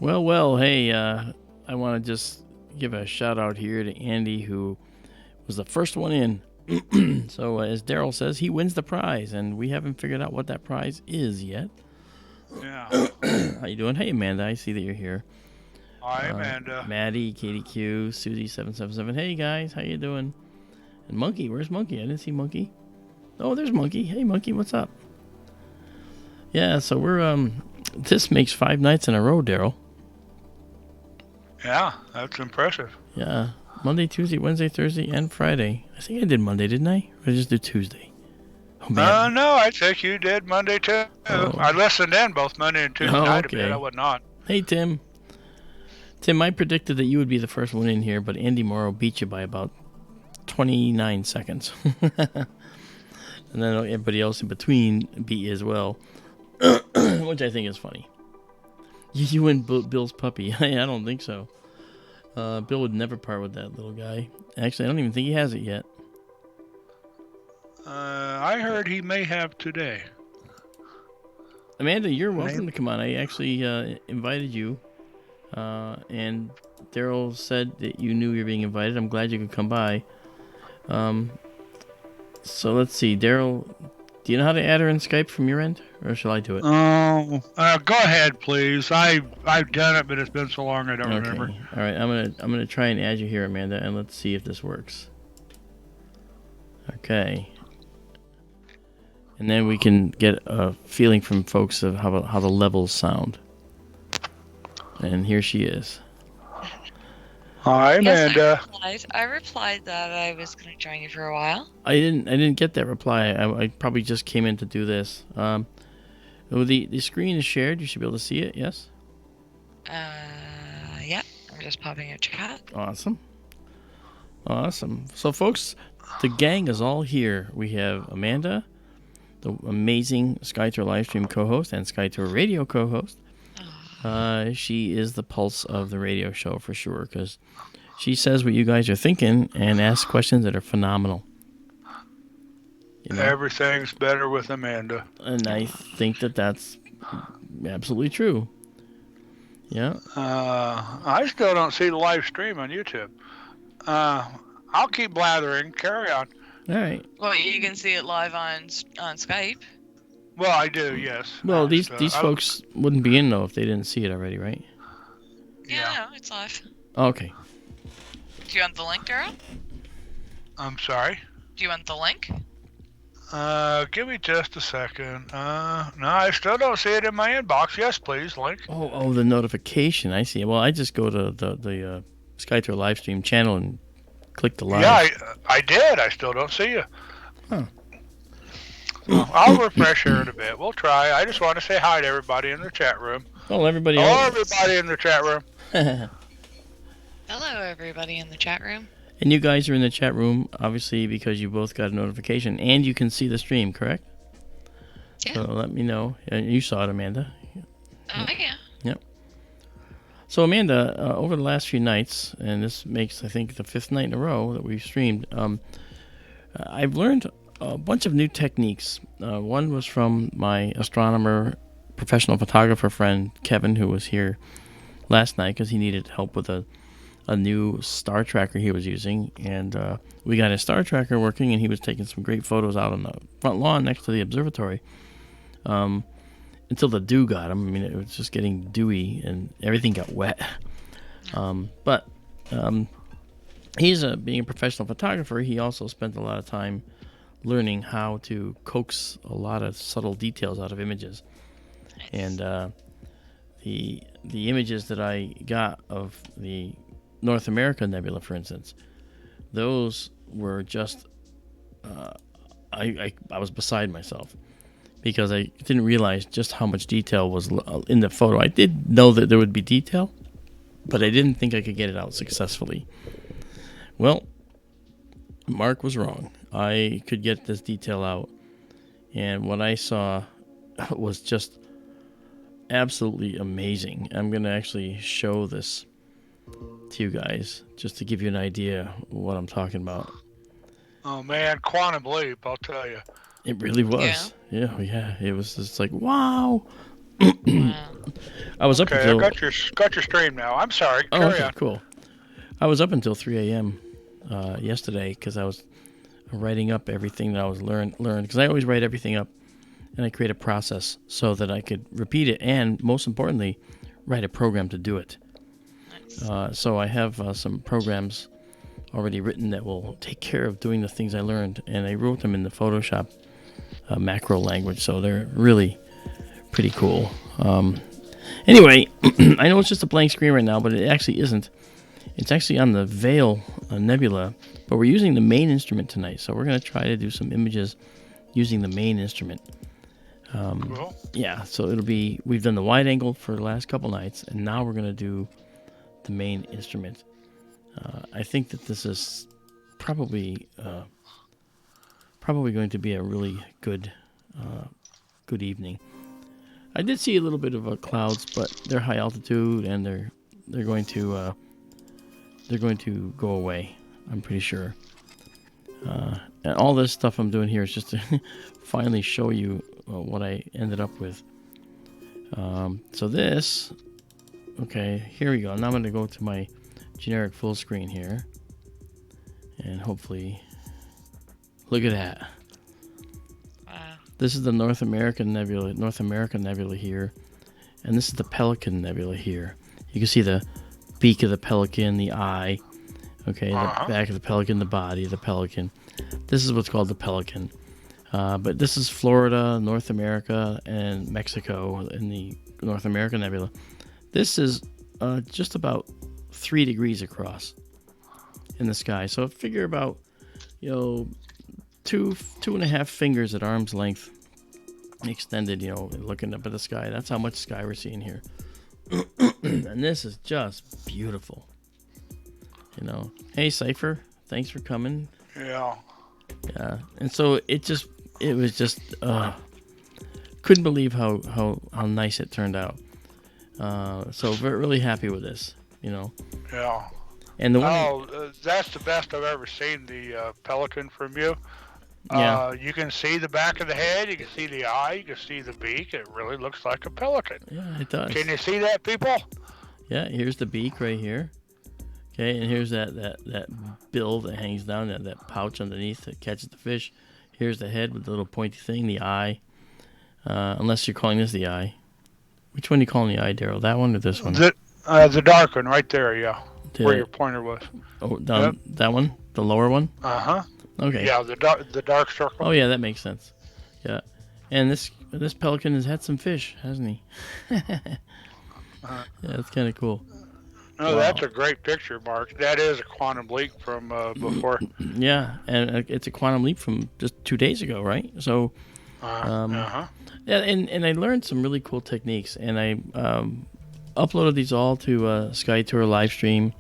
Well, hey, I want to just give a shout out here to Andy, who was the first one in. So, as Daryl says, he wins the prize, and we haven't figured out what that prize is yet. Yeah. How you doing? Hey, Amanda, I see that you're here. Hi, Amanda. Maddie, Katie Q, Susie777. Hey, guys, how you doing? And Monkey, where's Monkey? I didn't see Monkey. Oh, there's Monkey. Hey, Monkey, what's up? Yeah, so we're, this makes 5 nights in a row, Daryl. Yeah, that's impressive. Yeah, Monday, Tuesday, Wednesday, Thursday, and Friday. I think I did Monday, didn't I? Or did I just do Tuesday? Oh, man. No, I think you did Monday too. Oh. I listened in both Monday and Tuesday night a bit. I was not. Hey, Tim. Tim, I predicted that you would be the first one in here, but Andy Morrow beat you by about 29 seconds. And then everybody else in between beat you as well, which I think is funny. You and Bill's puppy. I don't think so. Bill would never part with that little guy. Actually, I don't even think he has it yet. I heard he may have today. Amanda, you're welcome to come on. I actually invited you, and Daryl said that you knew you were being invited. I'm glad you could come by. So let's see. Daryl, do you know how to add her in Skype from your end, or shall I do it? Oh, go ahead, please. I've done it, but it's been so long I don't remember. All right, I'm gonna try and add you here, Amanda, and let's see if this works. Okay. And then we can get a feeling from folks of how the levels sound. And here she is. Hi, Amanda. Yes, I replied that I was going to join you for a while. I didn't get that reply. I probably just came in to do this. The screen is shared. You should be able to see it. Yes. Yeah. I'm just popping a chat. Awesome. So, folks, the gang is all here. We have Amanda, the amazing SkyTour LiveStream co-host and SkyTour Radio co-host. She is the pulse of the radio show for sure, because she says what you guys are thinking and asks questions that are phenomenal. You know? Everything's better with Amanda. And I think that's absolutely true. Yeah. I still don't see the live stream on YouTube. I'll keep blathering. Carry on. All right. Well, you can see it live on Skype. Well, I do, yes. Well, these folks wouldn't be in, though, if they didn't see it already, right? Yeah, no, it's live. Okay. Do you want the link, Daryl? I'm sorry? Do you want the link? Give me just a second. No, I still don't see it in my inbox. Yes, please, link. Oh, the notification. I see. Well, I just go to the SkyTour LiveStream channel and click the live. Yeah, I did. I still don't see you. Huh. I'll refresh here in a bit. We'll try. I just want to say hi to everybody in the chat room. Oh, everybody in the chat room. Hello, everybody in the chat room. And you guys are in the chat room, obviously, because you both got a notification, and you can see the stream, correct? Yeah. So let me know. You saw it, Amanda. Yeah. Yep. So, Amanda, over the last few nights, and this makes, I think, the 5th night in a row that we've streamed, I've learned a bunch of new techniques. One was from my astronomer, professional photographer friend, Kevin, who was here last night because he needed help with a new star tracker he was using. And we got his star tracker working, and he was taking some great photos out on the front lawn next to the observatory until the dew got him. I mean, it was just getting dewy, and everything got wet. But he's being a professional photographer, he also spent a lot of time learning how to coax a lot of subtle details out of images. And the images that I got of the North America Nebula, for instance, those were just I was beside myself because I didn't realize just how much detail was in the photo. I did know that there would be detail, but I didn't think I could get it out successfully. Well, Mark was wrong. I could get this detail out, and what I saw was just absolutely amazing. I'm going to actually show this to you guys just to give you an idea of what I'm talking about. Oh man, quantum leap, I'll tell you. It really was. Yeah. It was just like, wow. Wow. I was up Okay, until. I got your stream now. I'm sorry. Oh, Carry okay, on. cool. I was up until 3 a.m. Yesterday because I was writing up everything that I was learned because I always write everything up and I create a process so that I could repeat it and most importantly write a program to do it. Nice. So I have some programs already written that will take care of doing the things I learned, and I wrote them in the Photoshop macro language, so they're really pretty cool. Anyway, I know it's just a blank screen right now, but it actually isn't. It's actually on the Veil Nebula, but we're using the main instrument tonight, so we're going to try to do some images using the main instrument. Cool. Yeah, so it'll be, we've done the wide angle for the last couple nights, and now we're going to do the main instrument. I think that this is probably going to be a really good evening. I did see a little bit of clouds, but they're high altitude and they're going to go away. I'm pretty sure. And all this stuff I'm doing here is just to finally show you what I ended up with. So this, okay, here we go. Now I'm going to go to my generic full screen here, and hopefully, look at that. Wow. This is the North American Nebula here, and this is the Pelican Nebula here. You can see the beak of the pelican, the eye, okay, the back of the pelican, the body of the pelican. This is what's called the Pelican. But this is Florida, North America, and Mexico in the North American Nebula. This is just about 3 degrees across in the sky. So figure about, 2.5 fingers at arm's length extended, looking up at the sky. That's how much sky we're seeing here. And this is just beautiful. Hey Cypher, thanks for coming. Yeah. Yeah. And so it was just couldn't believe how nice it turned out. So we're really happy with this, Yeah. And the one that's the best I've ever seen, the pelican from you. Yeah. You can see the back of the head, you can see the eye, you can see the beak. It really looks like a pelican. Yeah, it does. Can you see that, people? Yeah, here's the beak right here. Okay, and here's that bill that hangs down, that pouch underneath that catches the fish. Here's the head with the little pointy thing, the eye. Unless you're calling this the eye. Which one are you calling the eye, Daryl? That one or this one? The dark one right there, yeah. Where your pointer was. Oh, down that one? The lower one? Uh-huh. Okay. Yeah, the dark circle. Oh yeah, that makes sense. Yeah. And this pelican has had some fish, hasn't he? Yeah, that's kind of cool. No, that's a great picture, Mark. That is a quantum leap from before. Yeah, and it's a quantum leap from just 2 days ago, right? So, yeah, and I learned some really cool techniques, and I uploaded these all to SkyTour LiveStream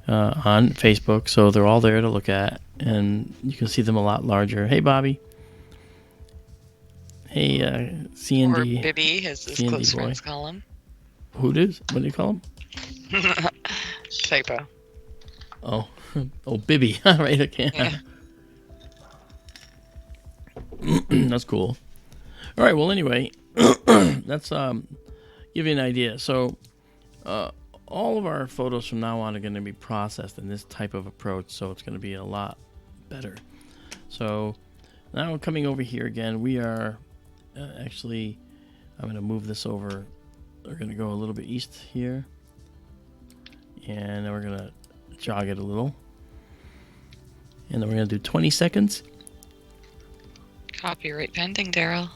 on Facebook, so they're all there to look at, and you can see them a lot larger. Hey, Bobby. Hey, CND. Or Bibby, as his CND close boy. friends call him. Who does? What do you call him? Typo. Oh, Bibby. All right, okay. Yeah. That's cool. All right, well, anyway, that's give you an idea. So, all of our photos from now on are going to be processed in this type of approach, so it's going to be a lot better. So, now coming over here again, we are actually, I'm going to move this over. We're going to go a little bit east here, and then we're going to jog it a little, and then we're going to do 20 seconds. Copyright pending, Daryl.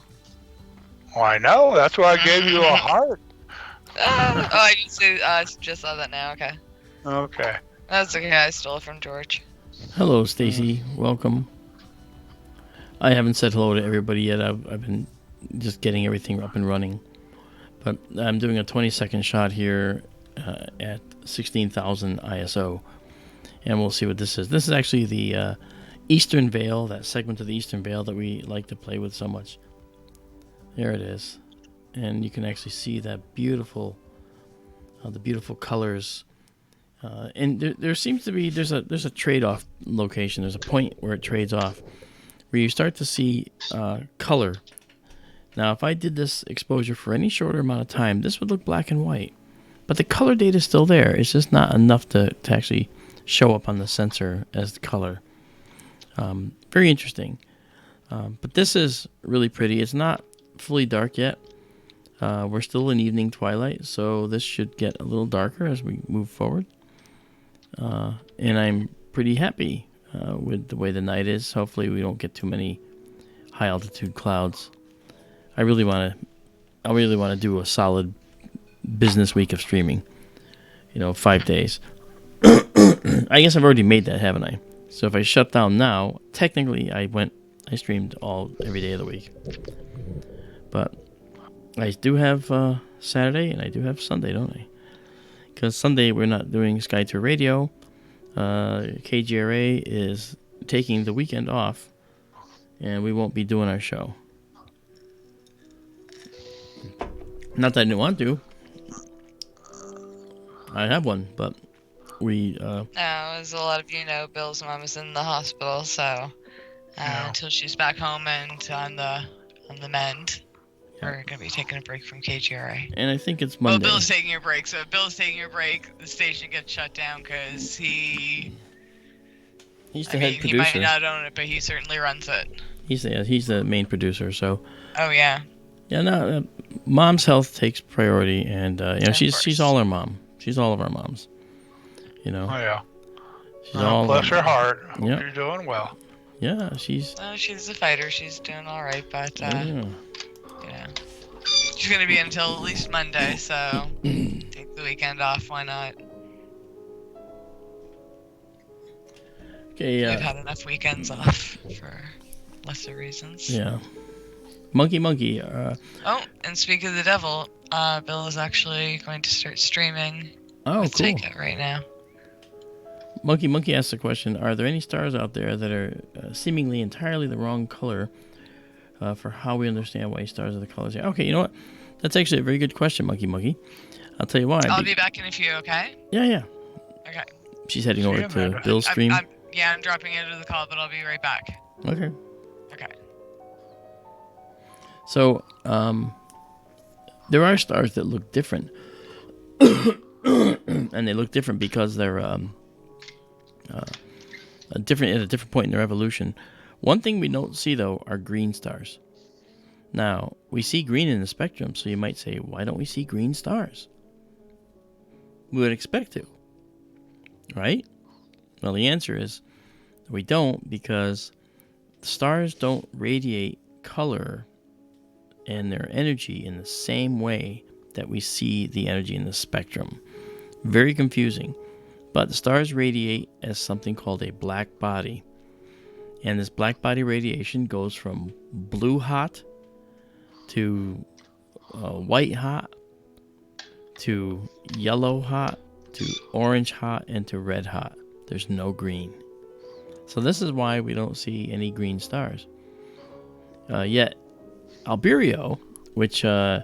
Oh, I know. That's why I gave you a heart. I just saw that now. Okay. Okay. That's okay. I stole it from George. Hello, Stacy. Welcome. I haven't said hello to everybody yet. I've been just getting everything up and running. But I'm doing a 20-second shot here at 16,000 ISO. And we'll see what this is. This is actually the Eastern Veil, that segment of the Eastern Veil that we like to play with so much. There it is. And you can actually see that beautiful, the beautiful colors. And there seems to be, there's a trade-off location. There's a point where it trades off, where you start to see color Now, if I did this exposure for any shorter amount of time, this would look black and white. But the color data is still there. It's just not enough to actually show up on the sensor as the color. Very interesting. But this is really pretty. It's not fully dark yet. We're still in evening twilight, so this should get a little darker as we move forward. And I'm pretty happy with the way the night is. Hopefully we don't get too many high altitude clouds. I really want to do a solid business week of streaming. 5 days. I guess I've already made that, haven't I? So if I shut down now, technically I streamed every day of the week. But I do have Saturday and I do have Sunday, don't I? Because Sunday we're not doing SkyTour Radio. KGRA is taking the weekend off, and we won't be doing our show. Not that I didn't want to. I have one, but we... as a lot of you know, Bill's mom is in the hospital, so until she's back home and on the mend, we're going to be taking a break from KGRA. And I think it's Monday. Well, Bill's taking a break, so if Bill's taking a break, the station gets shut down because he's the head producer. He might not own it, but he certainly runs it. He's the main producer, so... Oh, yeah. Yeah, no, mom's health takes priority, and she's all our mom. She's all of our moms. Oh yeah. She's all bless her heart. Hope you're doing well. Yeah, she's. Oh, she's a fighter. She's doing all right, but she's gonna be until at least Monday. So take the weekend off. Why not? Okay. We've had enough weekends off for lesser reasons. Yeah. Monkey. Oh, and speak of the devil, Bill is actually going to start streaming. Oh, with cool. Take It right now. Monkey asked the question: are there any stars out there that are seemingly entirely the wrong color for how we understand why stars are the colors? Okay, you know what? That's actually a very good question, Monkey. I'll tell you why. I'll be back in a few. Okay. Yeah. Okay. She's heading over to Bill's stream. I'm dropping into the call, but I'll be right back. Okay. Okay. So, there are stars that look different. And they look different because they're different at a different point in their evolution. One thing we don't see, though, are green stars. Now, we see green in the spectrum, so you might say, why don't we see green stars? We would expect to, right? Well, the answer is we don't, because stars don't radiate color and their energy in the same way that we see the energy in the spectrum. Very confusing. But the stars radiate as something called a black body. And this black body radiation goes from blue hot to white hot to yellow hot to orange hot and to red hot. There's no green. So this is why we don't see any green stars. Yet Albireo, which I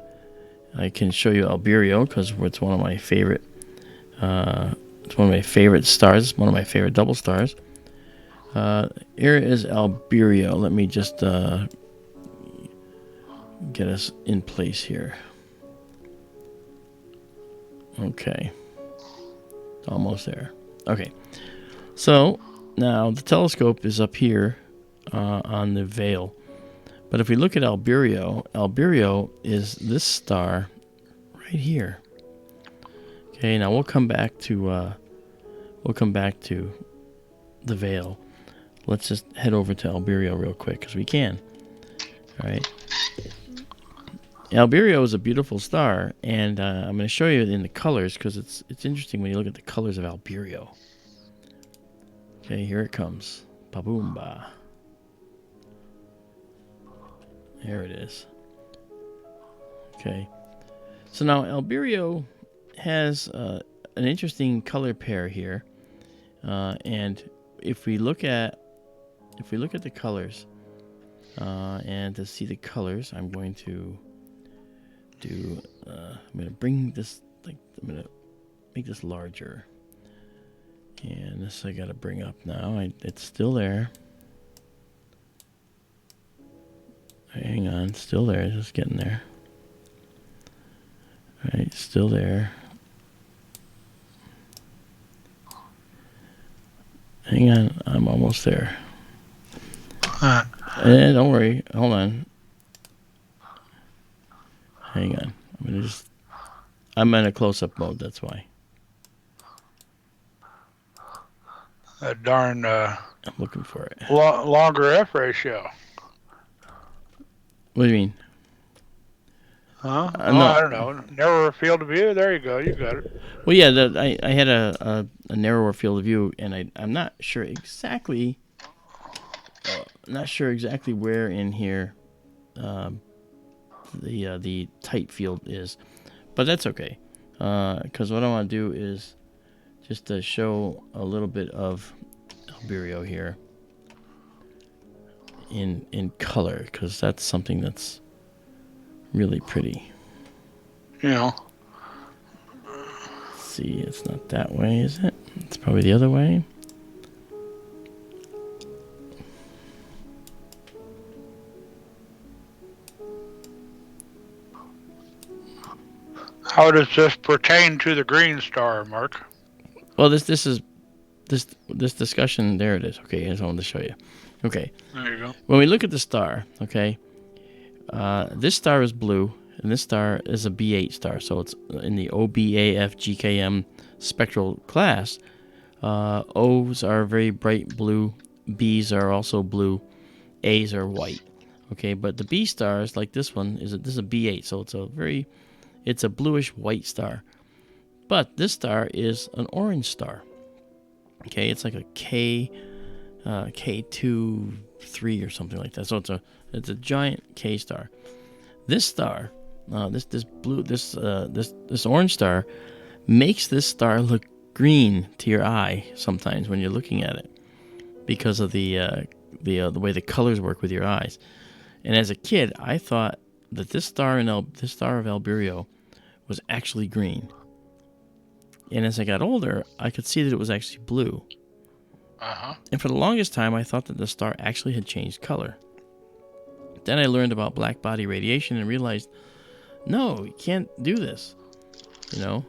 can show you Albireo because it's one of my favorite. It's one of my favorite stars. One of my favorite double stars. Here is Albireo. Let me just get us in place here. Okay. Almost there. Okay. So now the telescope is up here on the veil. But if we look at Albireo is this star right here. Okay, now we'll come back to the veil. Let's just head over to Albireo real quick because we can. All right. Albireo is a beautiful star, and I'm going to show you in the colors because it's interesting when you look at the colors of Albireo. Okay, here it comes. Ba-boom-ba. There it is. Okay. So now Albireo has an interesting color pair here, and if we look at the colors, and to see the colors, I'm going to do. I'm going to bring this I'm going to make this larger, and this I got to bring up now. It's still there. Hang on, still there. Just getting there. All right, still there. Hang on, I'm almost there. Don't worry. Hold on. Hang on. I'm in a close-up mode. That's why. That darn I'm looking for it. longer F ratio. What do you mean? Huh? No. I don't know. Narrower field of view. There you go. You got it. Well, yeah. I had a narrower field of view, and I'm not sure exactly. Not sure exactly where in here the tight field is, but that's okay. Because what I want to do is just to show a little bit of Alberio here in color, because that's something that's really pretty. Yeah. Let's see, it's not that way, is it? It's probably the other way. How does this pertain to the green star, Mark? Well, this discussion, there it is. Okay, I just wanted to show you. Okay. There you go. When we look at the star, okay, this star is blue, and this star is a B8 star, so it's in the OBAF-GKM spectral class. O's are very bright blue, B's are also blue, A's are white. Okay, but the B stars, like this one, this is a B8, so it's a bluish white star. But this star is an orange star. Okay, it's like a K2, 3 or something like that. So it's a giant K star. This star, this orange star, makes this star look green to your eye sometimes when you're looking at it, because of the way the colors work with your eyes. And as a kid, I thought that this star of Alberio was actually green. And as I got older, I could see that it was actually blue. Uh-huh. And for the longest time, I thought that the star actually had changed color. Then I learned about black body radiation and realized, no, you can't do this. You know?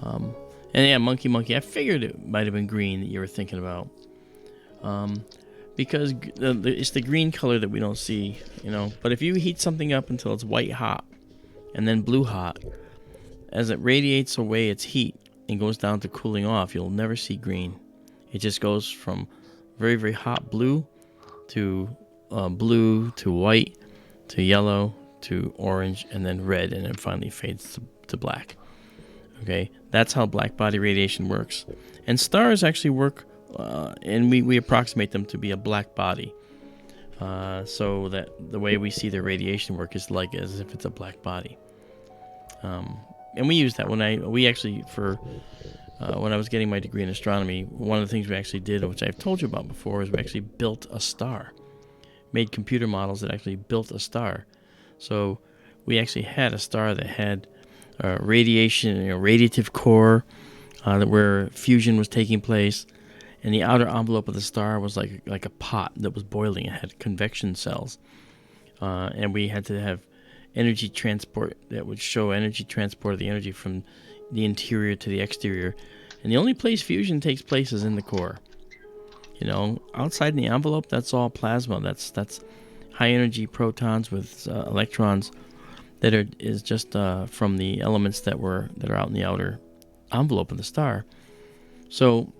And yeah, monkey, I figured it might have been green that you were thinking about. Because it's the green color that we don't see, you know. But if you heat something up until it's white hot and then blue hot, as it radiates away its heat and goes down to cooling off, you'll never see green. It just goes from very, very hot blue to white to yellow to orange and then red, and then finally fades to black. Okay, that's how black body radiation works. And stars actually work, and we approximate them to be a black body. So that the way we see their radiation work is like as if it's a black body. And we use that when I was getting my degree in astronomy. One of the things we actually did, which I've told you about before, is we actually built a star, made computer models that actually built a star. So we actually had a star that had radiation, radiative core, where fusion was taking place, and the outer envelope of the star was like a pot that was boiling. It had convection cells, and we had to have energy transport that would show energy transport of the energy from the interior to the exterior. And the only place fusion takes place is in the core. Outside in the envelope, that's all plasma. That's high energy protons with electrons that is just from the elements that are out in the outer envelope of the star. So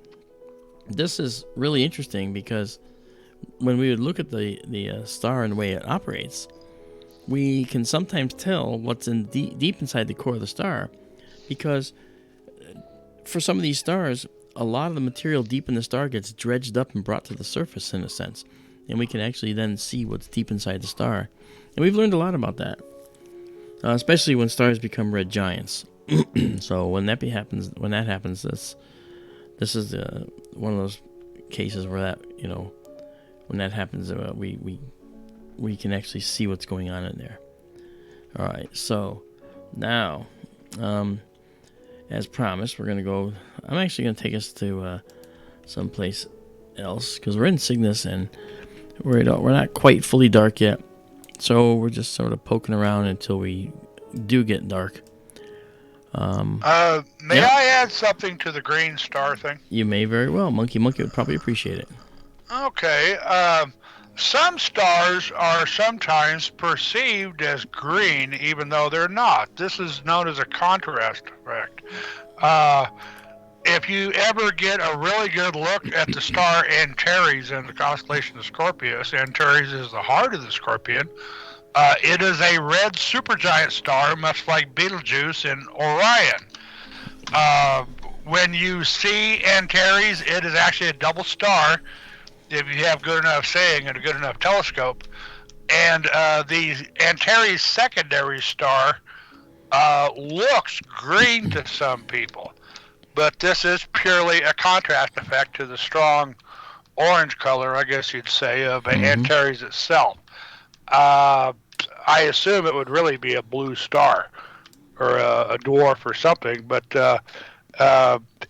this is really interesting, because when we would look at the star and the way it operates, we can sometimes tell what's deep inside the core of the star, because for some of these stars, a lot of the material deep in the star gets dredged up and brought to the surface, in a sense, and we can actually then see what's deep inside the star. And we've learned a lot about that, especially when stars become red giants. So when that happens, this is one of those cases where that when that happens, we can actually see what's going on in there. All right, so now, as promised, we're going to go. I'm actually going to take us to someplace else, because we're in Cygnus and we're not quite fully dark yet. So we're just sort of poking around until we do get dark. May yeah. I add something to the green star thing? You may very well. Monkey would probably appreciate it. Okay. Some stars are sometimes perceived as green, even though they're not. This is known as a contrast effect. If you ever get a really good look at the star Antares in the constellation of Scorpius, Antares is the heart of the Scorpion. It is a red supergiant star, much like Betelgeuse in Orion. When you see Antares, it is actually a double star, if you have good enough seeing and a good enough telescope. And the Antares secondary star looks green to some people, but this is purely a contrast effect to the strong orange color, I guess you'd say, of Antares itself. I assume it would really be a blue star or a dwarf or something, but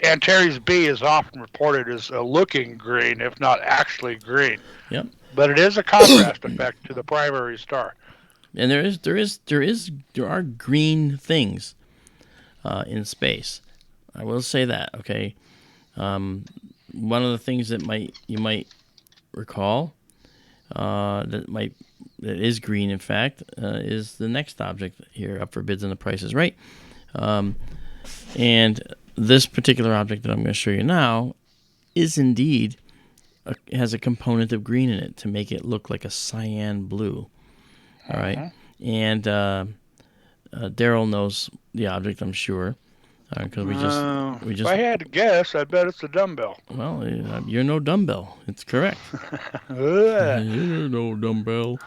Antares B is often reported as looking green, if not actually green. Yep. But it is a contrast effect to the primary star. And there are green things in space. I will say that. Okay. One of the things that you might recall that is green, in fact, is the next object here up for bids and the price is right. And this particular object that I'm going to show you now is indeed has a component of green in it to make it look like a cyan blue. All right, and Daryl knows the object, I'm sure, because we just. If I had to guess, I bet it's a dumbbell. Well, you're no dumbbell. It's correct. You're no dumbbell.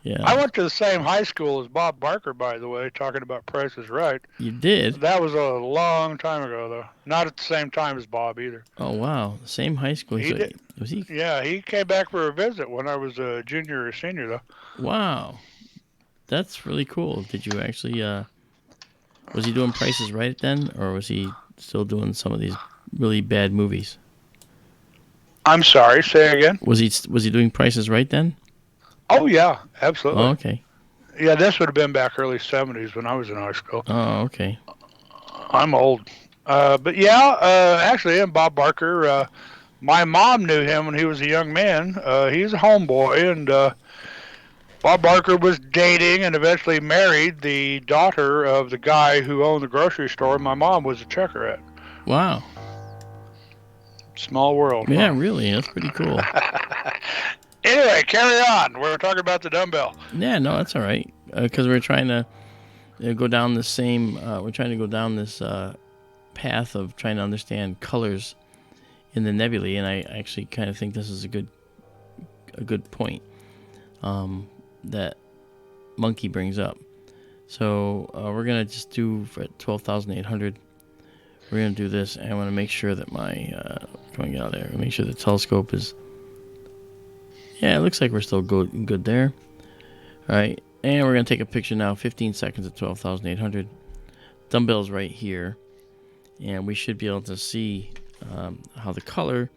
Yeah. I went to the same high school as Bob Barker, by the way, talking about Price is Right. You did? That was a long time ago, though. Not at the same time as Bob, either. Oh, wow. Same high school. He did. Was he? Yeah, he came back for a visit when I was a junior or senior, though. Wow. That's really cool. Did you actually, was he doing Price is Right then, or was he still doing some of these really bad movies? I'm sorry, say again? Was he doing Price is Right then? Oh, yeah, absolutely. Oh, okay. Yeah, this would have been back early 70s when I was in high school. Oh, okay. I'm old. But yeah, actually, and Bob Barker, my mom knew him when he was a young man. He's a homeboy, and Bob Barker was dating and eventually married the daughter of the guy who owned the grocery store my mom was a checker at. Wow. Small world. Yeah, huh? really. That's pretty cool. Anyway, carry on. We're talking about the dumbbell. Yeah, no, that's all right. Because we're trying to go down the same. We're trying to go down this path of trying to understand colors in the nebulae, and I actually kind of think this is a good point that Monkey brings up. So we're gonna just do for 12,800. We're gonna do this, and I want to make sure that my coming out there. Make sure the telescope is. Yeah, it looks like we're still good there. All right, and we're going to take a picture now, 15 seconds at 12,800. Dumbbell's right here, and we should be able to see how the color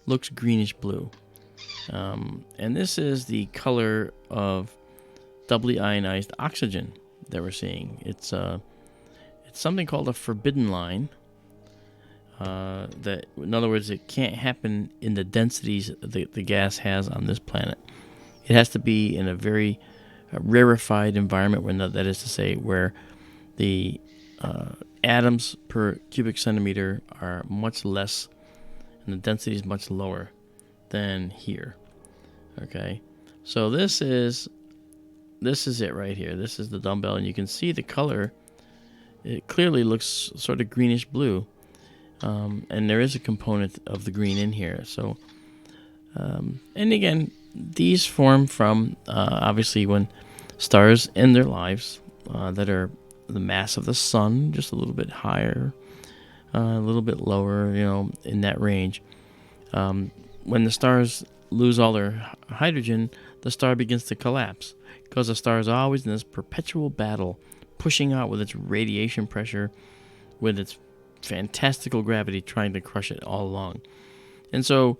looks greenish blue. And this is the color of doubly ionized oxygen that we're seeing. It's something called a forbidden line. That, in other words, it can't happen in the densities the gas has on this planet. It has to be in a very rarefied environment, that is to say, where the atoms per cubic centimeter are much less and the density is much lower than here. Okay, so this is it right here. This is the dumbbell, and you can see the color. It clearly looks sort of greenish blue. And there is a component of the green in here. So, and again, these form from obviously when stars end their lives that are the mass of the sun, just a little bit higher, a little bit lower, in that range. When the stars lose all their hydrogen, the star begins to collapse because the star is always in this perpetual battle, pushing out with its radiation pressure, with its fantastical gravity trying to crush it all along. And so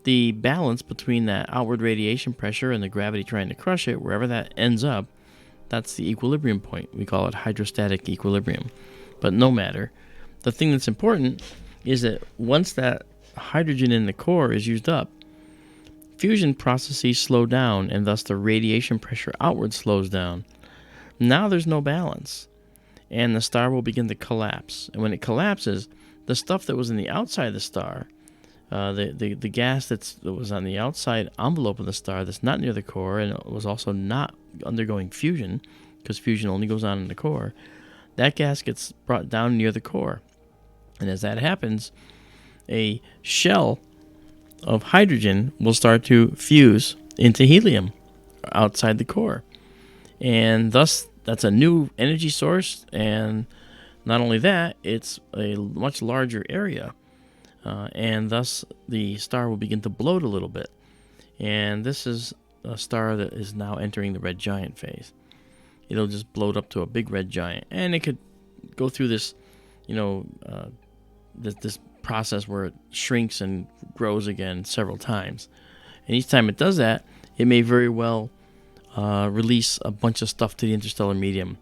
the balance between that outward radiation pressure and the gravity trying to crush it, wherever that ends up, that's the equilibrium point. We call it hydrostatic equilibrium. But no matter. The thing that's important is that once that hydrogen in the core is used up, fusion processes slow down, and thus the radiation pressure outward slows down. Now there's no balance, and the star will begin to collapse. And when it collapses, the stuff that was in the outside of the star, the gas that was on the outside envelope of the star that's not near the core, and it was also not undergoing fusion, because fusion only goes on in the core, that gas gets brought down near the core. And as that happens, a shell of hydrogen will start to fuse into helium outside the core. And thus, that's a new energy source. And not only that, it's a much larger area. And thus, the star will begin to bloat a little bit. And this is a star that is now entering the red giant phase. It'll just bloat up to a big red giant. And it could go through this, this process where it shrinks and grows again several times. And each time it does that, it may very well release a bunch of stuff to the interstellar medium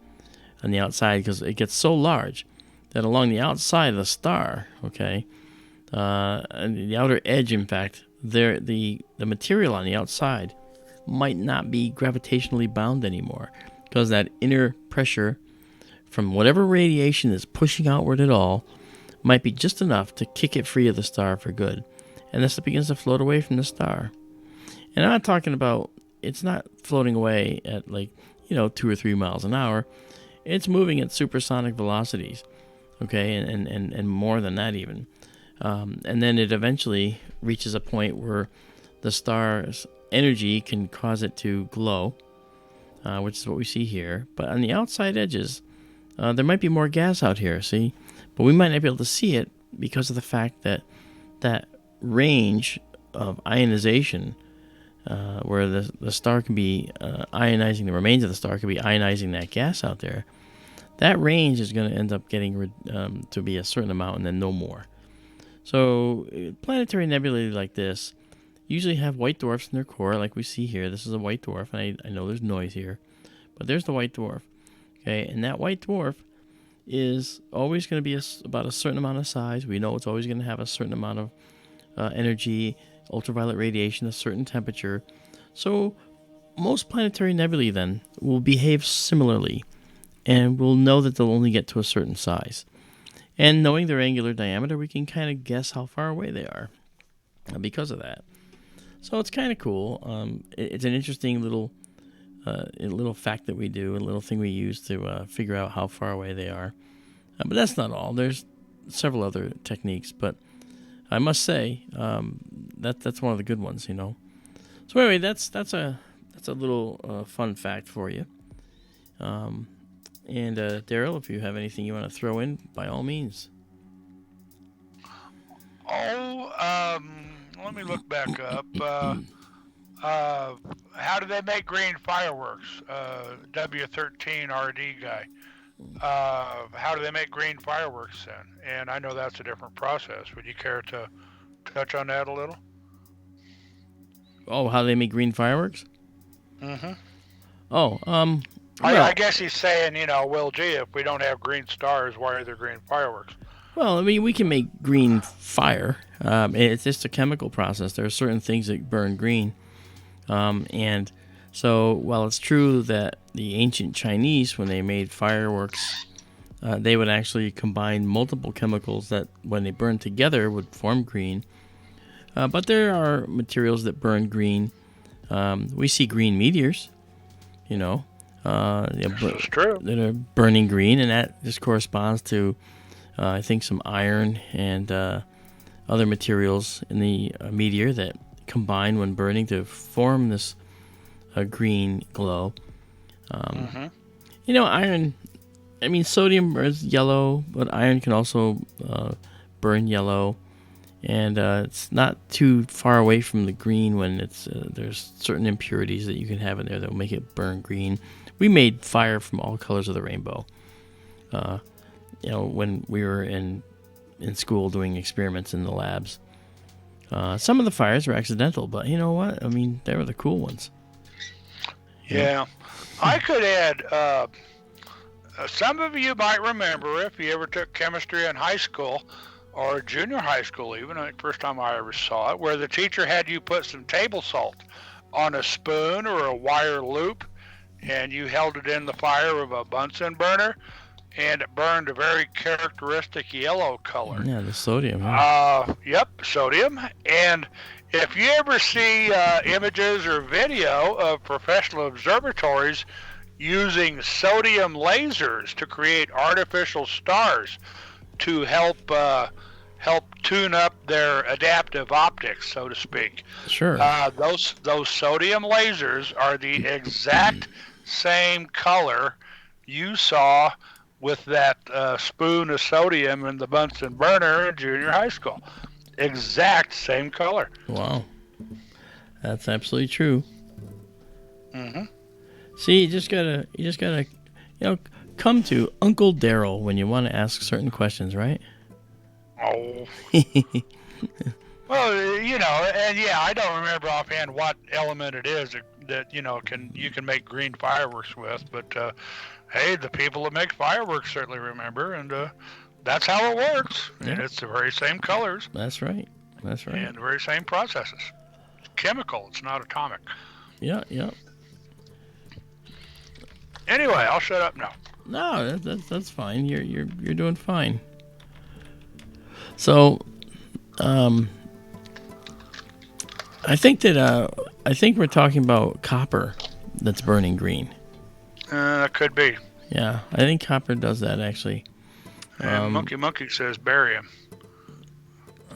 on the outside, because it gets so large that along the outside of the star, and the outer edge, in fact, the material on the outside might not be gravitationally bound anymore, because that inner pressure from whatever radiation is pushing outward at all might be just enough to kick it free of the star for good. And thus it begins to float away from the star. And I'm not talking about, it's not floating away at 2 or 3 miles an hour. It's moving at supersonic velocities, and more than that even. And then it eventually reaches a point where the star's energy can cause it to glow, which is what we see here. But on the outside edges, there might be more gas out here, see? But we might not be able to see it because of the fact that that range of ionization, where the star can be ionizing, the remains of the star can be ionizing that gas out there, that range is going to end up getting to be a certain amount and then no more. So planetary nebulae like this usually have white dwarfs in their core, like we see here. This is a white dwarf, and I know there's noise here, but there's the white dwarf. And that white dwarf is always going to be about a certain amount of size. We know it's always going to have a certain amount of energy, ultraviolet radiation, a certain temperature. So most planetary nebulae then will behave similarly, and we'll know that they'll only get to a certain size. And knowing their angular diameter, we can kind of guess how far away they are because of that. So it's kind of cool. It's an interesting little fact that we do, a little thing we use to figure out how far away they are. But that's not all. There's several other techniques, but I must say that's one of the good ones, So anyway, that's a little fun fact for you. And Daryl, if you have anything you want to throw in, by all means. Let me look back up. How do they make green fireworks? W13RD guy. How do they make green fireworks then? And I know that's a different process. Would you care to touch on that a little? Oh, how they make green fireworks? Mm-hmm. Oh, I guess he's saying, well, gee, if we don't have green stars, why are there green fireworks? Well, I mean, we can make green fire. It's just a chemical process. There are certain things that burn green. And so while it's true that the ancient Chinese, when they made fireworks, they would actually combine multiple chemicals that, when they burned together, would form green. But there are materials that burn green. We see green meteors, That's true. that are burning green, and that just corresponds to, I think, some iron and other materials in the meteor that combine when burning to form this green glow. Iron, sodium is yellow, but iron can also burn yellow, and it's not too far away from the green when it's there's certain impurities that you can have in there that will make it burn green. We made fire from all colors of the rainbow. When we were in school doing experiments in the labs. Some of the fires were accidental, but you know what? I mean, they were the cool ones. Yeah. I could add, some of you might remember if you ever took chemistry in high school or junior high school even, I think first time I ever saw it, where the teacher had you put some table salt on a spoon or a wire loop, and you held it in the fire of a Bunsen burner, and it burned a very characteristic yellow color. Yeah, the sodium. Yeah. Yep, sodium. And if you ever see images or video of professional observatories using sodium lasers to create artificial stars to help tune up their adaptive optics, so to speak. Sure. Those sodium lasers are the exact same color you saw with that spoon of sodium in the Bunsen burner in junior high school. Exact same color. Wow. That's absolutely true. Mm-hmm. See, you just gotta, come to Uncle Daryl when you want to ask certain questions, right? Oh. Well, and yeah, I don't remember offhand what element it is that you can make green fireworks with, but hey, the people that make fireworks certainly remember, and that's how it works. Yeah. And it's the very same colors. That's right. And the very same processes. It's chemical. It's not atomic. Yeah. Anyway, I'll shut up now. No, that's fine. You're doing fine. So, I think we're talking about copper that's burning green. That could be. Yeah, I think copper does that actually. And Monkey says barium.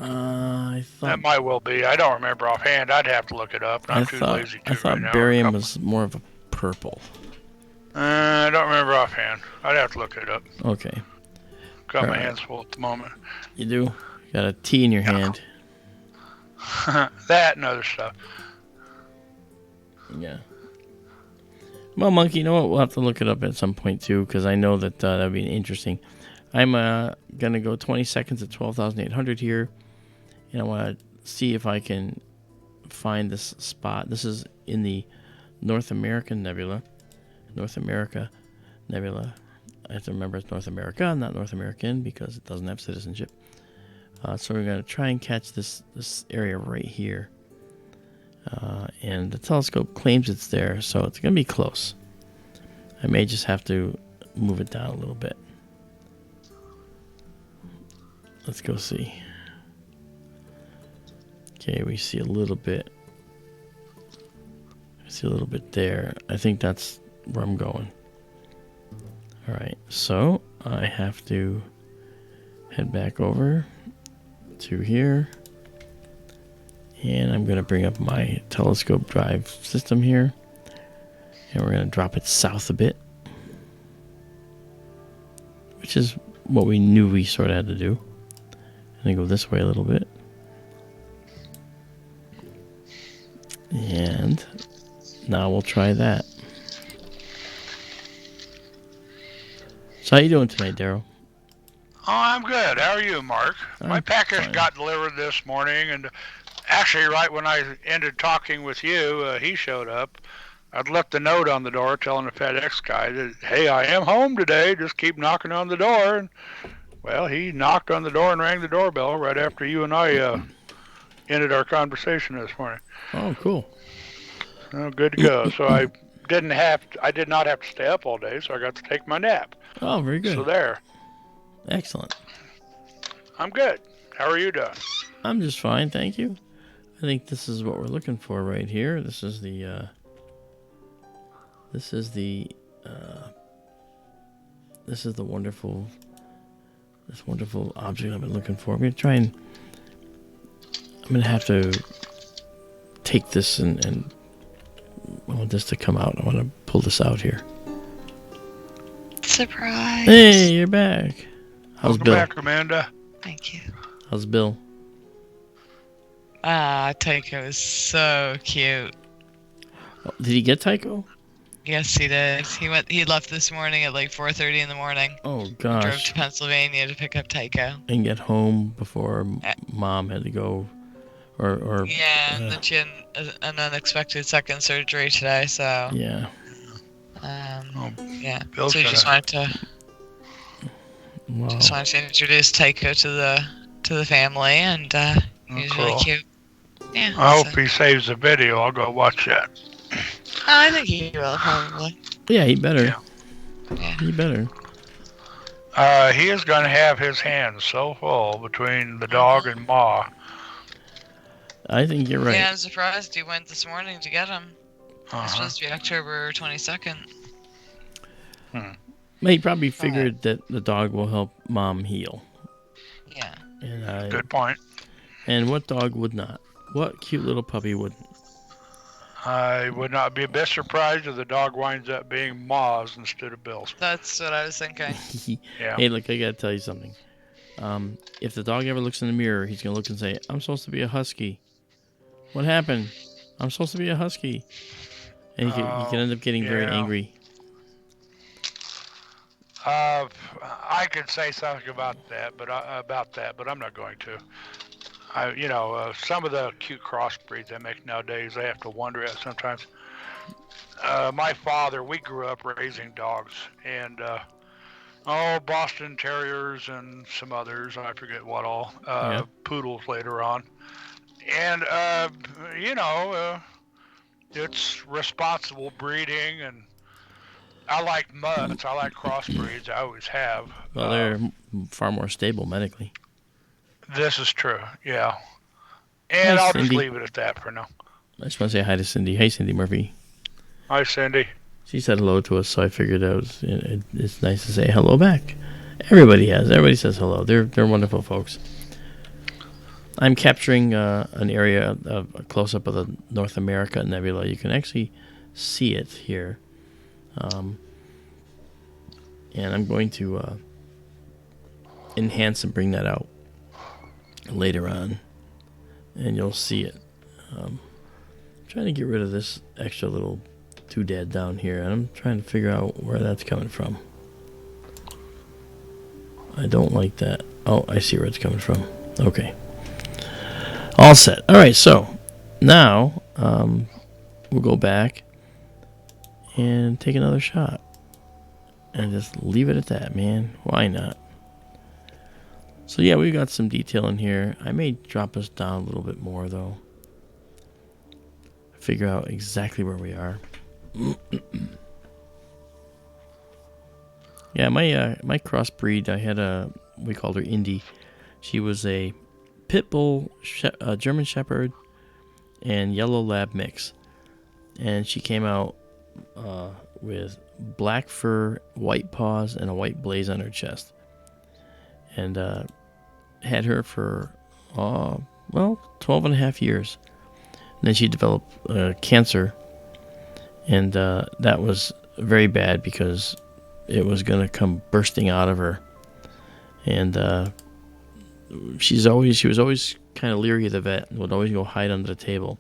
I thought That might well be. I don't remember offhand. I'd have to look it up. I'm too lazy to I thought right now. barium was more of a purple. I don't remember offhand. I'd have to look it up. Okay. Got my hands full at the moment. You do? You got a tea in your hand. That and other stuff. Yeah. Well, Monkey, you know what? We'll have to look it up at some point, too, because I know that that'd be interesting. I'm going to go 20 seconds at 12,800 here, and I want to see if I can find this spot. This is in the North American Nebula. North America Nebula. I have to remember it's North America, not North American, because it doesn't have citizenship. So we're going to try and catch this area right here. And the telescope claims it's there, so it's going to be close. I may just have to move it down a little bit. Let's go see. Okay, we see a little bit. I see a little bit there. I think that's where I'm going. Alright, so I have to head back over to here. And I'm going to bring up my telescope drive system here. And we're going to drop it south a bit. Which is what we knew we sort of had to do. And then go this way a little bit. And now we'll try that. So how you doing tonight, Daryl? Oh, I'm good. How are you, Mark? My package fine. got delivered this morning, and actually, right when I ended talking with you, he showed up. I'd left a note on the door telling the FedEx guy that, hey, I am home today. Just keep knocking on the door. And, well, he knocked on the door and rang the doorbell right after you and I ended our conversation this morning. Oh, cool. Oh, good to go. So I did not have to stay up all day, so I got to take my nap. Oh, very good. So there. Excellent. I'm good. How are you doing? I'm just fine, thank you. I think this is what we're looking for right here. This is the wonderful object I've been looking for. I'm gonna have to take this and I want this to come out. I want to pull this out here. Surprise! Hey, you're back. How's Welcome Bill? back, Amanda. Thank you. How's Bill? Tycho is so cute. Oh, did he get Tycho? Yes, he did. He left this morning at like 4:30 in the morning. Oh Drove gosh. to Pennsylvania to pick up Tycho. And get home before Mom had to go or Yeah, and then she had an unexpected second surgery today, so yeah. yeah. Bill's So we just gonna- wanted to Wow. introduce Tycho to the family, and he's really cool. cute. Yeah. I so- hope he saves the video. I'll go watch that. I think he will probably. Yeah, he better. Yeah. Yeah. He better. He is going to have his hands so full between the dog and Ma. I think you're right. Yeah, I'm surprised he went this morning to get him. It's Uh-huh. supposed to be October 22nd. He probably figured that the dog will help Mom heal. Yeah. And Good point. And what dog would not? What cute little puppy wouldn't? I would not be a bit surprised if the dog winds up being Ma's instead of Bill's. That's what I was thinking. Yeah. Hey, look, I gotta tell you something. If the dog ever looks in the mirror, he's gonna look and say, "I'm supposed to be a husky. What happened? I'm supposed to be a husky." And he can end up getting very yeah. angry. I could say something about that, but I'm not going to. Some of the cute crossbreeds they make nowadays, I have to wonder at sometimes. My father, we grew up raising dogs, and Boston Terriers and some others, I forget what all, poodles later on. And, it's responsible breeding, and I like mutts. I like crossbreeds. I always have. Well, they're far more stable medically. This is true, yeah. And Hi, I'll just Cindy. leave it at that for now. I just want to say hi to Cindy. Hey, Cindy Murphy. Hi, Cindy. She said hello to us, so I figured it's nice to say hello back. Everybody says hello. They're wonderful folks. I'm capturing an area of a close-up of the North America Nebula. You can actually see it here. And I'm going to enhance and bring that out later on. And you'll see it. I'm trying to get rid of this extra little doodad down here. And I'm trying to figure out where that's coming from. I don't like that. Oh, I see where it's coming from. Okay. All set. All right, so now we'll go back and take another shot. And just leave it at that, man. Why not? So yeah, we got some detail in here. I may drop us down a little bit more, though. Figure out exactly where we are. Yeah, my crossbreed, I had we called her Indy. She was a pit bull, German Shepherd, and yellow lab mix. And she came out with black fur, white paws, and a white blaze on her chest. And had her for 12 and a half years. And then she developed cancer, and that was very bad because it was going to come bursting out of her. And she was always kind of leery of the vet and would always go hide under the table.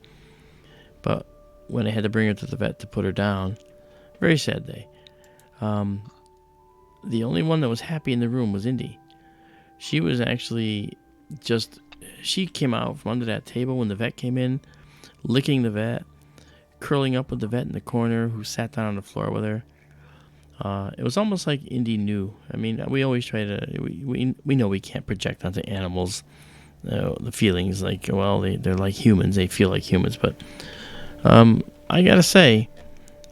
But when I had to bring her to the vet to put her down, very sad day. The only one that was happy in the room was Indy. She was actually she came out from under that table when the vet came in, licking the vet, curling up with the vet in the corner, who sat down on the floor with her. It was almost like Indy knew. I mean, we always try to, we know we can't project onto animals the feelings, like, well, they're like humans, they feel like humans, but I gotta say,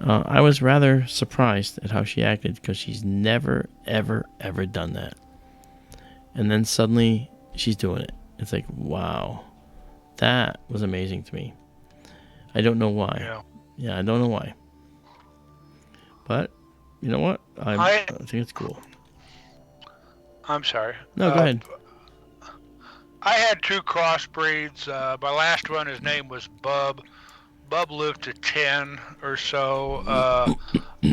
I was rather surprised at how she acted, because she's never, ever, ever done that. And then suddenly, she's doing it. It's like, wow, that was amazing to me. I don't know why. Yeah, I don't know why. But, you know what? I think it's cool. I'm sorry. No, go ahead. I had two crossbreeds. My last one, his name was Bub. Bub lived to 10 or so.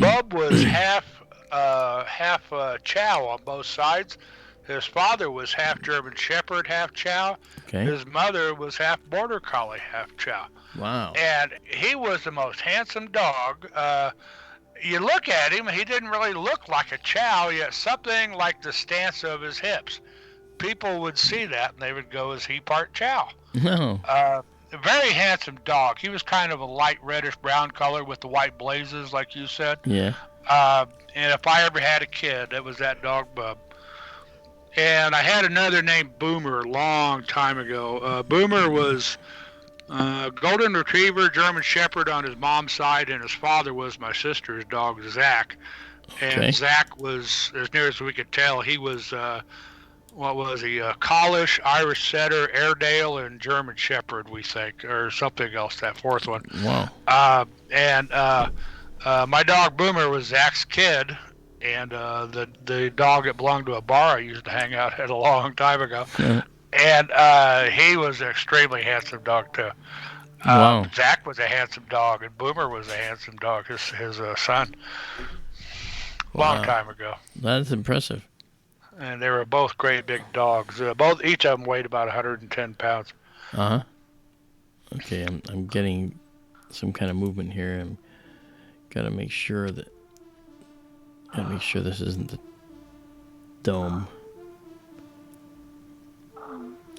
Bub was half Chow on both sides. His father was half German Shepherd, half Chow. Okay. His mother was half Border Collie, half Chow. Wow. And he was the most handsome dog. You look at him, he didn't really look like a Chow, yet something like the stance of his hips people would see that and they would go, "Is he part Chow?" No. A very handsome dog. He was kind of a light reddish brown color with the white blazes, like you said. Yeah. And if I ever had a kid, it was that dog, Bub. And I had another named Boomer a long time ago. Boomer was golden retriever, German Shepherd on his mom's side, and his father was my sister's dog, Zach. Okay. And Zach was, as near as we could tell, he was what was he? Collish, Irish Setter, Airedale, and German Shepherd, we think, or something else. That fourth one. Wow. And my dog Boomer was Zach's kid, and the dog that belonged to a bar I used to hang out at a long time ago. And he was an extremely handsome dog too. Wow. Zach was a handsome dog, and Boomer was a handsome dog. His son. Long Wow. time ago. That's impressive. And they were both great big dogs. Each of them weighed about 110 pounds. Uh-huh. Okay, I'm getting some kind of movement here. I'm gotta make sure this isn't the dome.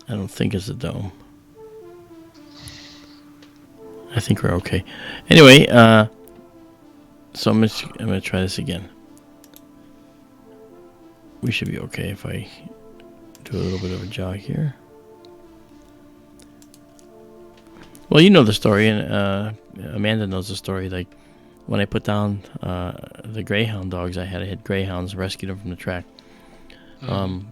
I don't think it's a dome. I think we're okay. Anyway, so I'm gonna try this again. We should be okay if I do a little bit of a jog here. Well, you know the story, and Amanda knows the story. Like when I put down the greyhound dogs, I had greyhounds, rescued them from the track. And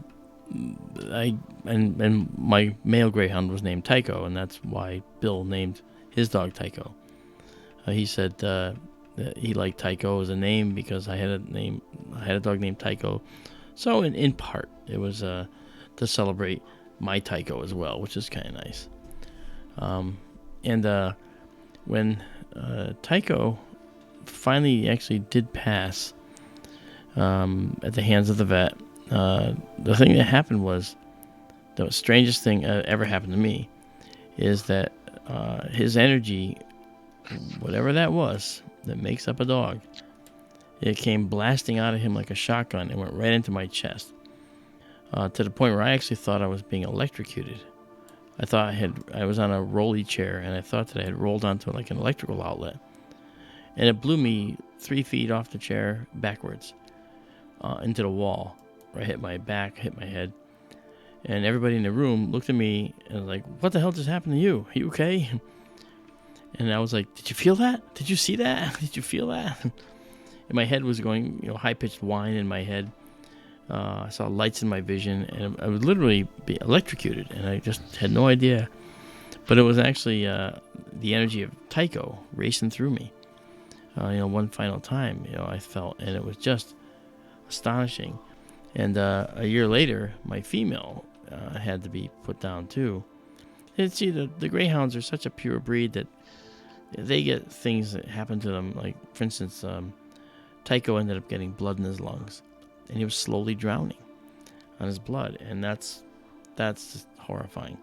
my male greyhound was named Tycho, and that's why Bill named his dog Tycho. He said that he liked Tycho as a name because I had a dog named Tycho. So in part, it was to celebrate my Tycho as well, which is kind of nice. And when Tycho finally actually did pass at the hands of the vet, the thing that happened was the strangest thing ever happened to me is that his energy, whatever that was that makes up a dog, it came blasting out of him like a shotgun and went right into my chest, to the point where I actually thought I was being electrocuted. I thought I was on a rolly chair, and I thought that I had rolled onto like an electrical outlet, and it blew me 3 feet off the chair backwards into the wall. Where I hit my back, hit my head, and everybody in the room looked at me and was like, "What the hell just happened to you? Are you okay?" And I was like, "Did you feel that? Did you see that? Did you feel that?" And my head was going, high-pitched whine in my head. I saw lights in my vision, and I would literally be electrocuted, and I just had no idea. But it was actually the energy of Tycho racing through me. One final time, I felt, and it was just astonishing. And a year later, my female had to be put down too. And see, the greyhounds are such a pure breed that they get things that happen to them. Like, for instance, Tycho ended up getting blood in his lungs, and he was slowly drowning on his blood, and that's just horrifying.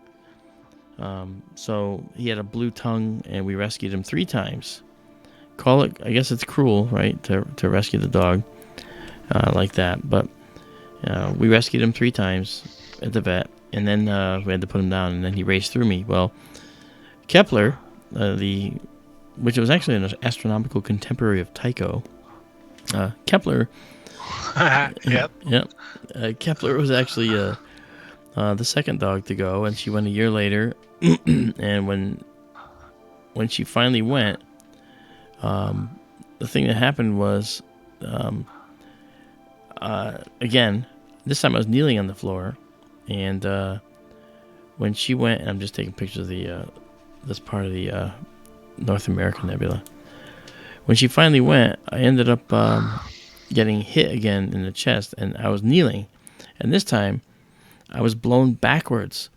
So he had a blue tongue, and we rescued him 3 times. I guess it's cruel, right, to rescue the dog like that, but we rescued him 3 times at the vet, and then we had to put him down, and then he raced through me. Well, Kepler, which was actually an astronomical contemporary of Tycho, Kepler. Yep. Kepler was actually the second dog to go, and she went a year later. And when she finally went, the thing that happened was, again, this time I was kneeling on the floor, and when she went, and I'm just taking pictures of this part of the North American Nebula. When she finally went, I ended up getting hit again in the chest, and I was kneeling, and this time I was blown backwards,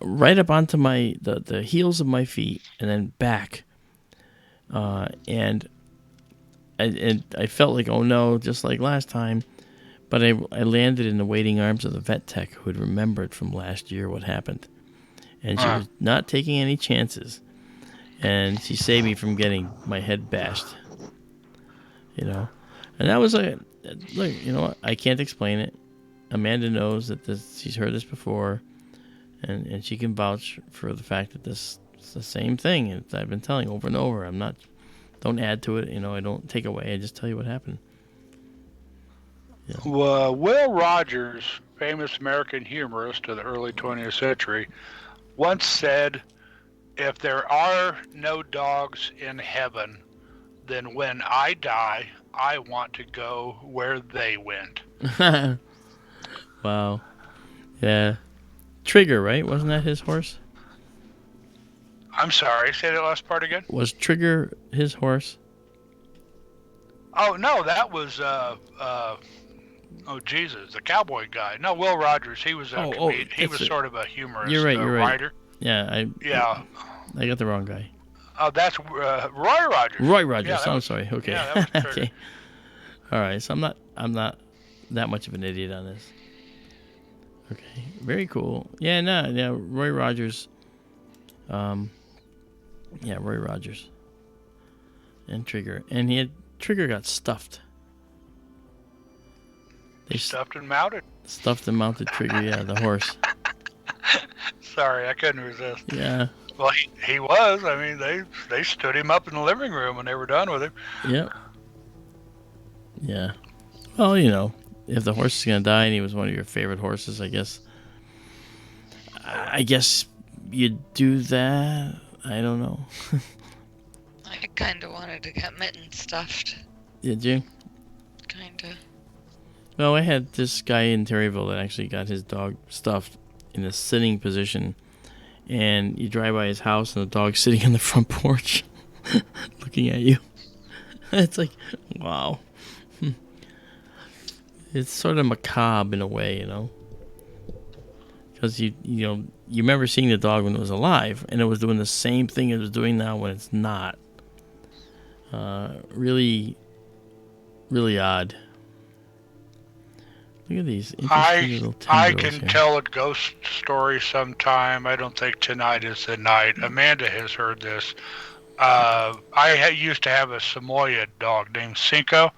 right up onto the heels of my feet, and then back, and I felt like, oh no, just like last time, but I landed in the waiting arms of the vet tech who had remembered from last year what happened, and she was not taking any chances. And she saved me from getting my head bashed, And that was look, you know what? I can't explain it. Amanda knows that she's heard this before, and she can vouch for the fact that this is the same thing that I've been telling over and over. Don't add to it, I don't take away. I just tell you what happened. Yeah. Well, Will Rogers, famous American humorist of the early 20th century, once said, "If there are no dogs in heaven, then when I die, I want to go where they went." Wow. Yeah. Trigger, right? Wasn't that his horse? I'm sorry, say that last part again? Was Trigger his horse? Oh, no, that was, Jesus, the cowboy guy. No, Will Rogers, he was he was sort of a humorist. You're right, writer. Yeah, I got the wrong guy. Oh, that's Roy Rogers. Roy Rogers. Yeah, I'm sorry. Okay. Yeah, that was okay. All right. So I'm not that much of an idiot on this. Okay. Very cool. Yeah. No. Yeah. Roy Rogers. Yeah. Roy Rogers. And Trigger, and Trigger got stuffed. They stuffed and mounted. Stuffed and mounted Trigger. Yeah, the horse. Sorry, I couldn't resist. Yeah. Well, he was. I mean, they stood him up in the living room when they were done with him. Yep. Yeah. Well, if the horse is gonna die and he was one of your favorite horses, I guess you'd do that. I don't know. I kind of wanted to get Mitten stuffed. Did you? Kind of. Well, I had this guy in Terryville that actually got his dog stuffed in a sitting position. And you drive by his house and the dog's sitting on the front porch looking at you. It's like, wow. It's sort of macabre in a way, Because you remember seeing the dog when it was alive, and it was doing the same thing it was doing now when it's not. Really, really odd. Look at these interesting little I tendrils can here. tell a ghost story sometime. I don't think tonight is the night. Amanda has heard this. I used to have a Samoyed dog named Cinco.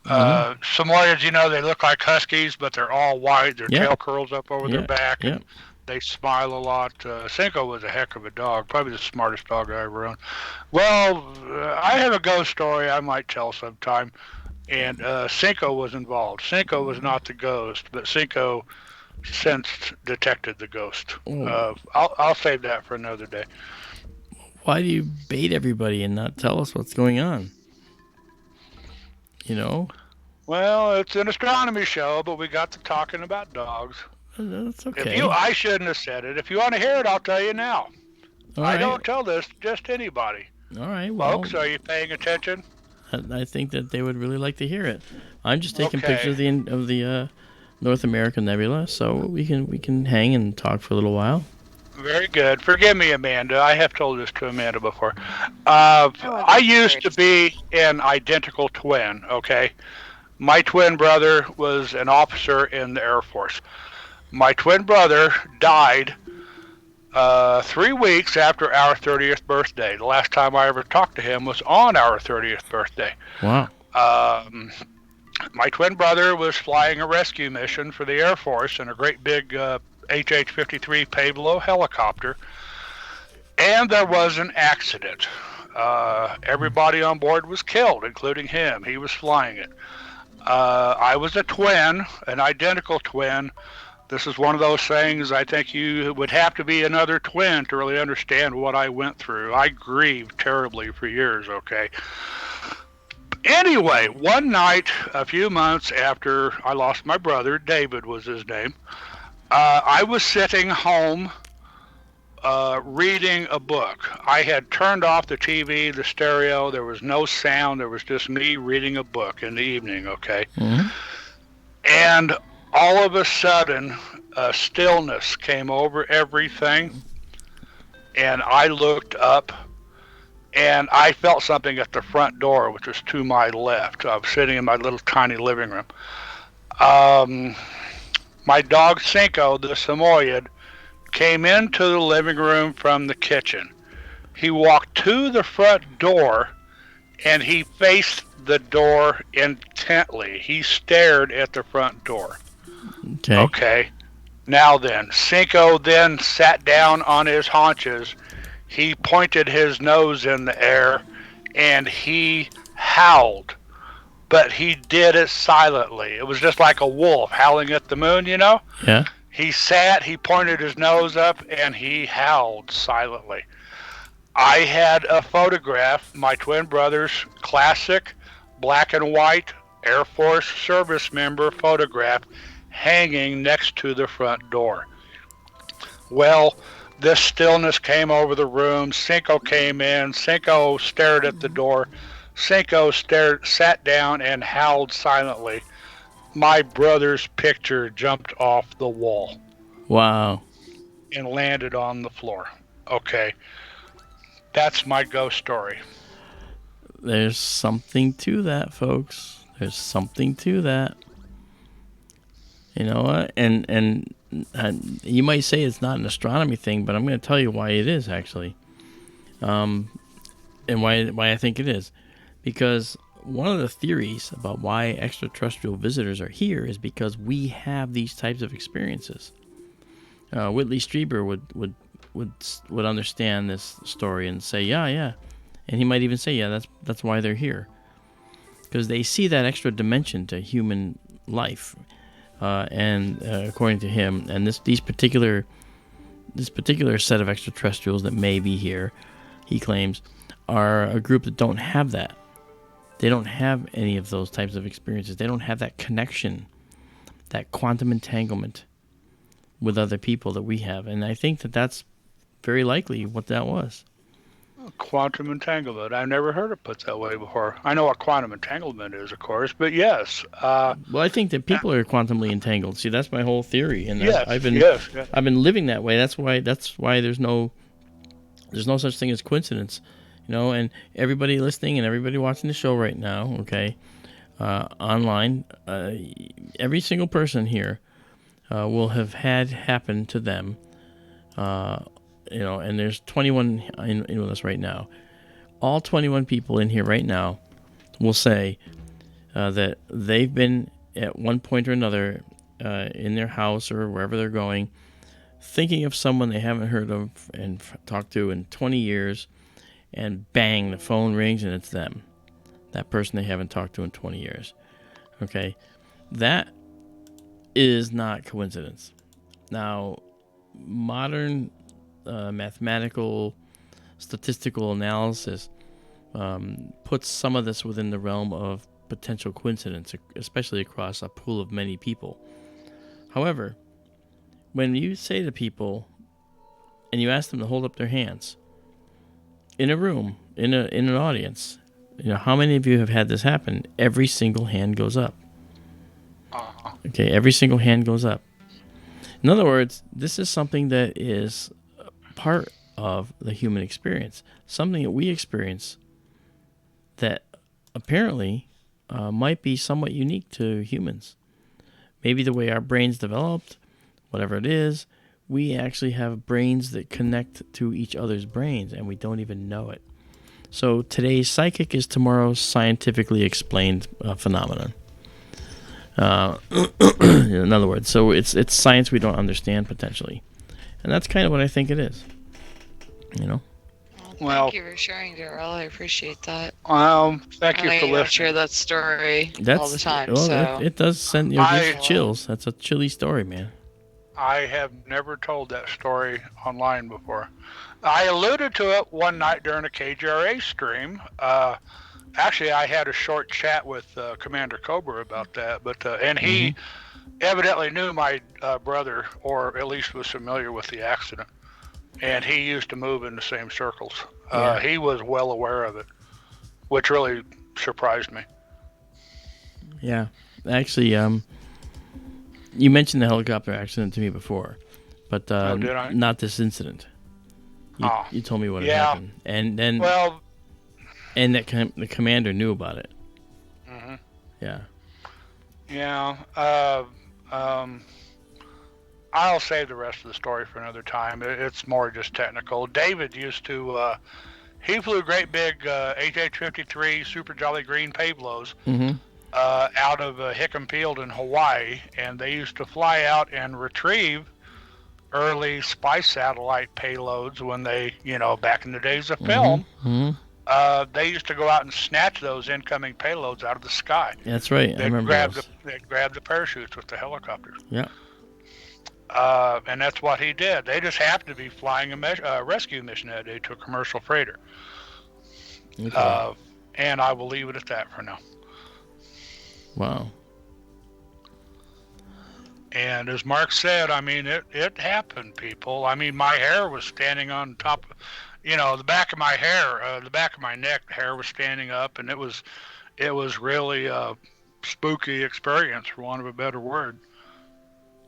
Samoyeds, they look like huskies, but they're all white. Their tail curls up over their back. And they smile a lot. Cinco was a heck of a dog, probably the smartest dog I ever owned. Well, I have a ghost story I might tell sometime. And Cinco was involved. Cinco was not the ghost, but Cinco since detected the ghost. I'll save that for another day. Why do you bait everybody and not tell us what's going on? Well, it's an astronomy show, but we got to talking about dogs. That's okay. I shouldn't have said it. If you want to hear it, I'll tell you now. I don't tell this just anybody. All right, well, folks, are you paying attention? I think that they would really like to hear it. I'm just taking pictures of the North American Nebula, so we can hang and talk for a little while. Very good. Forgive me, Amanda. I have told this to Amanda before. I used to be an identical twin, okay? My twin brother was an officer in the Air Force. My twin brother died 3 weeks after our 30th birthday. The last time I ever talked to him was on our 30th birthday. Wow. My twin brother was flying a rescue mission for the Air Force in a great big HH-53 Pablo helicopter, and there was an accident. Everybody on board was killed, including him. He was flying it. I was a twin, an identical twin. This is one of those things I think you would have to be another twin to really understand what I went through. I grieved terribly for years, okay? Anyway, one night, a few months after I lost my brother, David was his name, I was sitting home reading a book. I had turned off the TV, the stereo. There was no sound. There was just me reading a book in the evening, okay? Mm-hmm. And all of a sudden, a stillness came over everything, and I looked up, and I felt something at the front door, which was to my left. I was sitting in my little tiny living room. My dog Cinco, the Samoyed, came into the living room from the kitchen. He walked to the front door, and he faced the door intently. He stared at the front door. Okay. Okay. Now then, Cinco then sat down on his haunches. He pointed his nose in the air and he howled. But he did it silently. It was just like a wolf howling at the moon, you know? Yeah. He sat, he pointed his nose up, and he howled silently. I had a photograph, my twin brother's classic black and white Air Force service member photograph hanging next to the front door. Well, this stillness came over the room. Cinco came in. Cinco stared at the door. Cinco sat down and howled silently. My brother's picture jumped off the wall Wow. and landed on the floor. Okay, that's my ghost story. There's something to that, folks. There's something to that. You know what? And you might say it's not an astronomy thing, but I'm going to tell you why it is actually, and why I think it is, because one of the theories about why extraterrestrial visitors are here is because we have these types of experiences. Whitley Strieber would understand this story and say, yeah, and he might even say, yeah, that's why they're here, because they see that extra dimension to human life, and according to him, and this particular set of extraterrestrials that may be here, he claims, are a group that don't have that. They don't have any of those types of experiences. They don't have that connection, that quantum entanglement with other people that we have. And I think that that's very likely what that was. Quantum entanglement. I've never heard it put that way before. I know what quantum entanglement is, of course, but yes. Well, I think that people are quantumly entangled. See, that's my whole theory, and yes, I've been living that way. That's why there's no such thing as coincidence. You know, and everybody listening and everybody watching the show right now, okay, online, every single person here will have had happen to them, you know, and there's 21 in with us right now. All 21 people in here right now will say that they've been at one point or another in their house or wherever they're going, thinking of someone they haven't heard of and talked to in 20 years, and bang, the phone rings and it's them, that person they haven't talked to in 20 years. Okay, that is not coincidence. Now, modern mathematical, statistical analysis puts some of this within the realm of potential coincidence, especially across a pool of many people. However, when you say to people and you ask them to hold up their hands in a room, in an audience, you know, how many of you have had this happen? Every single hand goes up. Okay, every single hand goes up. In other words, this is something that is part of the human experience, something that we experience that apparently might be somewhat unique to humans. Maybe the way our brains developed, whatever it is, we actually have brains that connect to each other's brains, and we don't even know it. So today's psychic is tomorrow's scientifically explained phenomenon. In other words, so it's science we don't understand potentially, and that's kind of what I think it is. You know. Well, thank you for sharing, Daryl. I appreciate that. Thank you for listening. I share that story all the time. Well, so it does send gives chills. That's a chilly story, man. I have never told that story online before. I alluded to it one night during a KGRA stream. Actually, I had a short chat with Commander Cobra about that, but and he evidently knew my brother, or at least was familiar with the accident, and he used to move in the same circles. He was well aware of it, which really surprised me. Yeah, actually, you mentioned the helicopter accident to me before, but did I? Not this incident. You told me what had happened, and then and that the commander knew about it. Mm-hmm. Yeah. Yeah. I'll save the rest of the story for another time. It's more just technical. David used to. He flew great big HH-53 Super Jolly Green Pueblos. Mm-hmm. out of Hickam Field in Hawaii, and they used to fly out and retrieve early spy satellite payloads when they, back in the days of film, they used to go out and snatch those incoming payloads out of the sky. That's right. I remember those. They'd grab the parachutes with the helicopters. Yeah. And that's what he did. They just happened to be flying a rescue mission that day to a commercial freighter. Okay. And I will leave it at that for now. Wow. And as Mark said, I mean, it happened, people. I mean, my hair was standing on top, the back of my hair, the back of my neck, hair was standing up, and it was really a spooky experience, for want of a better word.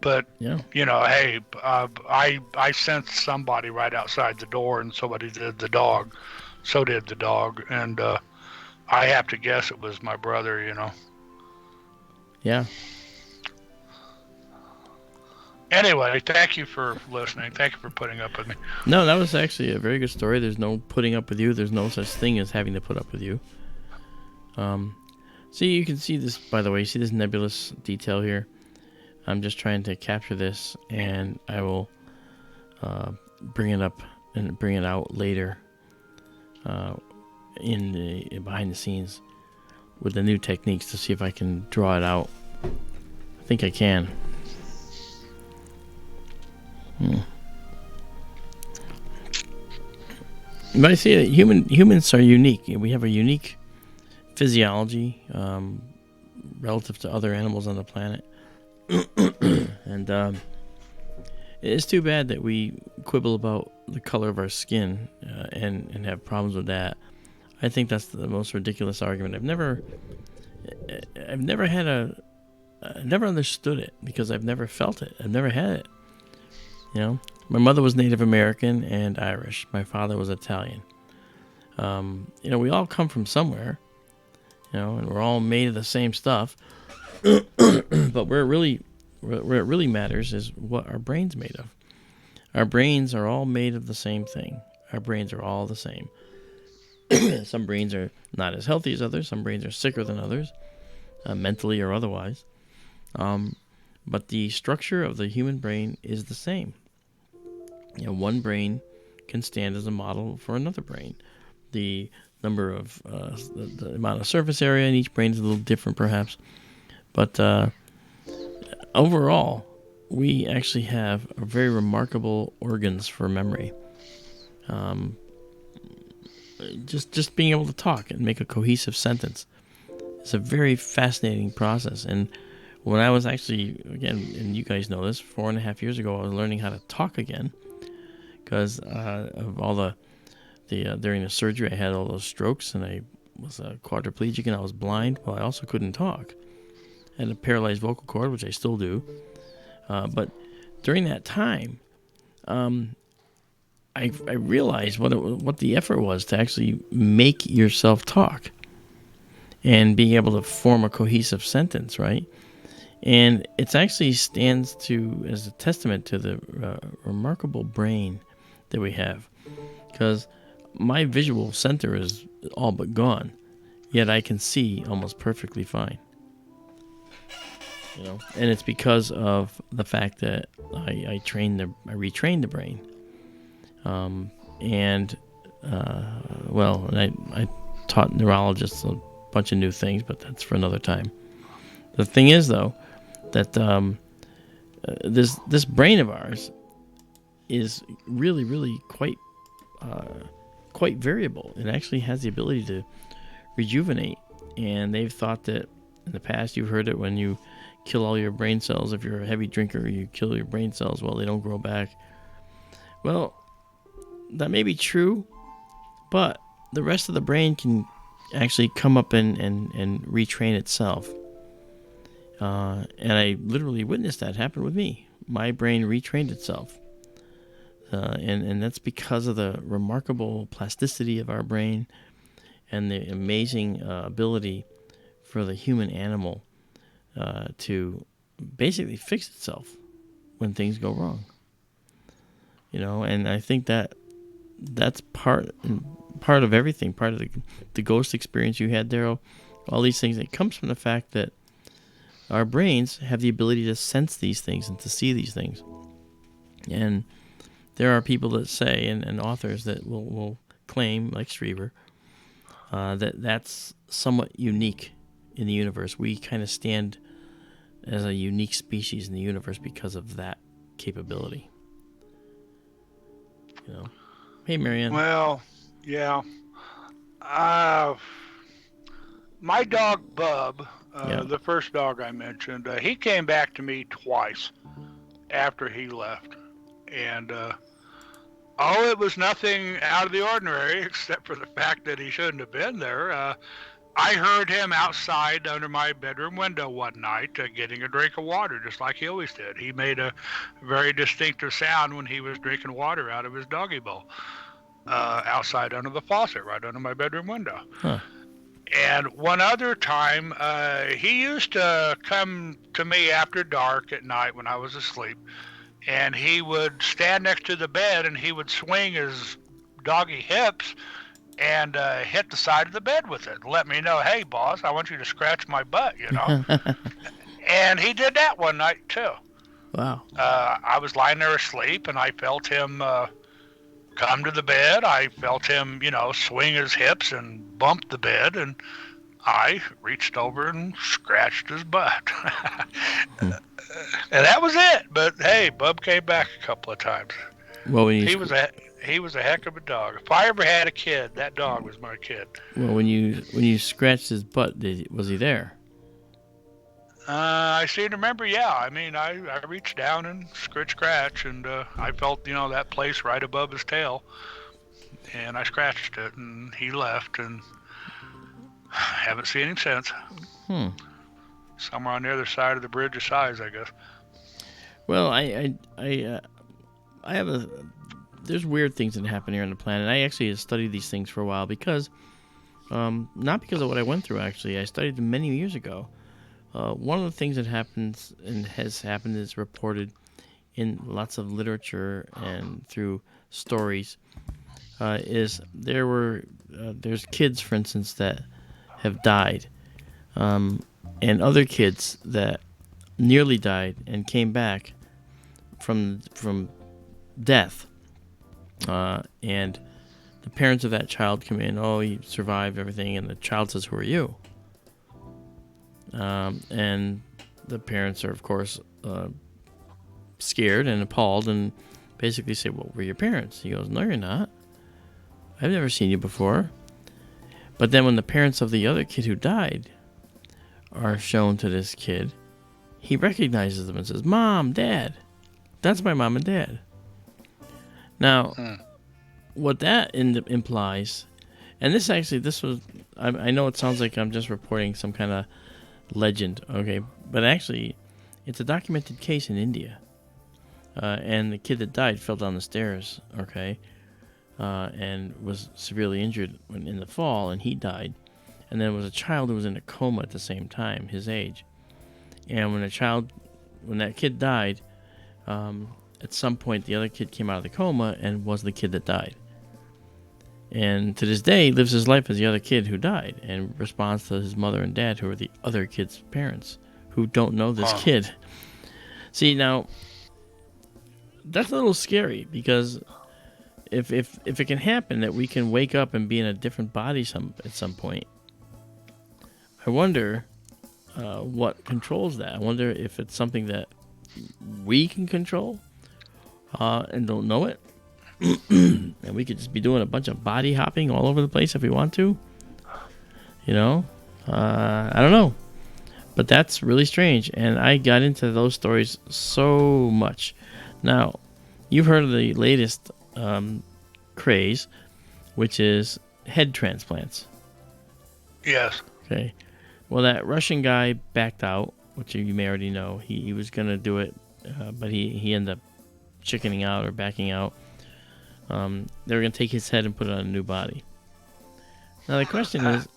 But, yeah. Hey, I sensed somebody right outside the door, and somebody did the dog. So did the dog. And I have to guess it was my brother, Yeah. Anyway, thank you for listening. Thank you for putting up with me. No, that was actually a very good story. There's no putting up with you. There's no such thing as having to put up with you. See, you can see this, by the way. You see this nebulous detail here? I'm just trying to capture this, and I will bring it up and bring it out later behind the scenes with the new techniques to see if I can draw it out. I think I can. But I see that humans are unique. We have a unique physiology relative to other animals on the planet. And it's too bad that we quibble about the color of our skin and have problems with that. I think that's the most ridiculous argument. I've never understood it because I've never felt it. I've never had it. My mother was Native American and Irish. My father was Italian. We all come from somewhere, and we're all made of the same stuff. But where it really matters is what our brain's made of. Our brains are all made of the same thing. Our brains are all the same. Some brains are not as healthy as others. Some brains are sicker than others, mentally or otherwise. But the structure of the human brain is the same. One brain can stand as a model for another brain. The number of the amount of surface area in each brain is a little different, perhaps. But overall, we actually have very remarkable organs for memory. Just being able to talk and make a cohesive sentence is a very fascinating process. And when I was actually, again, and you guys know this, 4.5 years ago, I was learning how to talk again because of all the during the surgery, I had all those strokes, and I was a quadriplegic, and I was blind. Well, I also couldn't talk. I had a paralyzed vocal cord, which I still do. But during that time, I realized what the effort was to actually make yourself talk and being able to form a cohesive sentence, right? And it actually stands as a testament to the remarkable brain that we have, because my visual center is all but gone, yet I can see almost perfectly fine. And it's because of the fact that I retrained the brain. I taught neurologists a bunch of new things, but that's for another time. The thing is, though, that this brain of ours is really, really quite variable. It actually has the ability to rejuvenate, and they've thought that in the past, you've heard it, when you kill all your brain cells, if you're a heavy drinker, you kill your brain cells, well, they don't grow back. Well, that may be true, but the rest of the brain can actually come up and retrain itself. And I literally witnessed that happen with me. My brain retrained itself. And that's because of the remarkable plasticity of our brain and the amazing ability for the human animal to basically fix itself when things go wrong. And I think that's part of everything. Part of the ghost experience you had, Daryl, all these things. It comes from the fact that our brains have the ability to sense these things and to see these things. And there are people that say, and authors that will claim, like Strieber, that that's somewhat unique in the universe. We kind of stand as a unique species in the universe because of that capability. You know. Hey, Marianne. Well, yeah. My dog Bub, the first dog I mentioned, he came back to me twice after he left, and it was nothing out of the ordinary except for the fact that he shouldn't have been there. I heard him outside under my bedroom window one night getting a drink of water, just like he always did. He made a very distinctive sound when he was drinking water out of his doggy bowl outside under the faucet, right under my bedroom window. Huh. And one other time, he used to come to me after dark at night when I was asleep, and he would stand next to the bed and he would swing his doggy hips and hit the side of the bed with it. Let me know, hey, boss, I want you to scratch my butt, you know. And he did that one night, too. Wow. I was lying there asleep, and I felt him come to the bed. I felt him, swing his hips and bump the bed, and I reached over and scratched his butt. And that was it. But, hey, Bub came back a couple of times. Well, He was a heck of a dog. If I ever had a kid, that dog was my kid. Well, when you scratched his butt, was he there? I seem to remember, yeah. I mean, I reached down and scratch, and I felt, that place right above his tail. And I scratched it, and he left, and I haven't seen him since. Somewhere on the other side of the Bridge of Sighs, I guess. Well, I have there's weird things that happen here on the planet. I actually have studied these things for a while because, not because of what I went through, actually. I studied them many years ago. One of the things that happens and has happened is reported in lots of literature and through stories is there's kids, for instance, that have died, and other kids that nearly died and came back from death, and the parents of that child come in, he survived everything, and the child says, who are you? And the parents are, of course, scared and appalled and basically say, well, we're your parents. He goes, no, you're not. I've never seen you before. But then when the parents of the other kid who died are shown to this kid, he recognizes them and says, Mom, Dad, that's my mom and dad. Now, what that implies, and this was, I know it sounds like I'm just reporting some kind of legend, okay, but actually it's a documented case in India, and the kid that died fell down the stairs, okay, and was severely injured in the fall, and he died. And then there was a child who was in a coma at the same time, his age, and when that kid died, at some point the other kid came out of the coma and was the kid that died. And to this day, lives his life as the other kid who died and responds to his mother and dad, who are the other kid's parents, who don't know this kid. See, now, that's a little scary, because if it can happen that we can wake up and be in a different body at some point, I wonder what controls that. I wonder if it's something that we can control and don't know it. And we could just be doing a bunch of body hopping all over the place if we want to. I don't know. But that's really strange. And I got into those stories so much. Now, you've heard of the latest craze, which is head transplants. Yes. Okay. Well, that Russian guy backed out, which you may already know. He was going to do it, but he ended up chickening out or backing out. They were going to take his head and put it on a new body. Now the question is...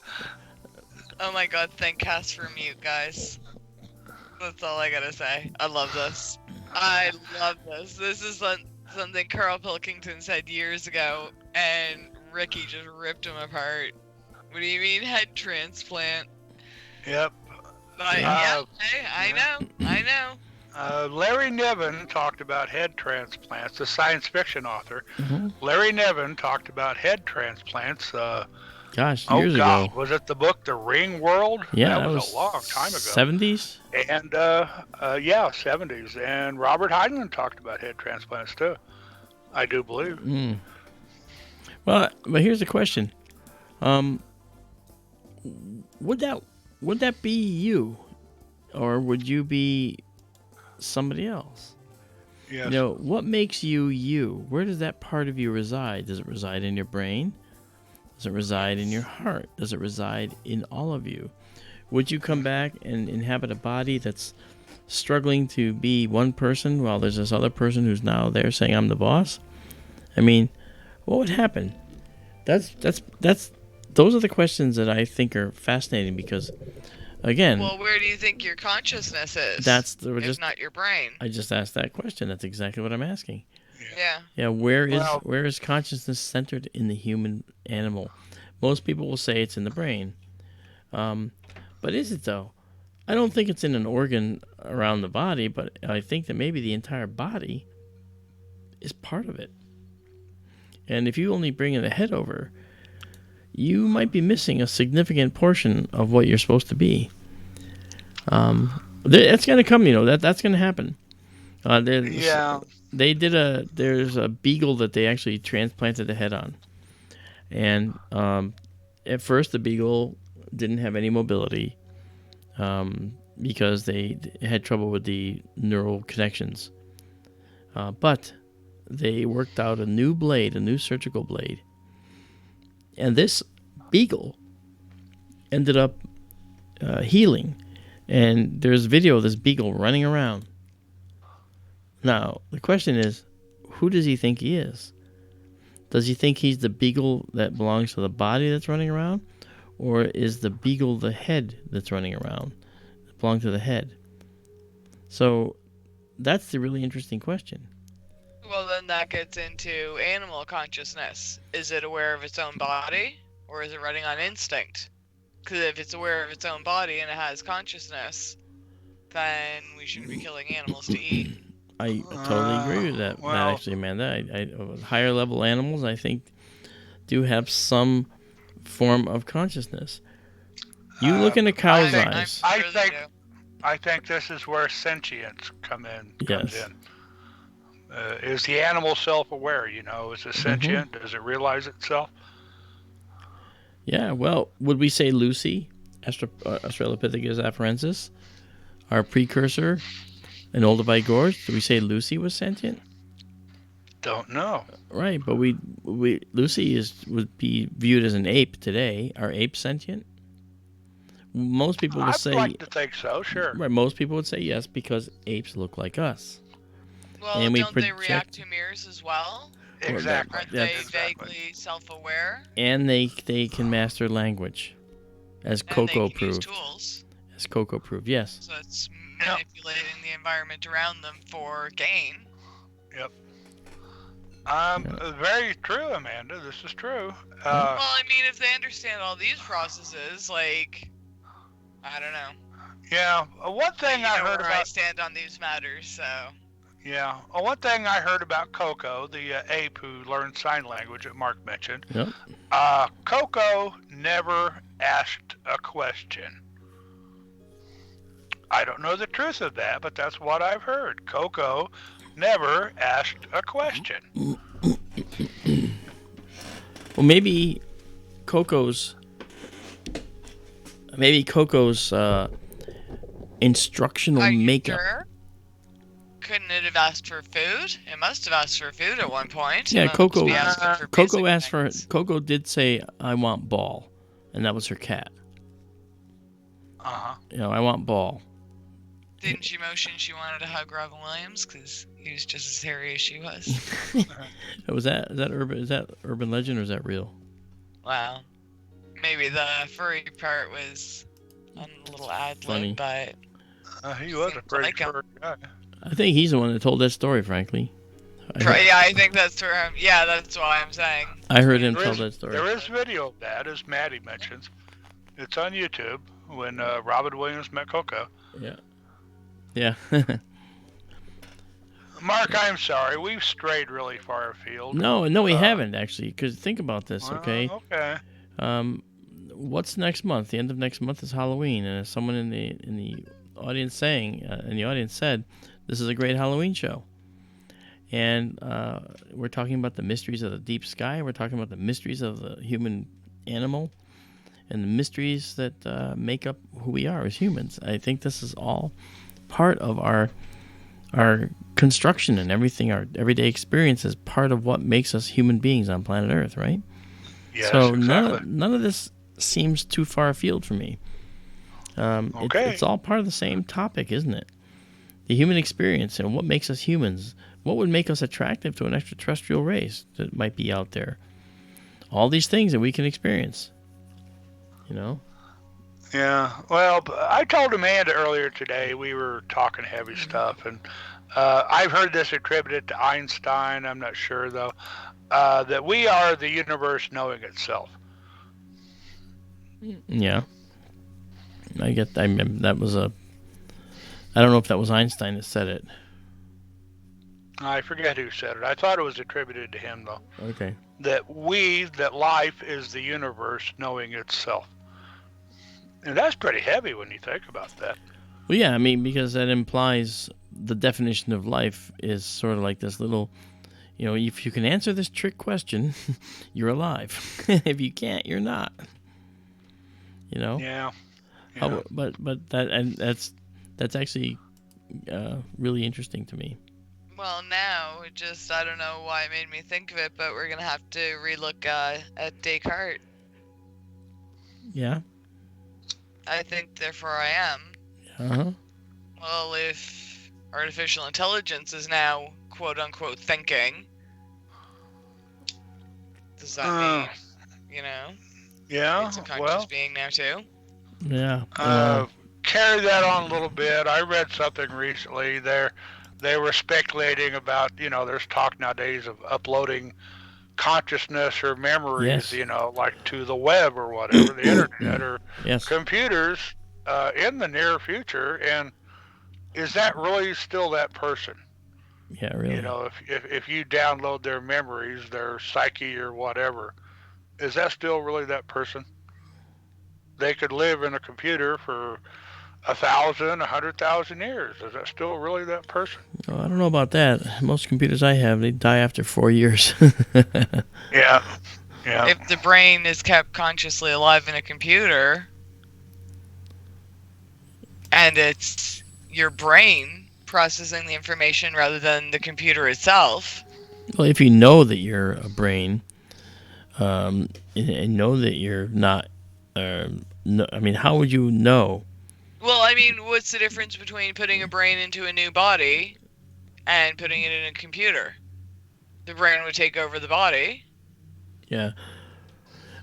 Oh my god, thank Cass for mute, guys. That's all I gotta say. I love this. I love this. This is something Carl Pilkington said years ago, and Ricky just ripped him apart. What do you mean head transplant? Yep. Yeah, hey, I know. Larry Niven talked about head transplants, the science fiction author. Mm-hmm. Larry Niven talked about head transplants. Gosh, Oh, years God. ago. Was it the book The Ring World? Yeah, That was a long time ago. 70s? And, yeah, 70s. And Robert Heinlein talked about head transplants, too. I do believe. Mm. Well, but here's the question. Would that be you? Or would you be somebody else? Yes. You know, what makes you you? Where does that part of you reside? Does it reside in your brain? Does it reside in your heart? Does it reside in all of you? Would you come back and inhabit a body that's struggling to be one person while there's this other person who's now there saying, I'm the boss? I mean, what would happen? Those are the questions that I think are fascinating because, again, Well, where do you think your consciousness is? If not your brain. I just asked that question. That's exactly what I'm asking. Yeah. Yeah, where is consciousness centered in the human animal? Most people will say it's in the brain. But is it though? I don't think it's in an organ around the body, but I think that maybe the entire body is part of it. And if you only bring the head over, you might be missing a significant portion of what you're supposed to be. That's going to come, that's going to happen. Yeah. There's a beagle that they actually transplanted the head on. And at first the beagle didn't have any mobility because they had trouble with the neural connections. But they worked out a new surgical blade. And this beagle ended up healing. And there's video of this beagle running around. Now, the question is, who does he think he is? Does he think he's the beagle that belongs to the body that's running around? Or is the beagle the head that's running around? That belongs to the head? So that's the really interesting question. Well, then that gets into animal consciousness. Is it aware of its own body? Or is it running on instinct? Because if it's aware of its own body and it has consciousness, then we shouldn't be killing animals to eat. I totally agree with that, well, actually, Amanda. Higher level animals, I think, do have some form of consciousness. You look into cow's eyes. I think this is where sentience comes Yes. in. Is the animal self-aware? Is it sentient? Does it realize itself? Yeah. Well, would we say Lucy, Australopithecus afarensis, our precursor? And Olduvai-Gorge, do we say Lucy was sentient? Don't know. Right, but Lucy would be viewed as an ape today. Are apes sentient? Most people would say. I'd like to think so. Sure. Right, most people would say yes because apes look like us. Well, and don't they react to mirrors as well? Exactly. Aren't they vaguely self-aware? And they can master language, as Coco proved. Use tools. As Coco proved, yes. So it's manipulating the environment around them for gain. Yep. Very true, Amanda. This is true. Well, I mean, if they understand all these processes, like, I don't know. Yeah. One thing I heard where about. I stand on these matters, so. Yeah. One thing I heard about Coco, the ape who learned sign language that Mark mentioned. Yep. Coco never asked a question. I don't know the truth of that, but that's what I've heard. Coco never asked a question. Well, maybe Coco's instructional makeup. Sure? Couldn't it have asked for food? It must have asked for food at one point. Yeah, Coco asked for. Coco did say, "I want ball," and that was her cat. I want ball. Didn't she motion she wanted to hug Robin Williams because he was just as hairy as she was? Is that urban legend or is that real? Wow. Maybe the furry part was a little ad-lib, but he was a pretty furry guy. I think he's the one that told that story, frankly. I think that's where that's why I'm saying. I heard him tell that story. There is video of that, as Maddie mentions. It's on YouTube. when Robin Williams met Coco. Yeah. Yeah. Mark, I'm sorry. We've strayed really far afield. No, we haven't actually. Because think about this, okay? Okay. What's next month? The end of next month is Halloween, and as someone in the audience said, this is a great Halloween show. And we're talking about the mysteries of the deep sky. We're talking about the mysteries of the human animal, and the mysteries that make up who we are as humans. I think this is all part of our construction and everything. Our everyday experience is part of what makes us human beings on planet Earth, right? Yes, so exactly. none of this seems too far afield for me. Okay. It's all part of the same topic, isn't it? The human experience and what makes us humans. What would make us attractive to an extraterrestrial race that might be out there? All these things that we can experience. You know? Yeah. Well, I told Amanda earlier today we were talking heavy stuff, and I've heard this attributed to Einstein. I'm not sure though. That we are the universe knowing itself. Yeah. That was I don't know if that was Einstein that said it. I forget who said it. I thought it was attributed to him though. Okay. That life is the universe knowing itself. And that's pretty heavy when you think about that. Well, yeah, I mean, because that implies the definition of life is sort of like this little, if you can answer this trick question, you're alive. If you can't, you're not. Yeah. But that's actually really interesting to me. Well, now, I don't know why it made me think of it, but we're going to have to relook at Descartes. Yeah. I think, therefore I am. Uh-huh. Well, if artificial intelligence is now, quote-unquote, thinking, does that mean, Yeah, it's a conscious being now, too? Yeah. Carry that on a little bit. I read something recently. They were speculating about, there's talk nowadays of uploading consciousness or memories, yes. like to the web or whatever, the internet or yes. computers in the near future. And is that really still that person? Yeah, really. If you download their memories, their psyche or whatever, is that still really that person? They could live in a computer for 1,000, 100,000 years. Is that still really that person? Oh, I don't know about that. Most computers I have, they die after 4 years. Yeah. If the brain is kept consciously alive in a computer, and it's your brain processing the information rather than the computer itself. Well, if you know that you're a brain, and know that you're not, how would you know? Well, what's the difference between putting a brain into a new body and putting it in a computer? The brain would take over the body. Yeah.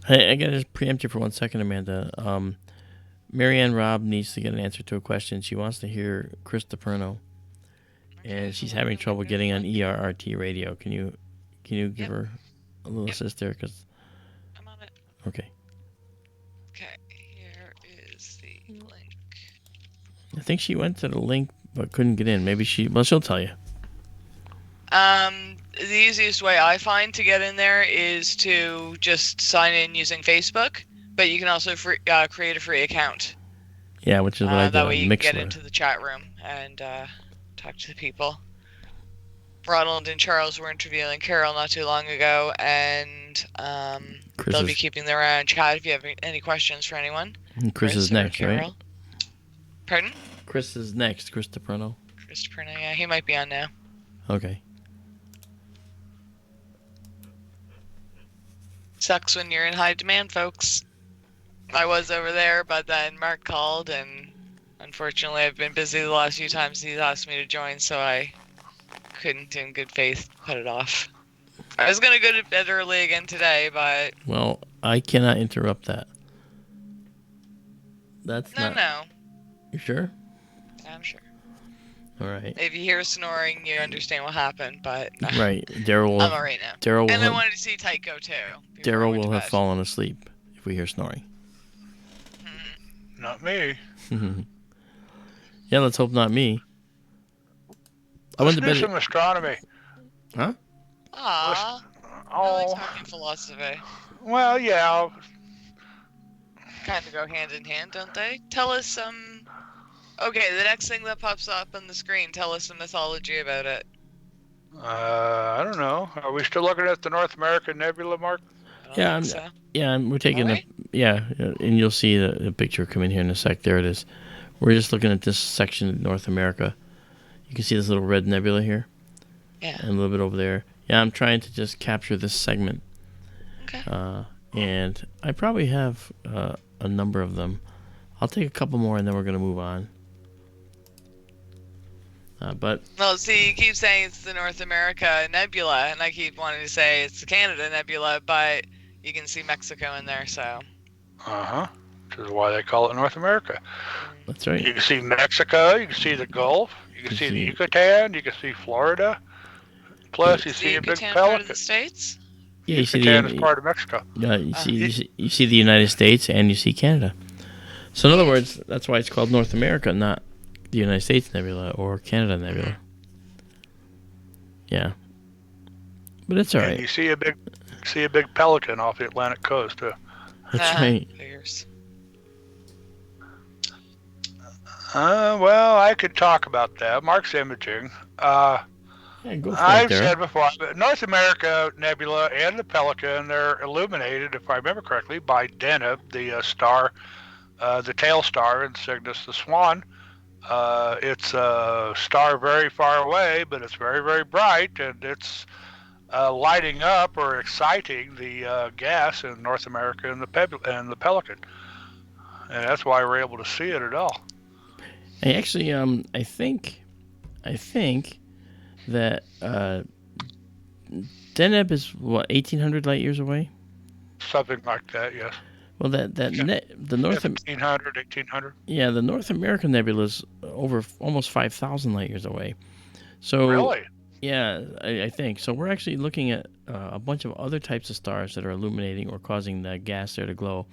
I got to just preempt you for 1 second, Amanda. Marianne Robb needs to get an answer to a question. She wants to hear Chris DiPerno, and she's having trouble getting on ERRT radio. Can you give her a little assist there? Cause... I'm on it. Okay. Okay, here is the link. I think she went to the link but couldn't get in. Maybe she'll tell you. The easiest way I find to get in there is to just sign in using Facebook, but you can also create a free account. Yeah, which is what I did. That way you can get into the chat room and talk to the people. Ronald and Charles were interviewing Carol not too long ago, and they'll be keeping their eye on chat if you have any questions for anyone. And Chris is next, Carol. right? Pardon? Chris is next. Chris DiPerno. Chris DiPerno, yeah, he might be on now. Okay. Sucks when you're in high demand, folks. I was over there, but then Mark called, and unfortunately I've been busy the last few times he's asked me to join, so I couldn't in good faith put it off. I was going to go to bed early again today, but... Well, I cannot interrupt that. That's not... No. You sure? I'm sure. All right. If you hear snoring, you understand what happened, but... Right. Daryl will... I'm all right now. Daryl will and I wanted to see Tycho, too. Daryl will have fallen asleep if we hear snoring. Not me. Yeah, let's hope not me. I Let's went to do bed. some astronomy. Huh? Ah, I like Oh, talking philosophy. well, yeah. Kind of go hand in hand, don't they? Tell us some. Okay, the next thing that pops up on the screen, tell us some mythology about it. I don't know. Are we still looking at the North American Nebula, Mark? I don't Yeah, think so. we're taking Are we? and you'll see the picture come in here in a sec. There it is. We're just looking at this section of North America. You can see this little red nebula here, Yeah. and a little bit over there. Yeah, I'm trying to just capture this segment. Okay. And I probably have a number of them. I'll take a couple more, and then we're gonna move on. But Well, see, you keep saying it's the North America Nebula, and I keep wanting to say it's the Canada Nebula, but you can see Mexico in there, so. Which is why they call it North America. that's right. You can see Mexico. You can see the Gulf. You can see the Yucatan. You can see Florida. Plus, you see a big Yucatan part of pelican. the States? Yeah, you see Yucatan is part of Mexico. you see the United States and you see Canada. So in other words, that's why it's called North America, not the United States Nebula or Canada Nebula. Yeah, but it's all And right. you see a big pelican off the Atlantic coast too. That's right. Figures. Well, I could talk about that. Mark's imaging. Yeah, go for it I've there. said before, North America Nebula and the Pelican, they're illuminated, if I remember correctly, by Deneb, the star, the tail star in Cygnus the Swan. It's a star very far away, but it's very, very bright, and it's lighting up or exciting the gas in North America and the Pelican. And that's why we're able to see it at all. I actually, I think that Deneb is what 1,800 light years away. Something like that, yes. Well, the North 1,500, 1,800. Yeah, the North American Nebula is over almost 5,000 light years away. So Really? yeah, I think so. We're actually looking at a bunch of other types of stars that are illuminating or causing the gas there to glow.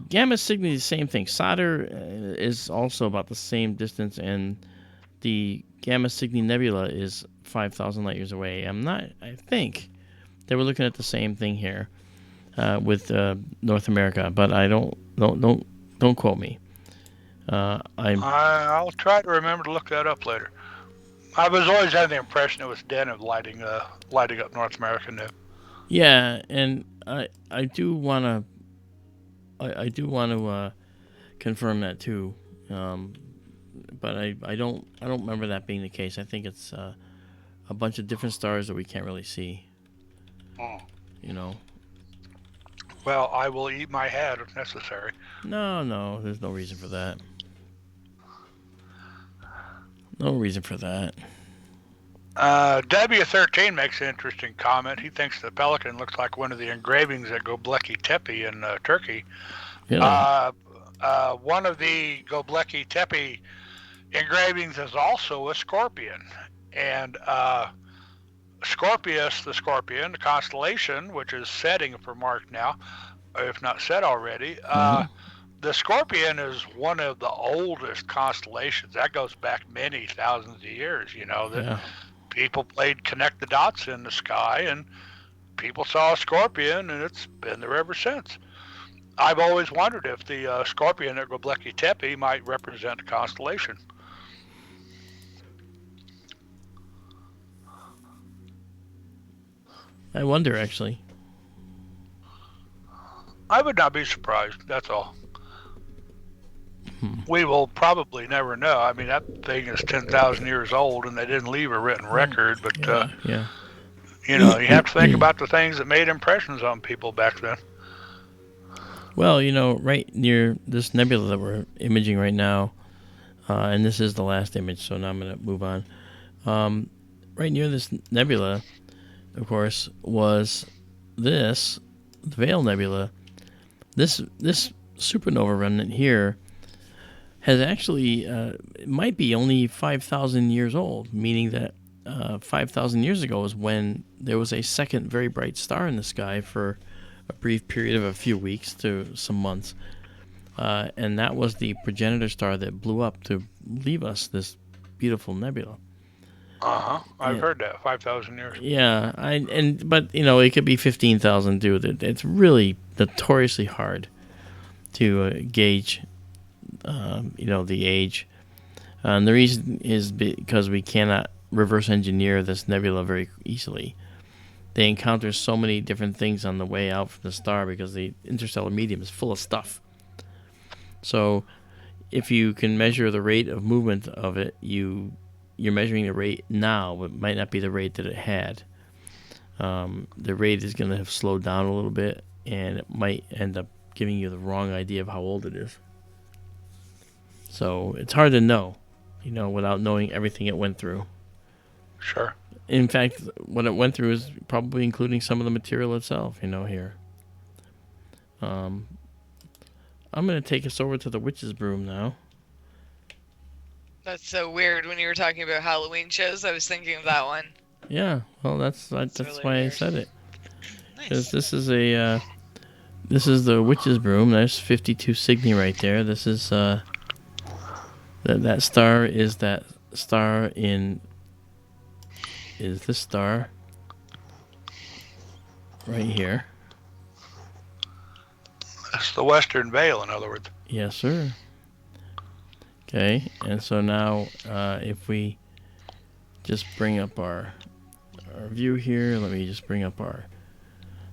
Gamma Cygni is the same thing. Solder is also about the same distance, and the Gamma Cygni Nebula is 5,000 light years away. I think that we're looking at the same thing here with North America, but I don't quote me. I'll try to remember to look that up later. I was always under the impression it was Deneb lighting up North America. Yeah, and I do want to. I do want to confirm that too, but I don't remember that being the case. I think it's a bunch of different stars that we can't really see. You know. Well, I will eat my hat if necessary. No, there's no reason for that. No reason for that. W13 makes an interesting comment. He thinks the Pelican looks like one of the engravings at Göbekli Tepe in Turkey. Yeah. One of the Göbekli Tepe engravings is also a scorpion. And Scorpius, the scorpion, the constellation, which is setting for Mark now, if not set already, the scorpion is one of the oldest constellations. That goes back many thousands of years, that people played connect the dots in the sky, and people saw a scorpion, and it's been there ever since. I've always wondered if the scorpion at Göbekli Tepe might represent a constellation. I wonder, actually. I would not be surprised, that's all. We will probably never know. I mean, that thing is 10,000 years old, and they didn't leave a written record, but, you have to think about the things that made impressions on people back then. Well, right near this nebula that we're imaging right now, and this is the last image, so now I'm going to move on. Right near this nebula, of course, was the Veil Nebula. This supernova remnant here has actually, it might be only 5,000 years old, meaning that 5,000 years ago is when there was a second very bright star in the sky for a brief period of a few weeks to some months. and that was the progenitor star that blew up to leave us this beautiful nebula. I've heard that 5,000 years. Yeah, but it could be 15,000 too. It's really notoriously hard to gauge, the age. And the reason is because we cannot reverse engineer this nebula very easily. They encounter so many different things on the way out from the star because the interstellar medium is full of stuff. So if you can measure the rate of movement of it, you're measuring the rate now, but it might not be the rate that it had. The rate is going to have slowed down a little bit, and it might end up giving you the wrong idea of how old it is. So it's hard to know, without knowing everything it went through. Sure. In fact, what it went through is probably including some of the material itself, here. I'm going to take us over to the witch's broom now. That's so weird. When you were talking about Halloween shows, I was thinking of that one. Yeah, well, that's really why weird. I said it. Nice. Because this is the witch's broom. There's 52 Cygni right there. This is that star is that star is this star right here. That's the Western Veil, in other words. Yes, sir. Okay, and so now if we just bring up our view here, let me just bring up our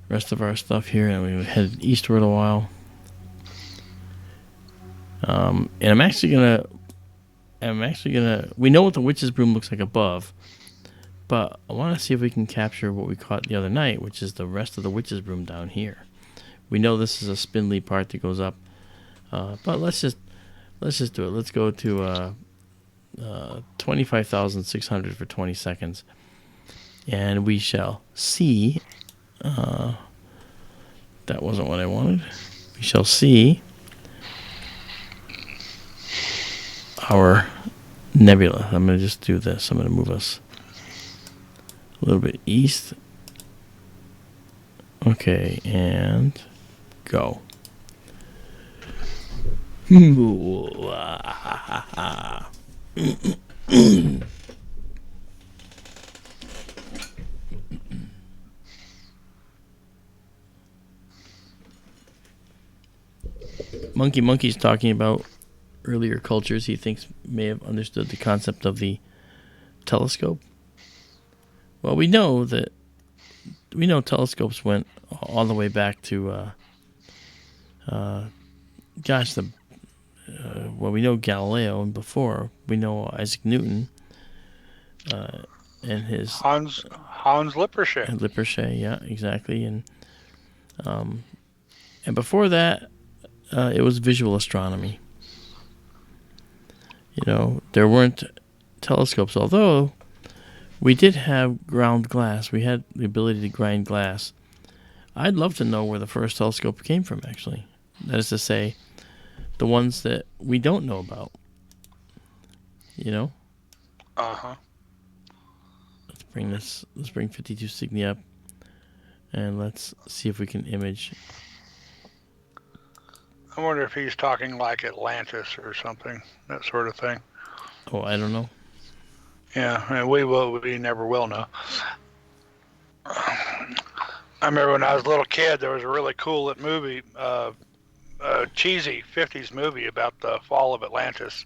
rest of our stuff here, and we head eastward a while. And I'm actually gonna. We know what the witch's broom looks like above, but I want to see if we can capture what we caught the other night, which is the rest of the witch's broom down here. We know this is a spindly part that goes up, but let's just do it. Let's go to 25,600 for 20 seconds, and we shall see. That wasn't what I wanted. We shall see our nebula. I'm going to just do this. I'm going to move us a little bit east. Okay, and go. Monkey's talking about earlier cultures he thinks may have understood the concept of the telescope. Well, we know telescopes went all the way back to we know Galileo, and before we know Isaac Newton and his Hans Lippershey. Lippershey, yeah, exactly, and before that, it was visual astronomy. There weren't telescopes, although we did have ground glass. We had the ability to grind glass. I'd love to know where the first telescope came from, actually. That is to say, the ones that we don't know about. Uh-huh. Let's bring 52 Cygni up, and let's see if we can image. I wonder if he's talking like Atlantis or something, that sort of thing. Oh, I don't know. Yeah, and we never will know. I remember when I was a little kid, there was a really cool movie, cheesy 50s movie about the fall of Atlantis.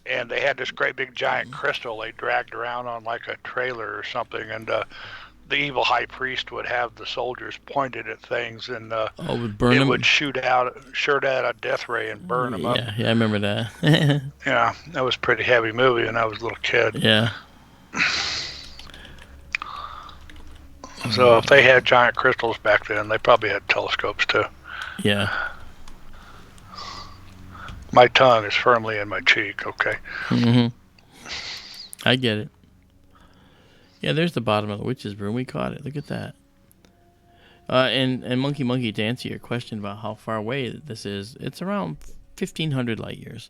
And they had this great big giant crystal they dragged around on like a trailer or something. And the evil high priest would have the soldiers pointed at things, and would burn them? Would shoot out a death ray and burn them up. Yeah, I remember that. Yeah, that was a pretty heavy movie when I was a little kid. Yeah. So if they had giant crystals back then, they probably had telescopes too. Yeah. My tongue is firmly in my cheek, okay? Mm-hmm. I get it. Yeah, there's the bottom of the witch's broom. We caught it. Look at that. And Monkey, to answer your question about how far away this is, it's around 1,500 light years,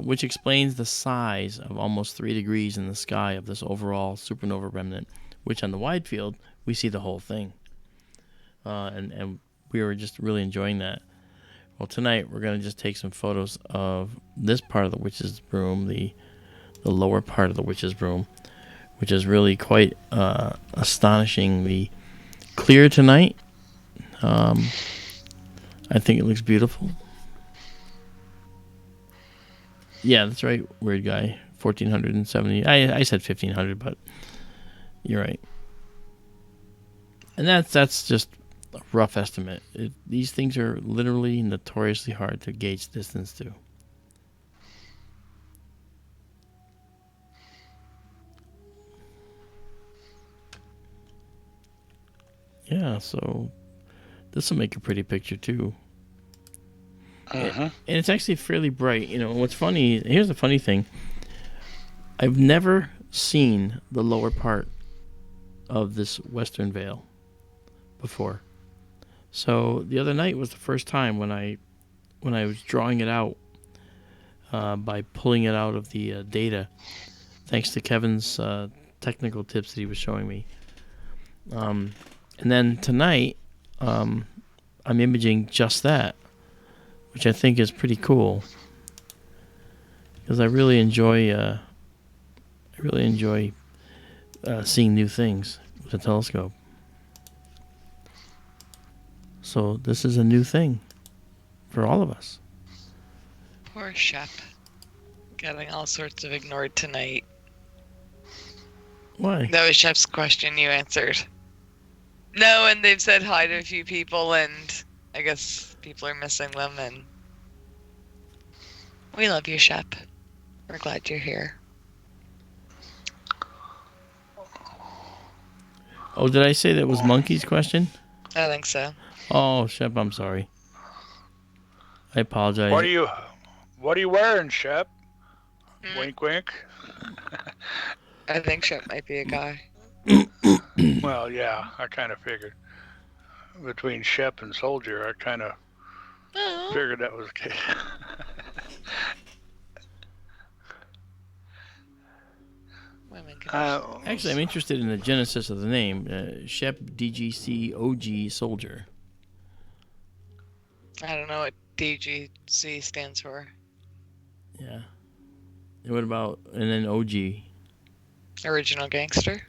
which explains the size of almost 3 degrees in the sky of this overall supernova remnant, which on the wide field, we see the whole thing. And we were just really enjoying that. Well, tonight we're going to just take some photos of this part of the witch's room, the lower part of the witch's room, which is really quite astonishingly clear tonight. I think it looks beautiful. Yeah, that's right, weird guy. 1470. I said 1500, but you're right. And that's just a rough estimate. These things are literally notoriously hard to gauge distance to. Yeah, so this will make a pretty picture too. And it's actually fairly bright. You know, what's funny, here's the funny thing. I've never seen the lower part of this western veil before. So the other night was the first time when I was drawing it out by pulling it out of the data, thanks to Kevin's technical tips that he was showing me. And then tonight, I'm imaging just that, which I think is pretty cool, because I really enjoy seeing new things with a telescope. So this is a new thing for all of us. Poor Shep. Getting all sorts of ignored tonight. Why? That was Shep's question you answered. No, and they've said hi to a few people, and I guess people are missing them, and we love you, Shep. We're glad you're here. Oh, did I say that was Monkey's question? I think so. Oh, Shep, I'm sorry. I apologize. What are you wearing, Shep? Wink, wink. I think Shep might be a guy. Well, yeah, I kind of figured. Between Shep and Soldier, I kind of figured that was the case. Actually, I'm interested in the genesis of the name. Shep DGC OG Soldier. I don't know what DGC stands for. Yeah. And what about, and then OG? Original Gangster?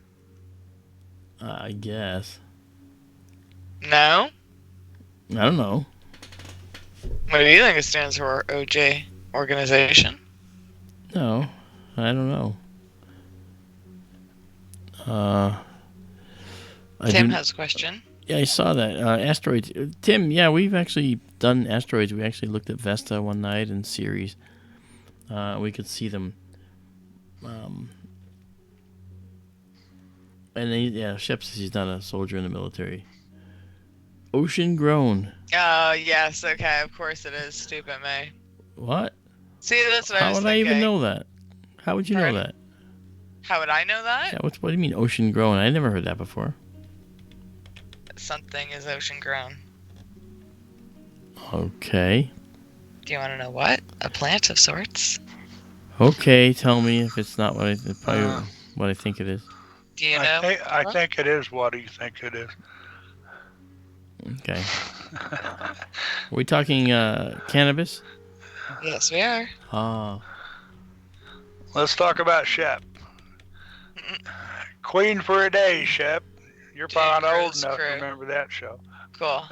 I guess. No? I don't know. What do you think it stands for, OJ? Organization? No, I don't know. Tim has a question. Yeah, I saw that. Asteroids. Tim, yeah, we've actually done asteroids. We actually looked at Vesta one night and Ceres. We could see them. And then, Shep says he's not a soldier in the military. Ocean grown. Oh, yes, okay, of course it is. Stupid me. What? See, that's what I How was would thinking. I even know that? How would you know that? How would I know that? Yeah, what do you mean ocean grown? I never heard that before. Something is ocean grown. Okay. Do you want to know what? A plant of sorts? Okay, tell me if it's not what what I think it is. Do you know? I think it is what you think it is. Okay. Are we talking cannabis? Yes, we are. Ah. Let's talk about Shep. Queen for a Day, Shep. You're probably not old enough to remember that show. Cool.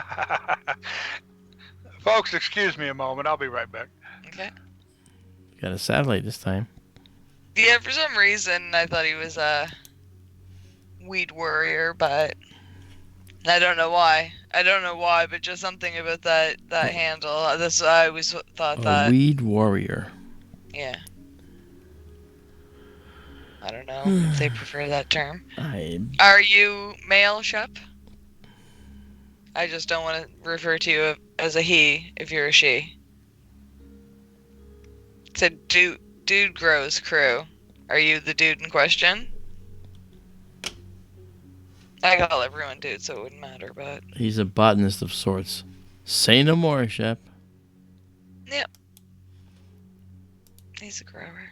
Folks, excuse me a moment. I'll be right back. Okay. Got a satellite this time. Yeah, for some reason I thought he was a weed warrior, but I don't know why. But just something about that handle. I always thought that. A weed warrior. Yeah. I don't know if they prefer that term. Are you male, Shep? I just don't want to refer to you as a he if you're a she. It said dude grows crew. Are you the dude in question? I call everyone dude, so it wouldn't matter, but... He's a botanist of sorts. Say no more, Shep. Yep. He's a grower.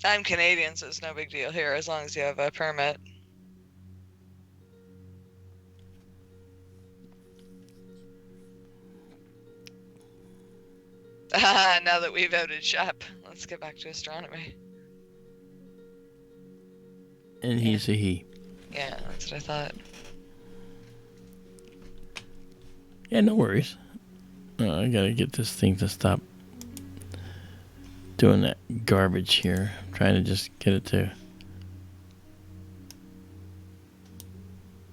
I'm Canadian, so it's no big deal here, as long as you have a permit. Now that we've outed Shep, let's get back to astronomy. And he's a he. Yeah, that's what I thought. Yeah, no worries. I gotta get this thing to stop doing that garbage here. I'm trying to just get it to.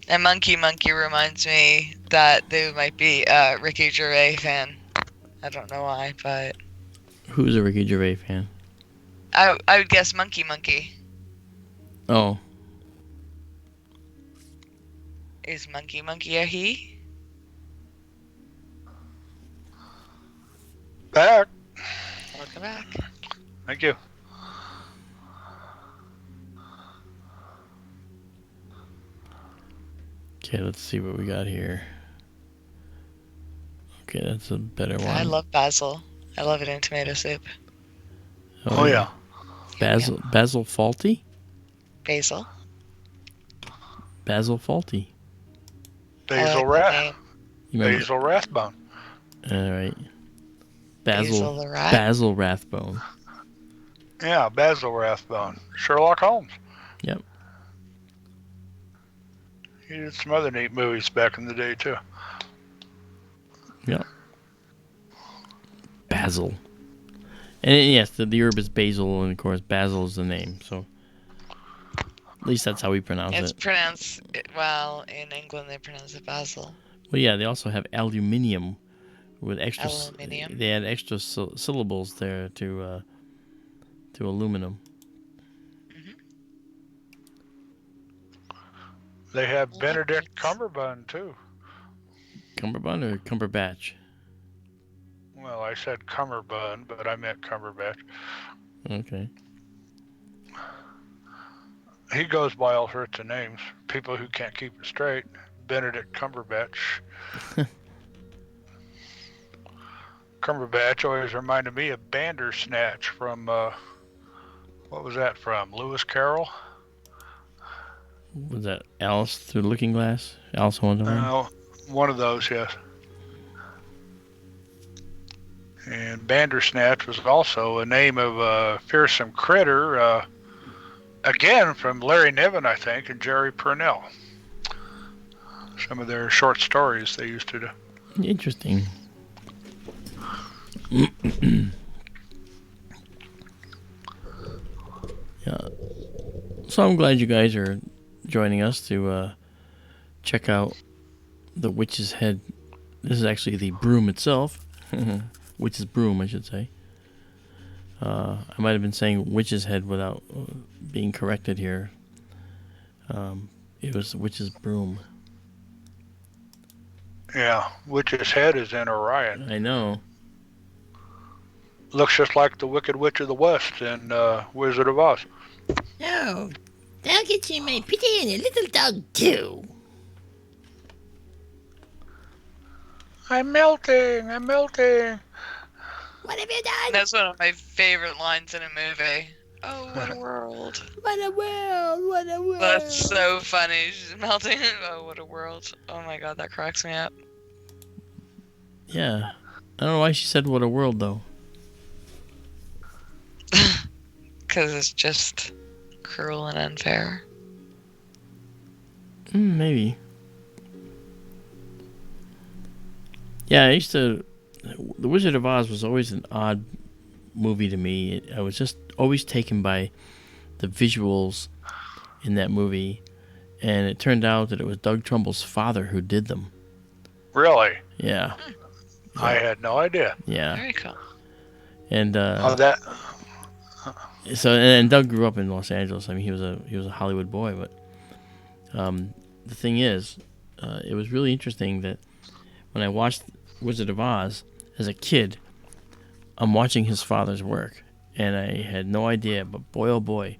And Monkey reminds me that they might be a Ricky Gervais fan. I don't know why, but Who's a Ricky Gervais fan? I would guess Monkey. Oh, Is Monkey a he? Back. Welcome back. Thank you. okay. Let's see what we got here. Okay, that's a better one. I love basil. I love it in tomato soup. Oh yeah. Basil Faulty. Basil. Basil Faulty. Basil Basil Rathbone. All right. Basil the rat. Basil Rathbone. Yeah, Basil Rathbone. Sherlock Holmes. Yep. He did some other neat movies back in the day too. Yep. Basil. And yes, the herb is basil, and of course basil is the name. So at least that's how we pronounce It's it. pronounced, well, in England they pronounce it basil. Well, yeah, they also have aluminium with extra. Aluminium? They add extra syllables there to aluminum. They have Benedict Cumberbatch too. Cumberbund or Cumberbatch? Well, I said Cumberbund, but I meant Cumberbatch. Okay. He goes by all sorts of names. People who can't keep it straight. Benedict Cumberbatch. Cumberbatch always reminded me of Bandersnatch from, what was that from? Lewis Carroll? Was that Alice Through the Looking Glass? Alice in Wonderland? One of those, yes. And Bandersnatch was also a name of a fearsome critter, again from Larry Niven, I think, and Jerry Purnell. Some of their short stories they used to do. Interesting. Yeah. So I'm glad you guys are joining us to check out the Witch's Head. This is actually the broom itself. Witch's broom, I should say. I might have been saying Witch's Head without being corrected here. It was Witch's broom. Yeah, Witch's Head is in Orion. I know. Looks just like the Wicked Witch of the West in Wizard of Oz. Oh, I'll get you my pretty and a little dog too. I'm melting. What have you done? That's one of my favorite lines in a movie. Oh, what a world. What a world, what a world. That's so funny. She's melting. Oh, what a world. Oh my god, that cracks me up. Yeah. I don't know why she said what a world, though. Because it's just cruel and unfair. Maybe. Yeah, I used to... The Wizard of Oz was always an odd movie to me. I was just always taken by the visuals in that movie. And it turned out that it was Doug Trumbull's father who did them. Really? Yeah. I had no idea. Yeah. Very cool. And That. so and Doug grew up in Los Angeles. I mean, he was a Hollywood boy, but the thing is, it was really interesting that when I watched Wizard of Oz as a kid, I'm watching his father's work, and I had no idea. But boy, oh boy,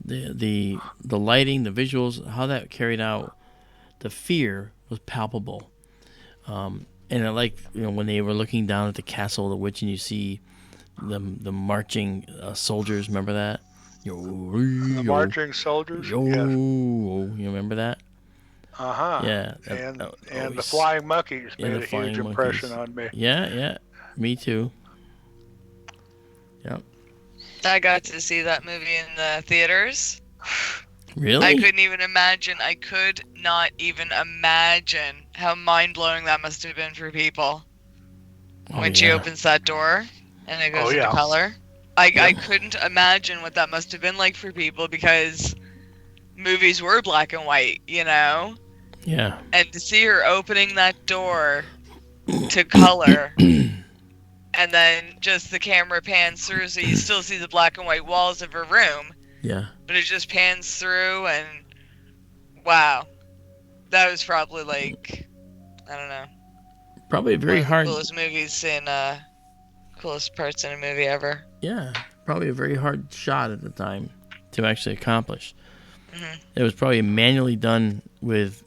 the lighting, the visuals, how that carried out, the fear was palpable. And I like, when they were looking down at the castle of the witch, and you see the marching soldiers. Remember that? The marching soldiers. Yo, Yes. you remember that? Yeah, And that the always- flying monkeys and made the a flying huge impression monkeys. on me. Yeah, me too. Yep. I got to see that movie in the theaters. Really? I couldn't even imagine. I could not even imagine how mind-blowing that must have been for people Oh, when she yeah. opens that door and it goes Oh, into yeah. color. I couldn't imagine what that must have been like for people because movies were black and white, you know? Yeah. And to see her opening that door to color and then just the camera pans through so you still see the black and white walls of her room, Yeah. but it just pans through and wow. That was probably like, I don't know, Probably one very of the hard. coolest movies in coolest parts in a movie ever. Yeah. Probably a very hard shot at the time to actually accomplish. Mhm. It was probably manually done with,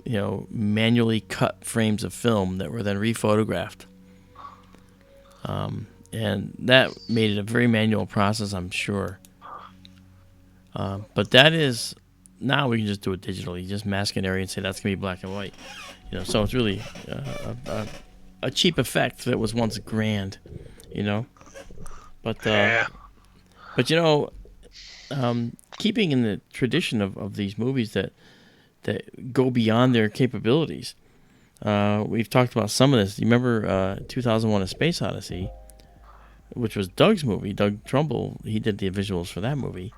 manually cut frames of film that were then rephotographed. And that made it a very manual process, I'm sure. But that is, now we can just do it digitally. Just mask an area and say that's going to be black and white. So it's really a cheap effect that was once grand, But, Yeah. but keeping in the tradition of these movies that go beyond their capabilities, we've talked about some of this. You remember 2001: A Space Odyssey, which was Doug's movie. Doug Trumbull, he did the visuals for that movie.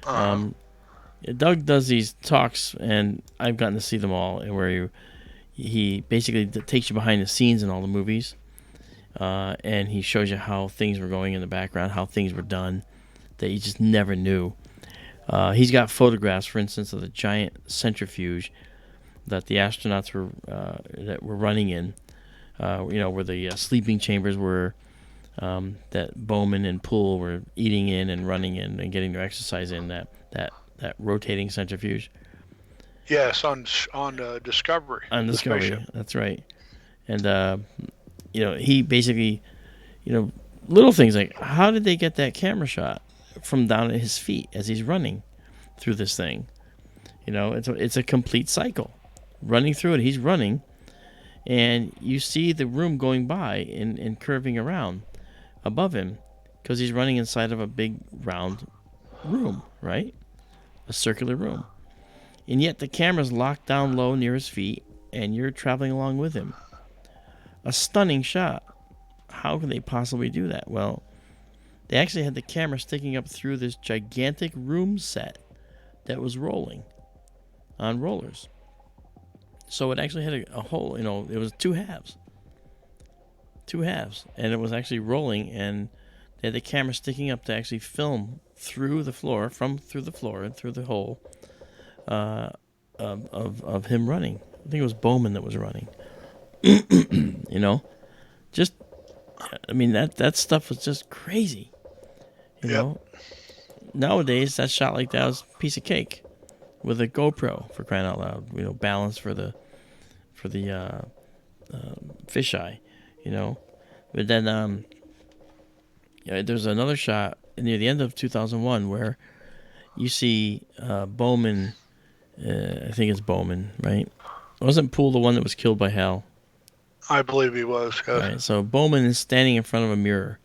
Doug does these talks, and I've gotten to see them all, where he basically takes you behind the scenes in all the movies, and he shows you how things were going in the background, how things were done that you just never knew. He's got photographs, for instance, of the giant centrifuge that the astronauts were running in, where the sleeping chambers were, that Bowman and Poole were eating in and running in and getting their exercise in, that rotating centrifuge. Yes, on Discovery. On the Discovery, spaceship. that's right. And, he basically, little things like, how did they get that camera shot from down at his feet as he's running through this thing? It's a complete cycle. Running through it, he's running, and you see the room going by and curving around above him because he's running inside of a big round room, right? A circular room. And yet the camera's locked down low near his feet, and you're traveling along with him. A stunning shot. How can they possibly do that? Well, they actually had the camera sticking up through this gigantic room set that was rolling on rollers. So it actually had a hole, it was two halves, and it was actually rolling, and they had the camera sticking up to actually film through the floor, and through the hole of him running. I think it was Bowman that was running. That stuff was just crazy. Nowadays, that shot like that was a piece of cake with a GoPro, for crying out loud. Balance for the fisheye. But then there's another shot near the end of 2001 where you see Bowman. I think it's Bowman, right? Wasn't Poole the one that was killed by Hal? I believe he was. Yes. Right. So Bowman is standing in front of a mirror,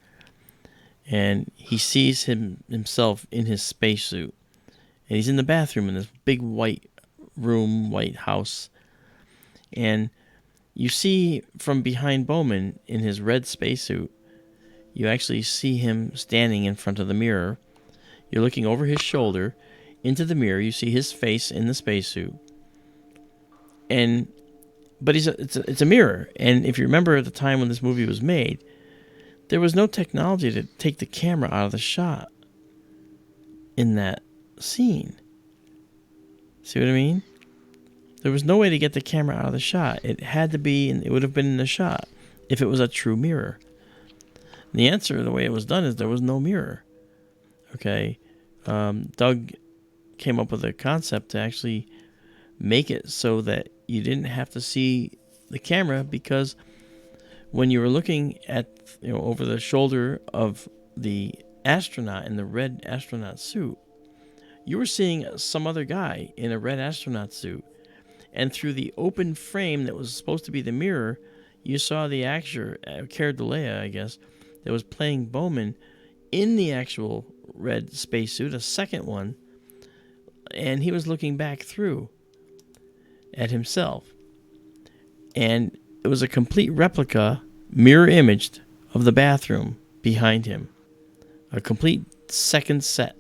and he sees himself in his spacesuit, and he's in the bathroom in this big white room, white house, and you see from behind Bowman in his red spacesuit, you actually see him standing in front of the mirror. You're looking over his shoulder into the mirror. You see his face in the spacesuit, but it's a mirror. And if you remember at the time when this movie was made, there was no technology to take the camera out of the shot in that scene. See what I mean? There was no way to get the camera out of the shot. It had to be, and it would have been in the shot if it was a true mirror. And the answer, the way it was done, is there was no mirror. Okay, Doug came up with a concept to actually make it so that you didn't have to see the camera, because when you were looking at over the shoulder of the astronaut in the red astronaut suit, you were seeing some other guy in a red astronaut suit, And through the open frame that was supposed to be the mirror, you saw the actor, Cara Delea, I guess, that was playing Bowman in the actual red spacesuit, a second one, and he was looking back through at himself. And it was a complete replica, mirror imaged, of the bathroom behind him. A complete second set.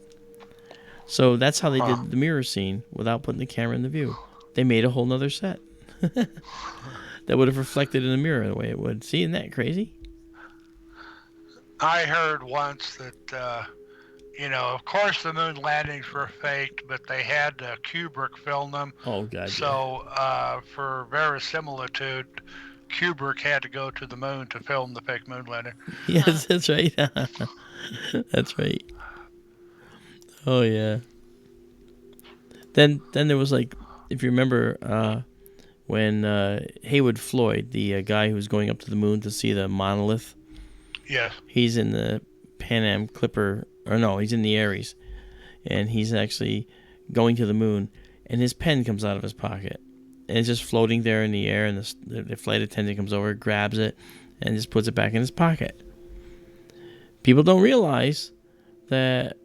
So that's how they did the mirror scene without putting the camera in the view. They made a whole nother set that would have reflected in the mirror the way it would. See, isn't that crazy? I heard once that, of course the moon landings were faked, but they had Kubrick film them. Oh, God. So, for verisimilitude, Kubrick had to go to the moon to film the fake moon landing. Yes, that's right. That's right. Oh, yeah. Then there was, like, if you remember, when Haywood Floyd, the guy who was going up to the moon to see the monolith, yes, he's in the Pan Am Clipper, or no, he's in the Ares, and he's actually going to the moon, and his pen comes out of his pocket, and it's just floating there in the air, and the flight attendant comes over, grabs it, and just puts it back in his pocket. People don't realize that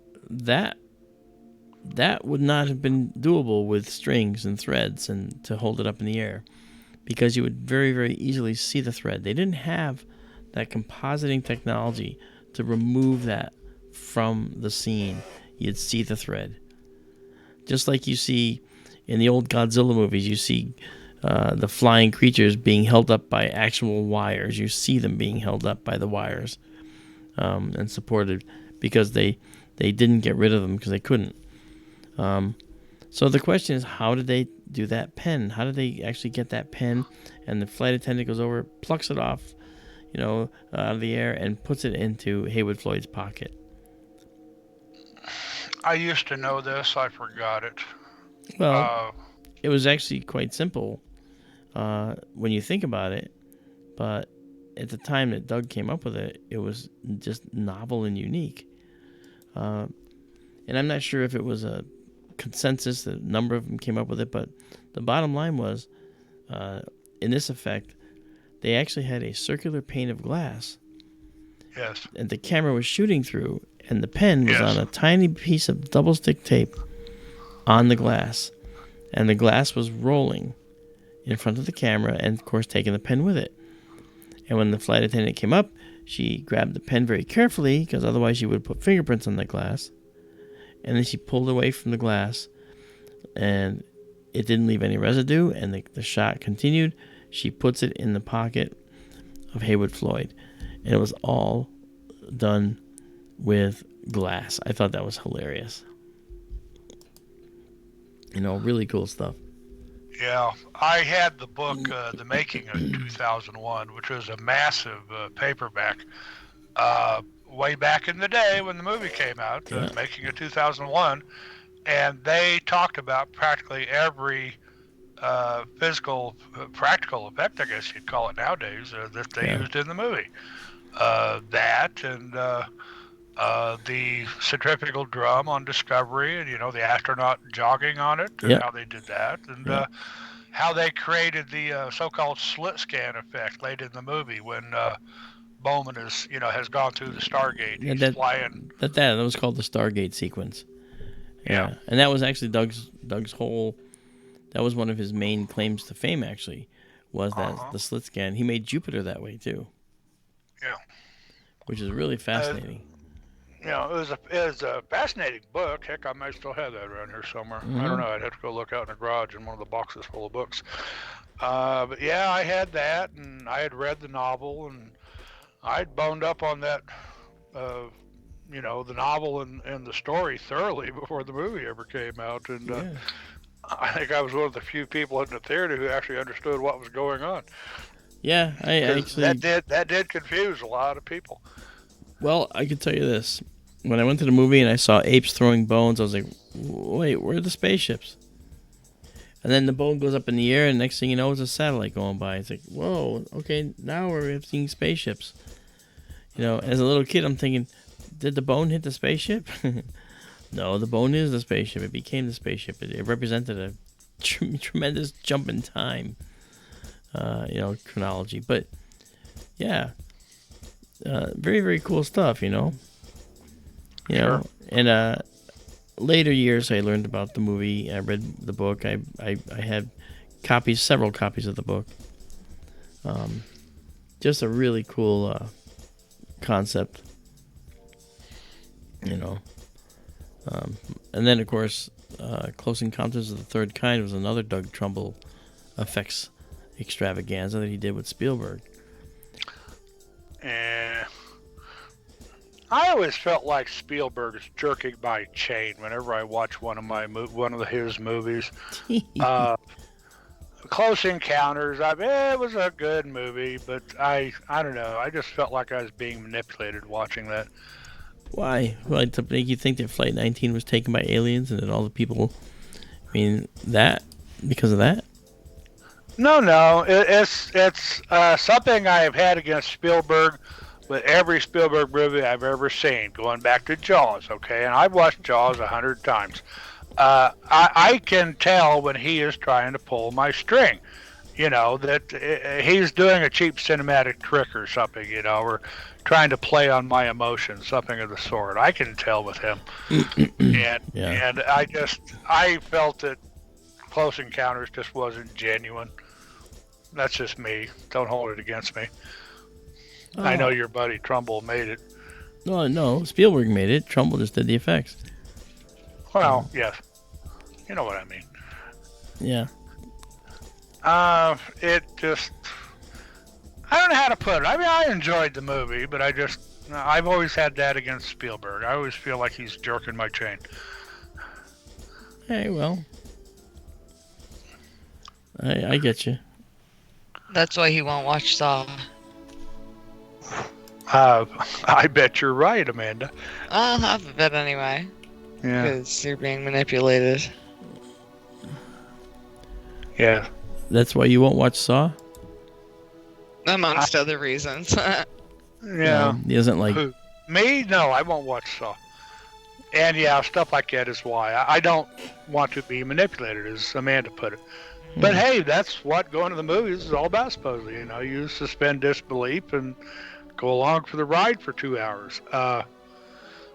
would not have been doable with strings and threads and to hold it up in the air, because you would very, very easily see the thread. They didn't have that compositing technology to remove that from the scene. You'd see the thread. Just like you see in the old Godzilla movies, you see the flying creatures being held up by actual wires. You see them being held up by the wires and supported, because they didn't get rid of them because they couldn't. So the question is, how did they do that pen? How did they actually get that pen? And the flight attendant goes over, plucks it off, out of the air, and puts it into Haywood Floyd's pocket. I used to know this. I forgot it. Well, it was actually quite simple when you think about it, but at the time that Doug came up with it, it was just novel and unique. And I'm not sure if it was a consensus, the number of them came up with it, but the bottom line was, in this effect, they actually had a circular pane of glass. Yes. And the camera was shooting through, and the pen was Yes. on a tiny piece of double stick tape on the glass. And the glass was rolling in front of the camera, and of course taking the pen with it. And when the flight attendant came up, she grabbed the pen very carefully, because otherwise she would put fingerprints on the glass. And then she pulled away from the glass, and it didn't leave any residue, and the shot continued. She puts it in the pocket of Haywood Floyd, and it was all done with glass. I thought that was hilarious. Really cool stuff. Yeah, I had the book, The Making of 2001, which was a massive paperback way back in the day when the movie came out, The Making of 2001, and they talked about practically every practical effect, I guess you'd call it nowadays, that they used in the movie. That and the centrifugal drum on Discovery, and the astronaut jogging on it, and how they did that, and how they created the so-called slit scan effect late in the movie when Bowman has gone through the Stargate. He's flying. That was called the Stargate sequence. Yeah, and that was actually Doug's whole. That was one of his main claims to fame. Actually, was that the slit scan. He made Jupiter that way too. Yeah, which is really fascinating. It was a fascinating book. Heck, I might still have that around here somewhere. Mm-hmm. I don't know. I'd have to go look out in the garage in one of the boxes full of books. But yeah, I had that, and I had read the novel, and I'd boned up on that, the novel and the story thoroughly before the movie ever came out. And I think I was one of the few people in the theater who actually understood what was going on. Yeah, I actually that did confuse a lot of people. Well, I can tell you this: when I went to the movie and I saw apes throwing bones, I was like, "Wait, where are the spaceships?" And then the bone goes up in the air, and next thing you know, it's a satellite going by. It's like, "Whoa, okay, now we're seeing spaceships." As a little kid, I'm thinking, "Did the bone hit the spaceship?" No, the bone is the spaceship. It became the spaceship. It represented tremendous jump in time, chronology. But yeah, very, very cool stuff, Sure. And later years, I learned about the movie. I read the book. I had several copies of the book. Just a really cool concept, and then of course, Close Encounters of the Third Kind was another Doug Trumbull effects extravaganza that he did with Spielberg. I always felt like Spielberg is jerking my chain whenever I watch one of his movies. Close Encounters. It was a good movie, but I don't know. I just felt like I was being manipulated watching that. Why? Why to make you think that Flight 19 was taken by aliens and that all the people? I mean, that because of that? No. It's something I have had against Spielberg with every Spielberg movie I've ever seen, going back to Jaws. Okay, and I've watched Jaws 100 times. I can tell when he is trying to pull my string, that he's doing a cheap cinematic trick or something, or trying to play on my emotions, something of the sort. I can tell with him. And I felt that Close Encounters just wasn't genuine. That's just me. Don't hold it against me. Oh. I know your buddy Trumbull made it. No, Spielberg made it. Trumbull just did the effects. Well, yes. You know what I mean. Yeah. It just... I don't know how to put it. I mean, I enjoyed the movie, but I've always had that against Spielberg. I always feel like he's jerking my chain. Hey, well. I get you. That's why he won't watch Saw. I bet you're right, Amanda. I'll have a bit anyway. Yeah. Because you're being manipulated. Yeah. That's why you won't watch Saw? Amongst other reasons. Yeah. He doesn't like... Who? Me? No, I won't watch Saw. And yeah, stuff like that is why. I don't want to be manipulated, as Amanda put it. But hey, that's what going to the movies is all about, supposedly. You suspend disbelief and go along for the ride for 2 hours.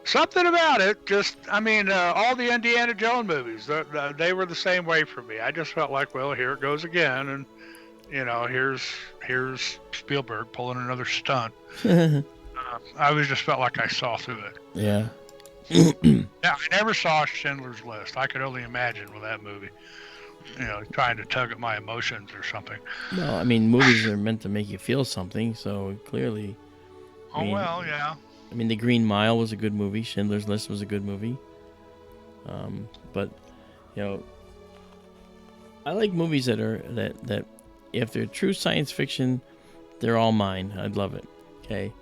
Something about it, all the Indiana Jones movies, they were the same way for me. I just felt like, well, here it goes again, and here's Spielberg pulling another stunt. I just felt like I saw through it. Yeah. Yeah, I never saw Schindler's List. I could only imagine with that movie. Trying to tug at my emotions or something. Well, I mean, movies are meant to make you feel something, so clearly... yeah. I mean, The Green Mile was a good movie. Schindler's List was a good movie. But, I like movies that if they're true science fiction, they're all mine. I'd love it. Okay,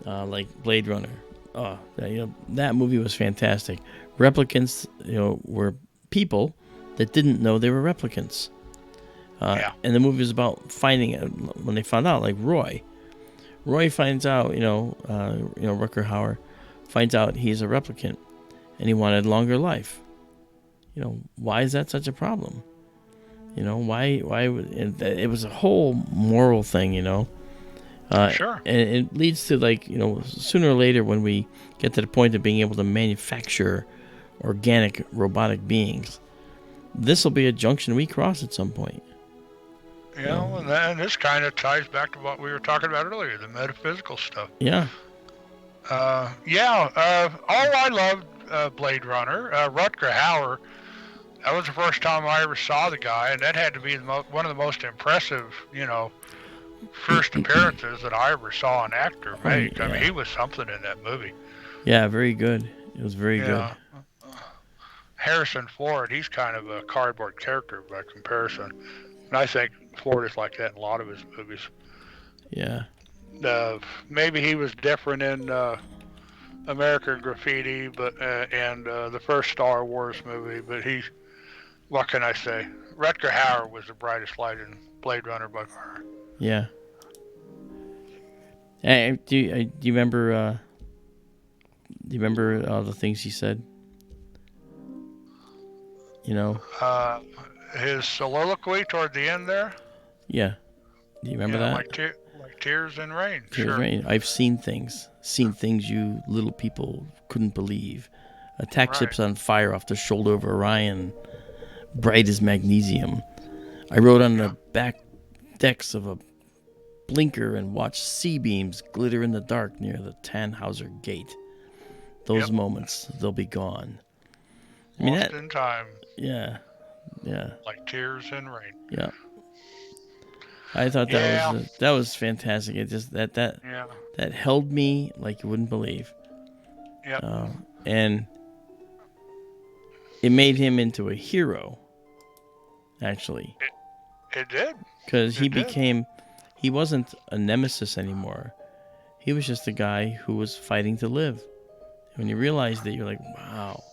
like Blade Runner. Oh, that movie was fantastic. Replicants, were people that didn't know they were replicants. And the movie was about finding it when they found out, like Roy. Roy finds out, Rutger Hauer finds out he's a replicant, and he wanted longer life. Why is that such a problem? Why? It was a whole moral thing, Sure. And it leads to sooner or later when we get to the point of being able to manufacture organic robotic beings, this will be a junction we cross at some point. And then this kind of ties back to what we were talking about earlier, the metaphysical stuff. Yeah. I loved Blade Runner. Rutger Hauer, that was the first time I ever saw the guy, and that had to be one of the most impressive, first appearances that I ever saw an actor make. Yeah. I mean, he was something in that movie. Yeah, very good. It was very good. Harrison Ford, he's kind of a cardboard character by comparison. And I think Ford is like that in a lot of his movies. Yeah. Maybe he was different in American Graffiti, and the first Star Wars movie. But what can I say? Rutger Hauer was the brightest light in Blade Runner by far. Yeah. Hey, do you remember? Do you remember all the things he said? his soliloquy toward the end there. Yeah. Do you remember that? Like tears in rain. Tears Sure. Rain. I've seen things you little people couldn't believe. Attack Right. ships on fire off the shoulder of Orion, bright as magnesium. I rode on the back decks of a blinker and watched sea beams glitter in the dark near the Tannhauser Gate. Those Yep. moments, they'll be gone. I mean, Lost that, in time, yeah, like tears in rain. yeah. I thought that was fantastic. It just Yeah. that held me like you wouldn't believe. Yep. And it made him into a hero, actually, It did. because It did. he wasn't a nemesis anymore. He was just a guy who was fighting to live. When you realize that, you're like, wow,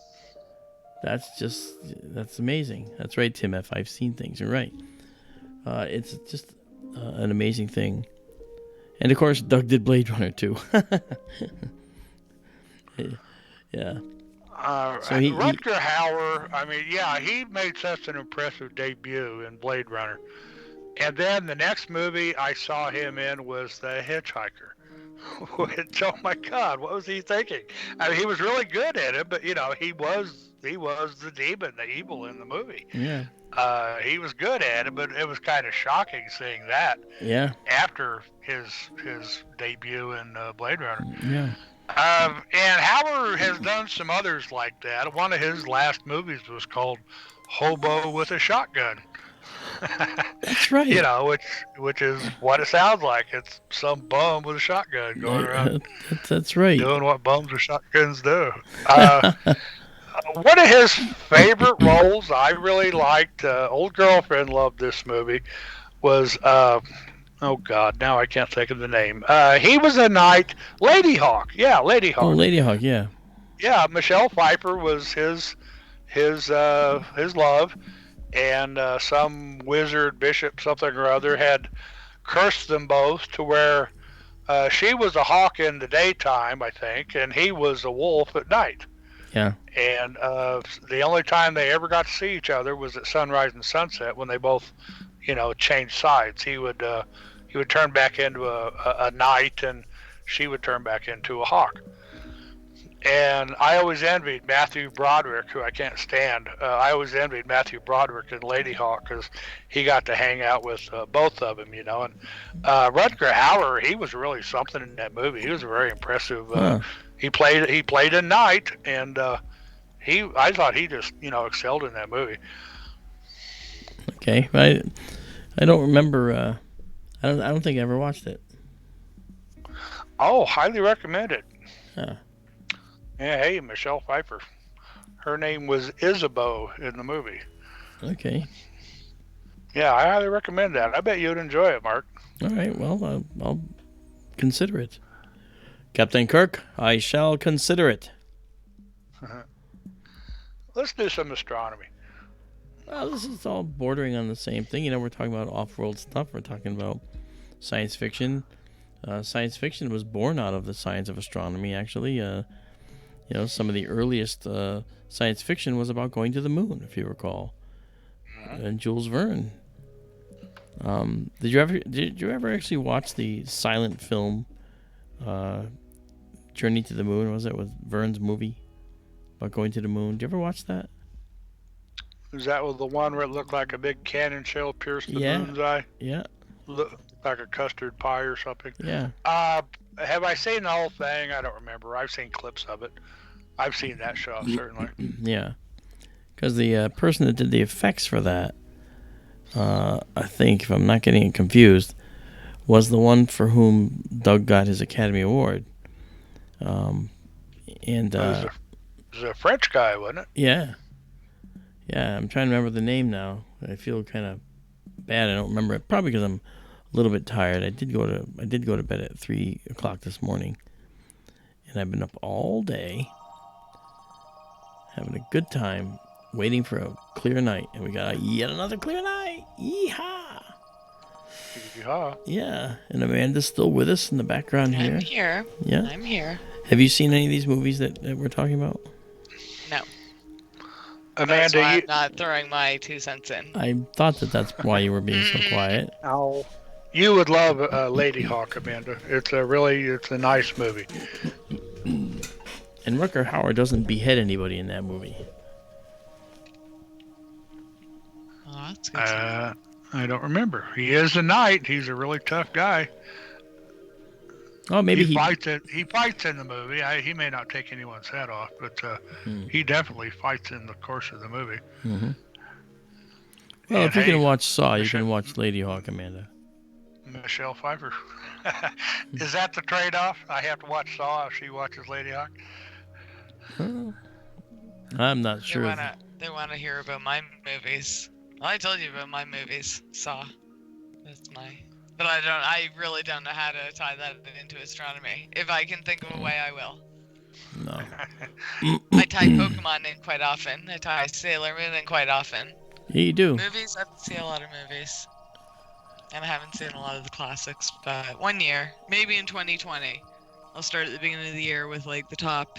that's amazing. That's right, Tim F. I've seen things. You're right. It's just an amazing thing. And of course, Doug did Blade Runner too. Yeah. So Rutger Hauer, I mean, yeah, he made such an impressive debut in Blade Runner. And then the next movie I saw him in was The Hitchhiker. Which, oh my God, what was he thinking? I mean, he was really good at it, but he was the demon, the evil in the movie. Yeah. He was good at it, but it was kind of shocking seeing that. Yeah. After his debut in Blade Runner. Yeah. And Hauer has done some others like that. One of his last movies was called Hobo with a Shotgun. That's right. Which is what it sounds like. It's some bum with a shotgun going around That's right. doing what bums with shotguns do. One of his favorite roles I really liked, old girlfriend loved this movie, was, oh God, now I can't think of the name. He was a knight, Lady Hawk. Yeah, Lady Hawk. Oh, Lady Hawk, yeah. Yeah, Michelle Pfeiffer was his love, and some wizard, bishop, something or other had cursed them both to where she was a hawk in the daytime, I think, and he was a wolf at night. Yeah. And the only time they ever got to see each other was at sunrise and sunset when they both, changed sides. He would turn back into a knight, and she would turn back into a hawk. And I always envied Matthew Broderick, who I can't stand. I always envied Matthew Broderick and Lady Hawk because he got to hang out with both of them, And Rutger Hauer, he was really something in that movie. He was very impressive. He played a knight, and I thought he just excelled in that movie. Okay, I don't remember. I don't think I ever watched it. Oh, highly recommend it. Huh. Yeah, hey, Michelle Pfeiffer. Her name was Isabeau in the movie. Okay. Yeah, I highly recommend that. I bet you'd enjoy it, Mark. All right. Well, I'll consider it. Captain Kirk, I shall consider it. Let's do some astronomy. Well, this is all bordering on the same thing. We're talking about off-world stuff. We're talking about science fiction. Science fiction was born out of the science of astronomy, actually. Some of the earliest science fiction was about going to the moon, if you recall. And Jules Verne. Did you ever actually watch the silent film Journey to the Moon? Was it with Verne's movie about going to the moon? Did you ever watch that? Is that the one where it looked like a big cannon shell pierced the moon's eye? Yeah. Looked like a custard pie or something. Yeah. Have I seen the whole thing? I don't remember. I've seen clips of it. I've seen that show, certainly. Yeah. Because the person that did the effects for that, I think, if I'm not getting it confused, was the one for whom Doug got his Academy Award. It was a French guy, wasn't it? Yeah. Yeah, I'm trying to remember the name now. I feel kind of bad. I don't remember it. Probably because I'm a little bit tired. I did go to bed at 3 o'clock this morning, and I've been up all day, having a good time, waiting for a clear night, and we got yet another clear night. Yeehaw! Yeehaw! Yeah, and Amanda's still with us in the background here. I'm here. Yeah, I'm here. Have you seen any of these movies that we're talking about? No. That's Amanda, why you, I'm not throwing my 2 cents in. I thought that's why you were being so quiet. oh, you would love Lady Hawk, Amanda. It's a nice movie. And Rutger Hauer doesn't behead anybody in that movie. Oh, that's good. To know. I don't remember. He is a knight. He's a really tough guy. Oh, maybe He fights in the movie. He may not take anyone's head off, but he definitely fights in the course of the movie. Mm-hmm. Well, if you can watch Saw, you can watch Lady Hawk, Amanda. Michelle Pfeiffer. Is that the trade-off? I have to watch Saw if she watches Lady Hawk. I'm not sure. They wanna hear about my movies. Well, I told you about my movies. Saw. That's my. But I really don't know how to tie that into astronomy. If I can think of a way, I will. No. I tie Pokemon in quite often. I tie Sailor Moon in quite often. Yeah, you do. Movies, I see a lot of movies. And I haven't seen a lot of the classics, but one year, maybe in 2020, I'll start at the beginning of the year with like the top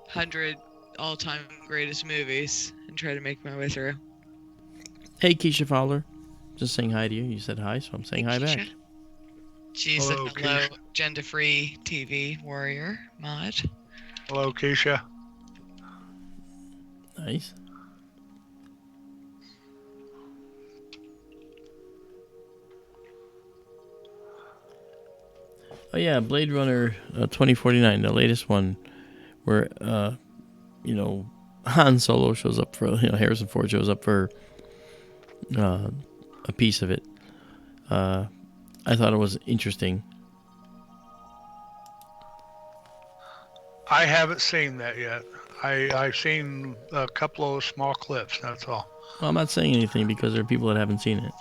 100 all-time greatest movies and try to make my way through. Hey, Keisha Fowler. Just saying hi to you. You said hi, so I'm saying hi back. She's Hello, a fellow Keisha. gender-free TV warrior mod. Hello, Keisha. Nice. Oh yeah, Blade Runner 2049, the latest one, where Han Solo shows up for Harrison Ford shows up for a piece of it. I thought it was interesting. I haven't seen that yet. I've seen a couple of small clips. That's all. Well, I'm not saying anything because there are people that haven't seen it.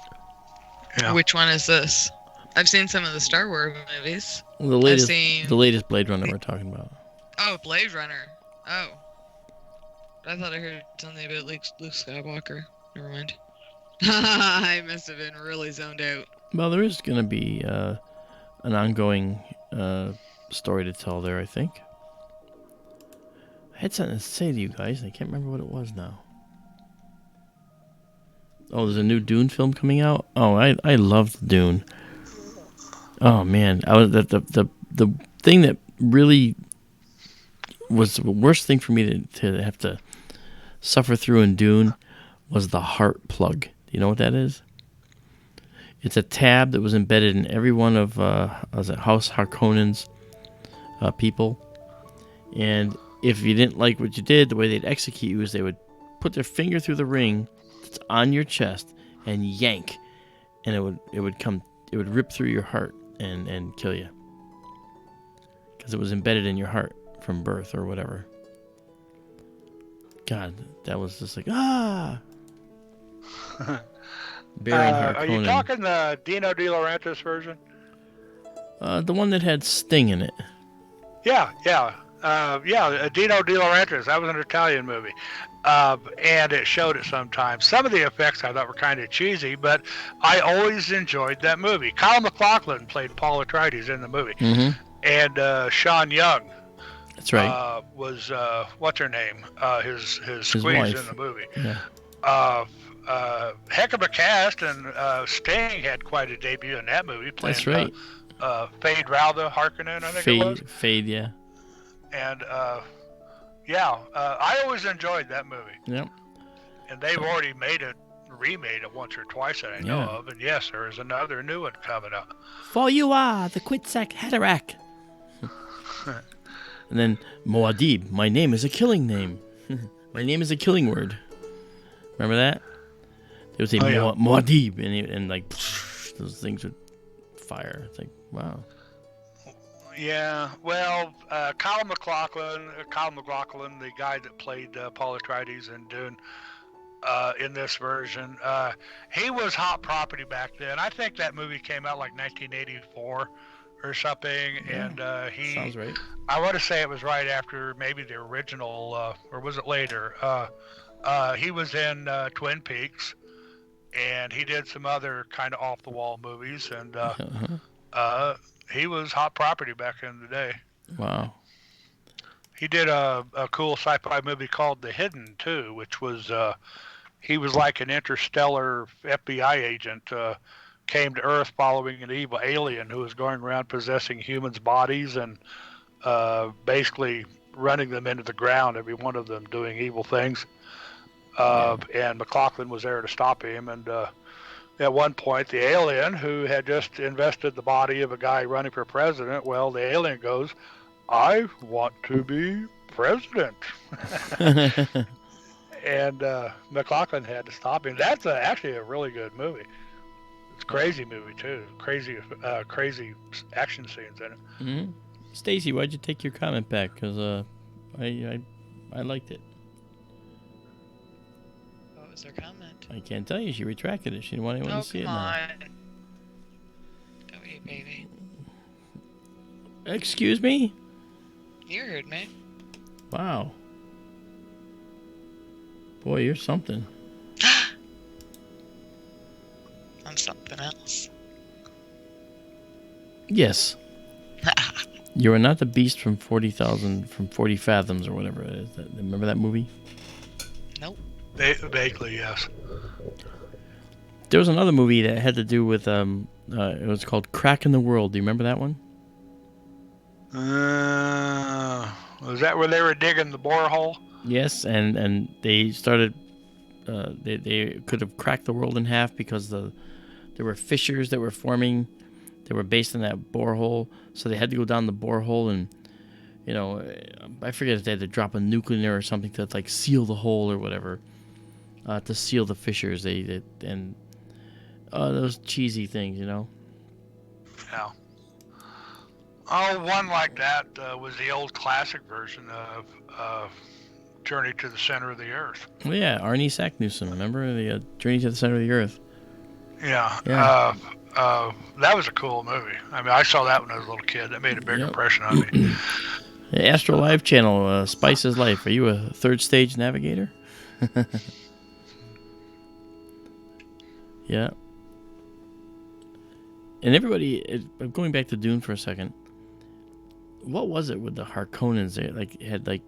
Yeah. Which one is this? I've seen some of the Star Wars movies. The latest Blade Runner we're talking about. Oh, Blade Runner. Oh. I thought I heard something about Luke Skywalker. Never mind. I must have been really zoned out. Well, there is going to be an ongoing story to tell there, I think. I had something to say to you guys. I can't remember what it was now. Oh, there's a new Dune film coming out. Oh, I loved Dune. Oh man, I was the thing that really was the worst thing for me to have to suffer through in Dune was the heart plug. Do you know what that is? It's a tab that was embedded in every one of House Harkonnen's people, and if you didn't like what you did, the way they'd execute you is they would put their finger through the ring that's on your chest and yank, and it would rip through your heart and kill you because it was embedded in your heart from birth or whatever. God, that was just like Baron Harkonnen. Are you talking the Dino De Laurentiis version? The one that had Sting in it. Yeah. Dino De Laurentiis. That was an Italian movie, and it showed it sometimes. Some of the effects I thought were kind of cheesy, but I always enjoyed that movie. Kyle MacLachlan played Paul Atreides in the movie, and Sean Young. That's right. Was what's her name? His squeeze wife. in the movie. Yeah. Heck of a cast, and Sting had quite a debut in that movie. Playing, That's right. Fade Ralda Harkonnen, I think it was. Fade, yeah. And I always enjoyed that movie. Yep. And they've already remade it once or twice that I know of. And yes, there is another new one coming up. For you are the Quitsack Hatterack. And then Muad'Dib, my name is a killing name. My name is a killing word. Remember that? They would say Muad'Dib, and like those things would fire. It's like, wow. Yeah, well, Kyle MacLachlan, the guy that played Paul Atreides in Dune, in this version, he was hot property back then. I think that movie came out like 1984 or something, and he. Sounds right. I want to say it was right after maybe the original, or was it later? He was in Twin Peaks, and he did some other kind of off-the-wall movies, and he was hot property back in the day. Wow. He did a cool sci-fi movie called The Hidden too, which was he was like an interstellar FBI agent. Came to Earth following an evil alien who was going around possessing humans' bodies and basically running them into the ground. Every one of them doing evil things. And McLaughlin was there to stop him. And at one point, the alien, who had just invested the body of a guy running for president, well, the alien goes, "I want to be president." And McLaughlin had to stop him. That's actually a really good movie. It's a crazy movie too. Crazy action scenes in it. Mm-hmm. Stacy, why'd you take your comment back? Because I liked it. What was her comment? I can't tell you. She retracted it. She didn't want anyone to see it now. Don't eat, baby. Excuse me? You heard me. Wow. Boy, you're something. I'm something else. Yes. You are not the beast from 40 fathoms or whatever it is. Remember that movie? Nope. Vaguely, yes. There was another movie that had to do with it was called Crack in the World. Do you remember that one? Was that where they were digging the borehole? Yes, and they started. They could have cracked the world in half because there were fissures that were forming. They were based in that borehole, so they had to go down the borehole and, I forget if they had to drop a nuclear or something to like seal the hole or whatever, to seal the fissures. Those cheesy things, Yeah. Oh, one like that was the old classic version of Journey to the Center of the Earth. Well, yeah, Arnie Sacknussemm, remember the Journey to the Center of the Earth? Yeah. That was a cool movie. I mean, I saw that when I was a little kid. That made a big impression on me. The Astro Live channel, Spice's Life. Are you a third stage navigator? Yeah. And everybody, going back to Dune for a second, what was it with the Harkonnens? They had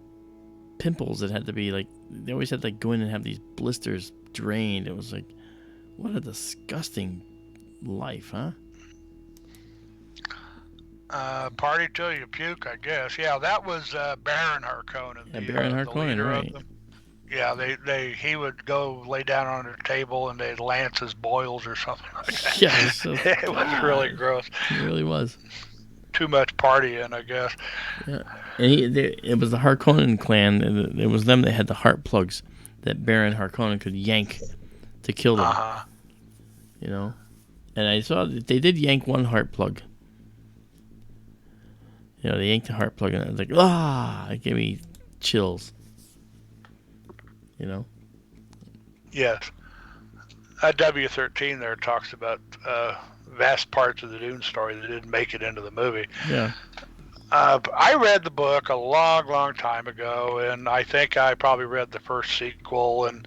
pimples that had to be they always had to go in and have these blisters drained. It was what a disgusting life, huh? Party till you puke, I guess. Yeah, that was Baron Harkonnen. Yeah, Baron Harkonnen, right? Yeah, he would go lay down on a table and they'd lance his boils or something like that. Yeah, it was really gross. It really was. Too much partying, I guess. Yeah, and it was the Harkonnen clan. It was them that had the heart plugs that Baron Harkonnen could yank to kill them. And I saw that they did yank one heart plug. They yanked the heart plug, and I was like, it gave me chills. Yes. W13 there talks about vast parts of the Dune story that didn't make it into the movie. Yeah. I read the book a long, long time ago, and I think I probably read the first sequel, and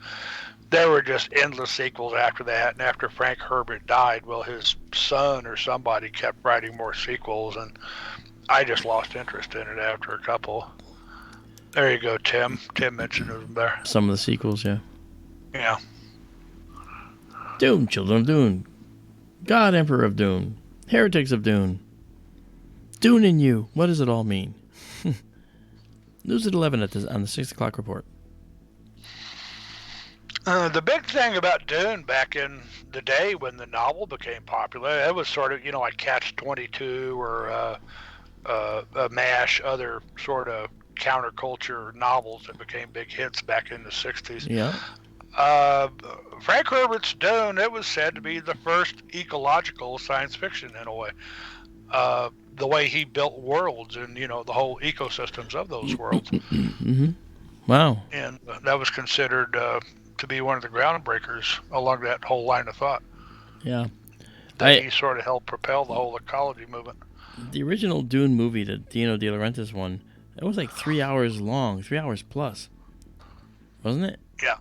there were just endless sequels after that. And after Frank Herbert died, well, his son or somebody kept writing more sequels, and I just lost interest in it after a couple. There you go, Tim. Tim mentioned them there. Some of the sequels, yeah. Yeah. Dune, Children of Dune. God, Emperor of Dune. Heretics of Dune. Dune in you. What does it all mean? News at 11 on the 6 o'clock report. The big thing about Dune back in the day when the novel became popular, it was sort of, like Catch-22 or MASH, other sort of counterculture novels that became big hits back in the 60s. Yeah. Frank Herbert's Dune, it was said to be the first ecological science fiction in a way. The way he built worlds and, the whole ecosystems of those worlds. Mm-hmm. Wow. And that was considered to be one of the groundbreakers along that whole line of thought. Yeah. He sort of helped propel the whole ecology movement. The original Dune movie, the Dino De Laurentiis one, it was 3 hours long, 3 hours plus. Wasn't it? Yeah.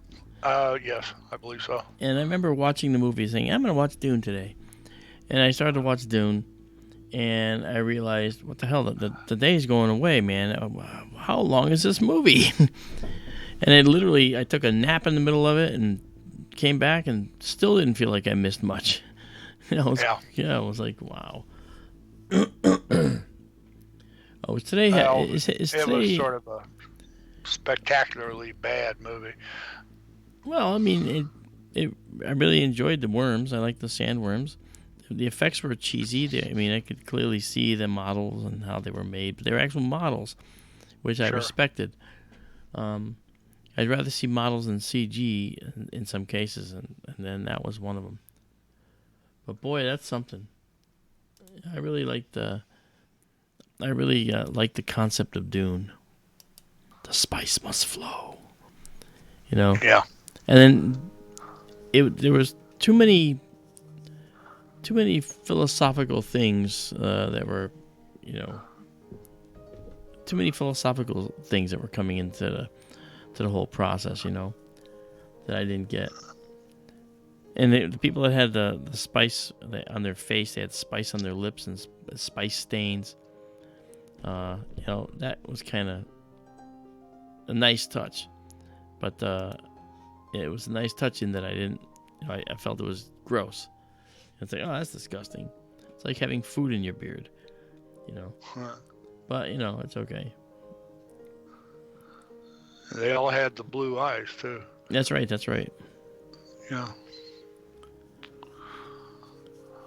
Yes, I believe so. And I remember watching the movie saying, I'm going to watch Dune today. And I started to watch Dune. and I realized, what the hell, the day's going away, man. How long is this movie? And I took a nap in the middle of it and came back and still didn't feel like I missed much. I was like, wow. Oh, today is it today, was sort of a spectacularly bad movie. Well, I mean, I really enjoyed the worms. I liked the sandworms. The effects were cheesy. I could clearly see the models and how they were made, but they were actual models, which I respected. I'd rather see models than CG in some cases, and then that was one of them. But boy, that's something. I really liked the concept of Dune. The spice must flow. Yeah. And then there was too many philosophical things that were, too many philosophical things that were coming into the whole process, that I didn't get. And the people that had the spice on their face, they had spice on their lips and spice stains. That was kind of a nice touch, but it was a nice touch in that I didn't. I felt it was gross. It's like, oh, that's disgusting. It's like having food in your beard, But it's okay. They all had the blue eyes too. That's right. Yeah.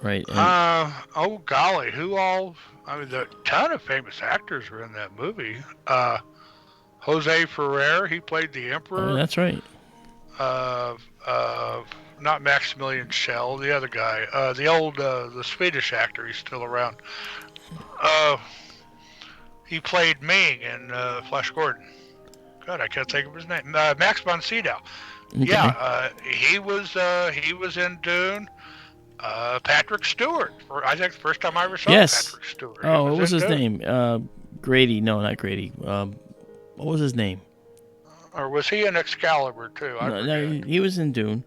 Right. Oh golly, who all? A ton of famous actors were in that movie. Jose Ferrer, he played the Emperor. Oh, that's right. Not Maximilian Schell, the other guy. The Swedish actor, he's still around. He played Ming in Flash Gordon. God, I can't think of his name. Max von Sydow. Okay. Yeah, he was in Dune. Patrick Stewart. I think the first time I ever saw Patrick Stewart. Oh, what was his name? Grady. No, not Grady. What was his name? Or was he in Excalibur too? No, he was in Dune.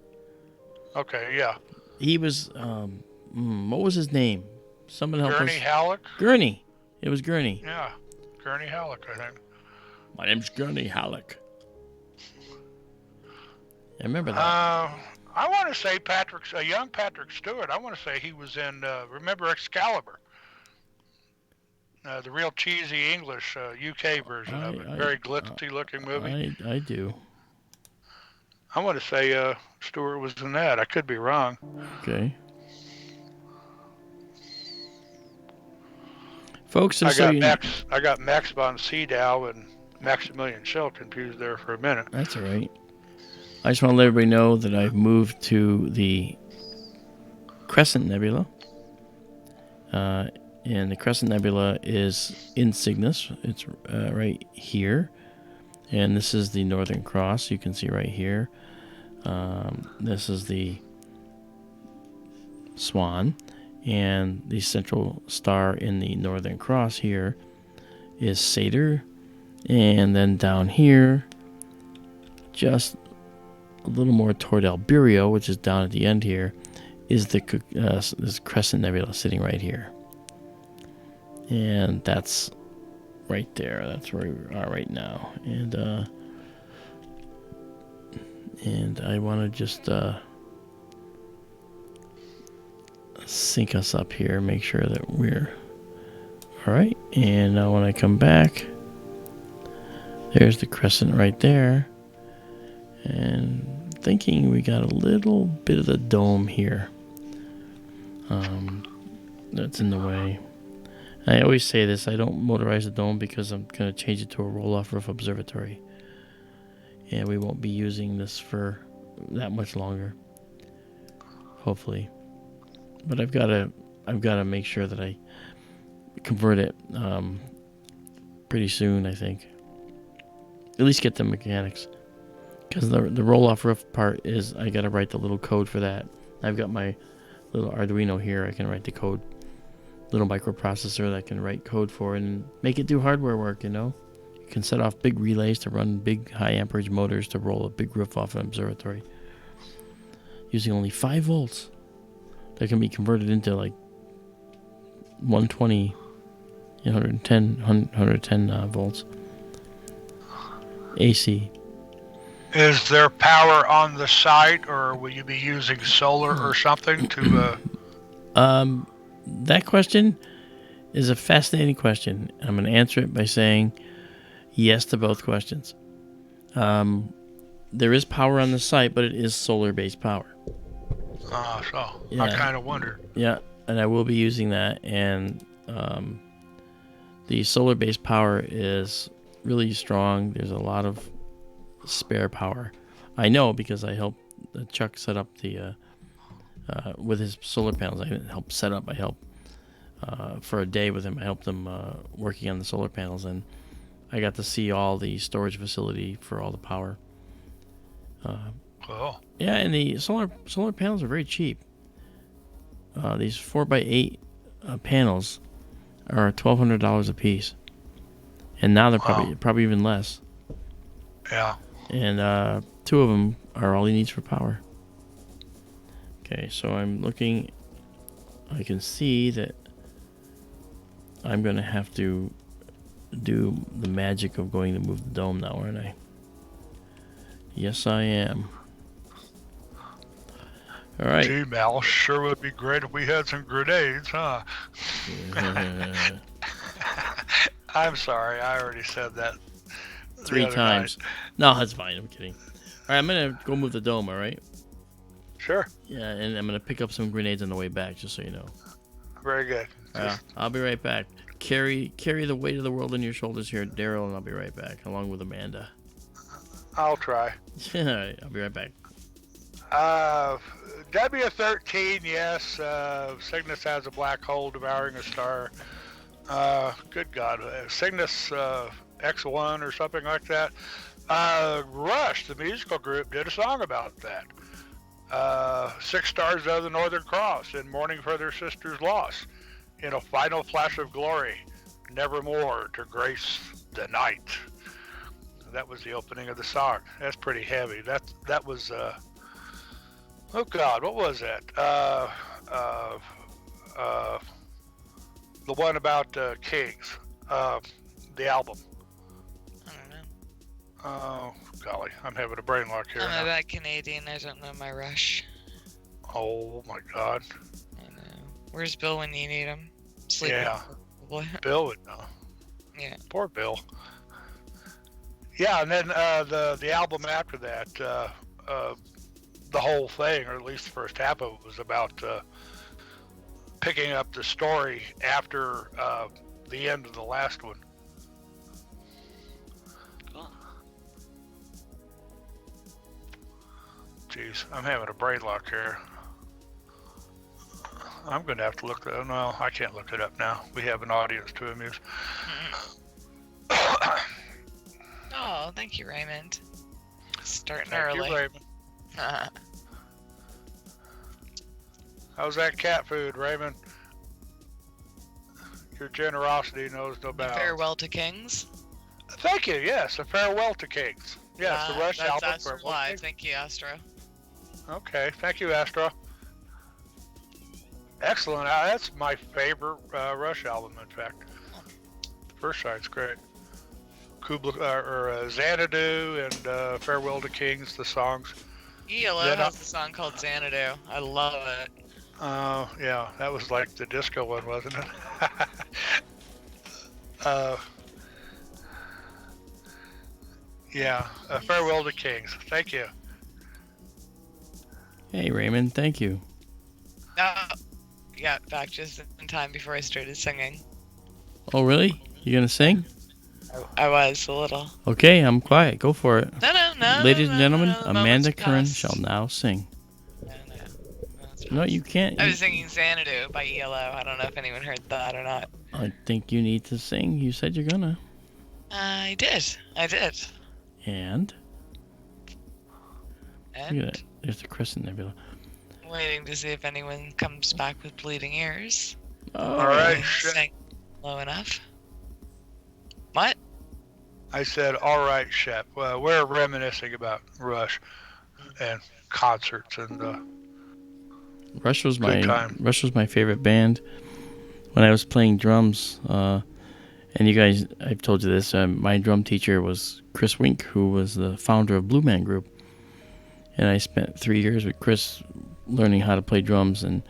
Okay, yeah. He was. What was his name? Someone help us. Gurney Halleck. Gurney. It was Gurney. Yeah, Gurney Halleck, I think. My name's Gurney Halleck. I remember that. I want to say a young Patrick Stewart. I want to say he was in. Remember Excalibur? The real cheesy English UK version of it. Very glitzy-looking movie. I do. I want to say Stewart was in that. I could be wrong. Okay. Folks, I got Max von Sydow and Maximilian Schell confused there for a minute. That's all right. I just want to let everybody know that I've moved to the Crescent Nebula. And the Crescent Nebula is in Cygnus. It's right here. And this is the Northern Cross. You can see right here. This is the Swan. And the central star in the Northern Cross here is Satyr. And then down here, just a little more toward Albireo, which is down at the end here, is this Crescent Nebula sitting right here. And that's right there. That's where we are right now. And I want to just sync us up here, make sure that we're all right. And now when I come back, there's the crescent right there. And thinking we got a little bit of the dome here. That's in the way. I always say this, I don't motorize the dome because I'm going to change it to a roll-off roof observatory. And we won't be using this for that much longer. Hopefully. But I've got to make sure that I convert it pretty soon, I think. At least get the mechanics. Because the roll-off roof part is, I got to write the little code for that. I've got my little Arduino here. I can write the code. Little microprocessor that I can write code for and make it do hardware work, You can set off big relays to run big high amperage motors to roll a big roof off an observatory. Using only 5 volts. That can be converted into like 120, 110 volts AC. Is there power on the site, or will you be using solar or something to? That question is a fascinating question. I'm going to answer it by saying yes to both questions. There is power on the site, but it is solar-based power. So Yeah. I kind of wondered. Yeah, and I will be using that. And the solar-based power is really strong. There's a lot of spare power. I know because I helped Chuck set up the with his solar panels. I didn't help set up. I helped for a day with him. I helped him working on the solar panels, and I got to see all the storage facility for all the power. Cool. Yeah, and the solar panels are very cheap. These 4x8 panels are $1,200 a piece, and now they're probably even less. Yeah. And 2 of them are all he needs for power. Okay, so I'm looking. I can see that I'm gonna have to do the magic of going to move the dome now, aren't I? Yes, I am. All right. Gee, Mal, sure would be great if we had some grenades, huh? I'm sorry, I already said that 3 times. night. No, that's fine. I'm kidding. All right, I'm gonna go move the dome. All right. Sure. Yeah, and I'm gonna pick up some grenades on the way back, just so you know. Very good. I'll be right back. Carry the weight of the world on your shoulders here, Daryl, and I'll be right back, along with Amanda. I'll try. All right, I'll be right back. W13, yes. Cygnus has a black hole devouring a star. Good God. Cygnus X1 or something like that. Rush, the musical group, did a song about that. 6 stars of the Northern Cross in mourning for their sister's loss. In a final flash of glory, nevermore to grace the night. That was the opening of the song. That's pretty heavy. That was oh God, what was that? The one about Kings, the album. I don't know. Oh golly, I'm having a brain lock here. I'm a bad Canadian. I don't know my Rush. Oh my God. I know. Where's Bill when you need him? Sleeping. Yeah. Probably. Bill would know. Yeah. Poor Bill. Yeah, and then the album after that, the whole thing, or at least the first half of it, was about picking up the story after the end of the last one. Cool. Jeez, I'm having a brain lock here. I'm going to have to look that. No, I can't look it up now. We have an audience to amuse. Oh, thank you, Raymond. Starting Thank early. you, Raymond. How's that cat food, Raymond? Your generosity knows no bounds. Farewell to Kings. Thank you. Yes, a farewell to Kings. Yes, the Rush that's album. Astro Farewell to Live. Kings. Thank you, Astro. Okay, thank you, Astro. Excellent. That's my favorite Rush album, in fact. The first side's great. Xanadu and Farewell to Kings, the songs. ELO Then has a song called Xanadu. I love it. Oh, yeah, that was like the disco one, wasn't it? Yeah, Farewell to Kings. Thank you. Hey, Raymond, thank you. Yeah, back just in time before I started singing. Oh, really? You gonna sing? I was a little. Okay, I'm quiet. Go for it. No. Ladies and gentlemen, the Amanda moment's Curran passed. shall now sing. No. No, you can't. I was singing Xanadu by ELO. I don't know if anyone heard that or not. I think you need to sing. You said you're gonna. I did. And? And Look at that. There's the Crescent Nebula. waiting to see if anyone comes back with bleeding ears. Oh, All right. Sang low enough. What? I said, all right, Shep. Well, we're reminiscing about Rush and concerts and Rush was my Good time. Rush was my favorite band. when I was playing drums, and you guys, I've told you this, my drum teacher was Chris Wink, who was the founder of Blue Man Group. And I spent 3 years with Chris learning how to play drums, and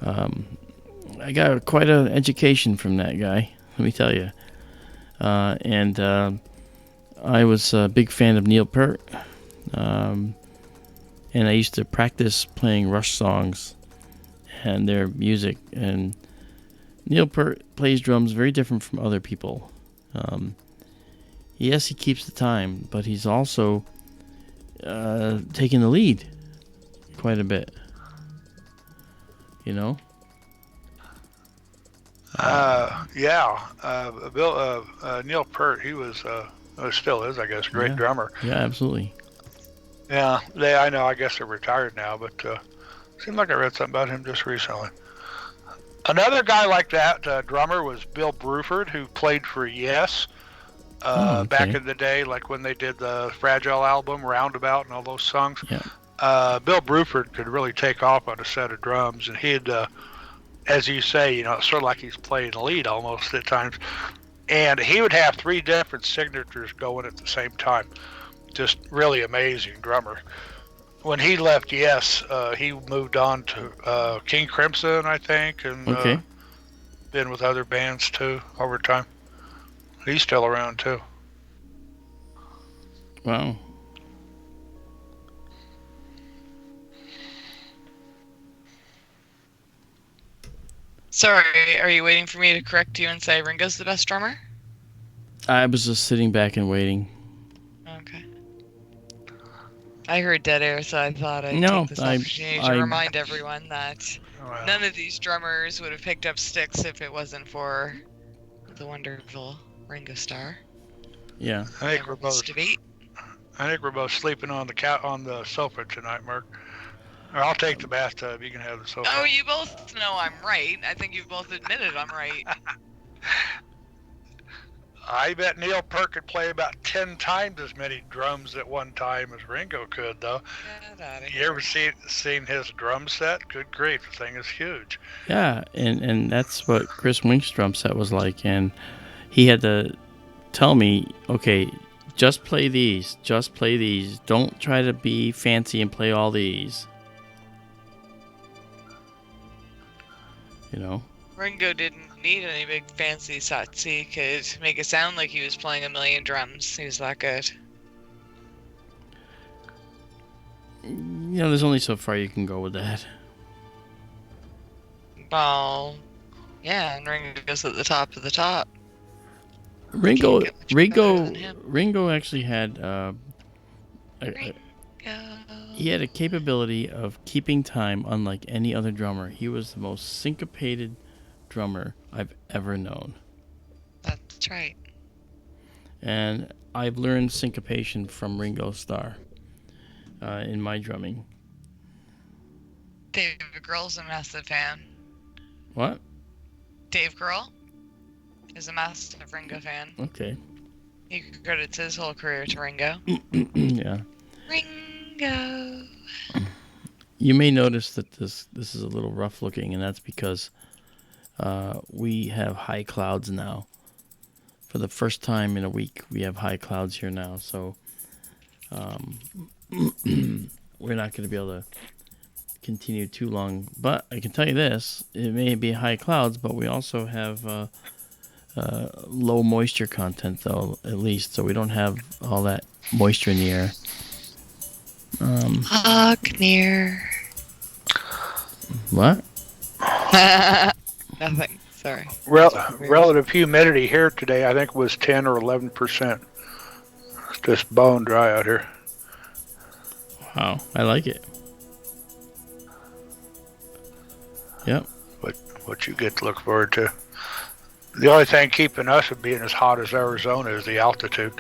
I got quite an education from that guy, let me tell you. And I was a big fan of Neil Peart, and I used to practice playing Rush songs and their music. And Neil Peart plays drums very different from other people. Yes, he keeps the time, but he's also taking the lead quite a bit. You know? Neil Peart, he was, still is, I guess, a great drummer. Yeah, absolutely. Yeah, I know, I guess they're retired now, but seemed like I read something about him just recently. Another guy like that, drummer, was Bill Bruford, who played for Yes back in the day, like when they did the Fragile album, Roundabout, and all those songs. Yeah. Bill Bruford could really take off on a set of drums, and he'd, as you say, it's sort of like he's playing the lead almost at times. And he would have 3 different signatures going at the same time. Just really amazing drummer. When he left Yes, he moved on to King Crimson, I think, and been with other bands too over time. He's still around too. Wow. Sorry, are you waiting for me to correct you and say Ringo's the best drummer? I was just sitting back and waiting. Okay. I heard dead air, so I thought I'd take this opportunity to remind everyone that none of these drummers would have picked up sticks if it wasn't for the wonderful Ringo Starr. Yeah. I think we're both sleeping on the sofa tonight, Mark. Or I'll take the bathtub. You can have the sofa. Oh, you both know I'm right. I think you've both admitted I'm right. I bet Neil Peart could play about 10 times as many drums at one time as Ringo could, though. Get out of You ever seen his drum set? Good grief, the thing is huge. Yeah, and that's what Chris Wink's drum set was like. And he had to tell me, okay, just play these. Don't try to be fancy and play all these. You know? Ringo didn't need any big fancy sets. He could make it sound like he was playing a million drums. He was that good. There's only so far you can go with that. Well, yeah, and Ringo's at the top of the top. Ringo actually had he had a capability of keeping time unlike any other drummer. He was the most syncopated drummer I've ever known. That's right. And I've learned syncopation from Ringo Starr in my drumming. Dave Grohl's a massive fan. What? Dave Grohl is a massive Ringo fan. Okay. He credits his whole career to Ringo. Yeah. Ringo. You may notice that this is a little rough looking, and that's because we have high clouds now. For the first time in a week, we have high clouds here now, so we're not going to be able to continue too long. But I can tell you this, it may be high clouds, but we also have low moisture content, though, at least, so we don't have all that moisture in the air. Near. What? Nothing. Sorry. Relative humidity here today, I think, was 10 or 11%. It's just bone dry out here. Wow, I like it. Yep. What you get to look forward to. The only thing keeping us from being as hot as Arizona is the altitude.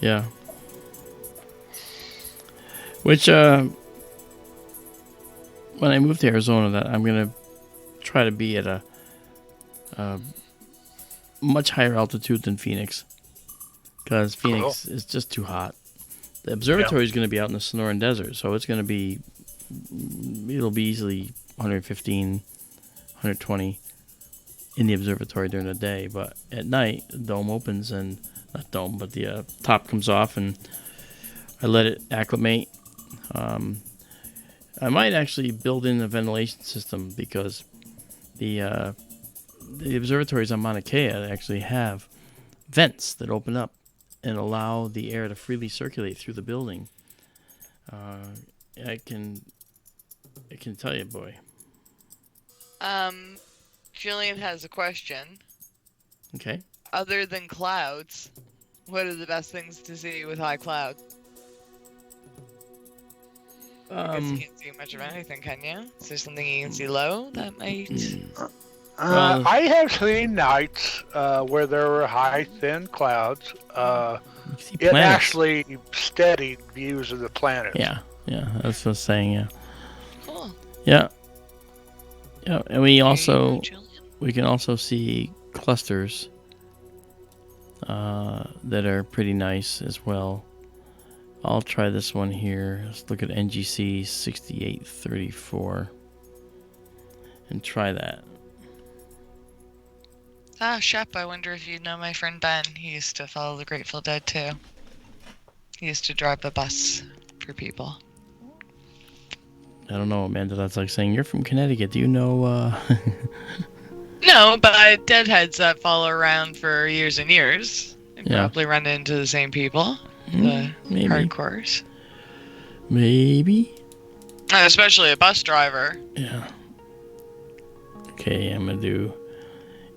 Yeah. Which, when I move to Arizona, that I'm going to try to be at a much higher altitude than Phoenix. Because Phoenix is just too hot. The observatory is going to be out in the Sonoran Desert, so it's going to be, it'll be easily 115, 120 in the observatory during the day, but at night the dome opens and not dome, but the top comes off, and I let it acclimate. I might actually build in a ventilation system because the observatories on Mauna Kea actually have vents that open up and allow the air to freely circulate through the building. I can tell you, boy. Jillian has a question. Okay. Other than clouds, what are the best things to see with high cloud? I guess you can't see much of anything, can you? Is there something you can see low that might... I have seen nights where there were high, thin clouds. It actually steadied views of the planets. Yeah, that's what I was saying, yeah. Cool. Yeah. Yeah, and we can also see clusters that are pretty nice as well. I'll try this one here. Let's look at NGC 6834 and try that. Shep, I wonder if you know my friend Ben. He used to follow the Grateful Dead too. He used to drive a bus for people. I don't know, Amanda. That's like saying you're from Connecticut. Do you know? No, but deadheads that follow around for years and years. They probably run into the same people. The Maybe. hardcores. Maybe. Especially a bus driver. Yeah. Okay, I'm gonna do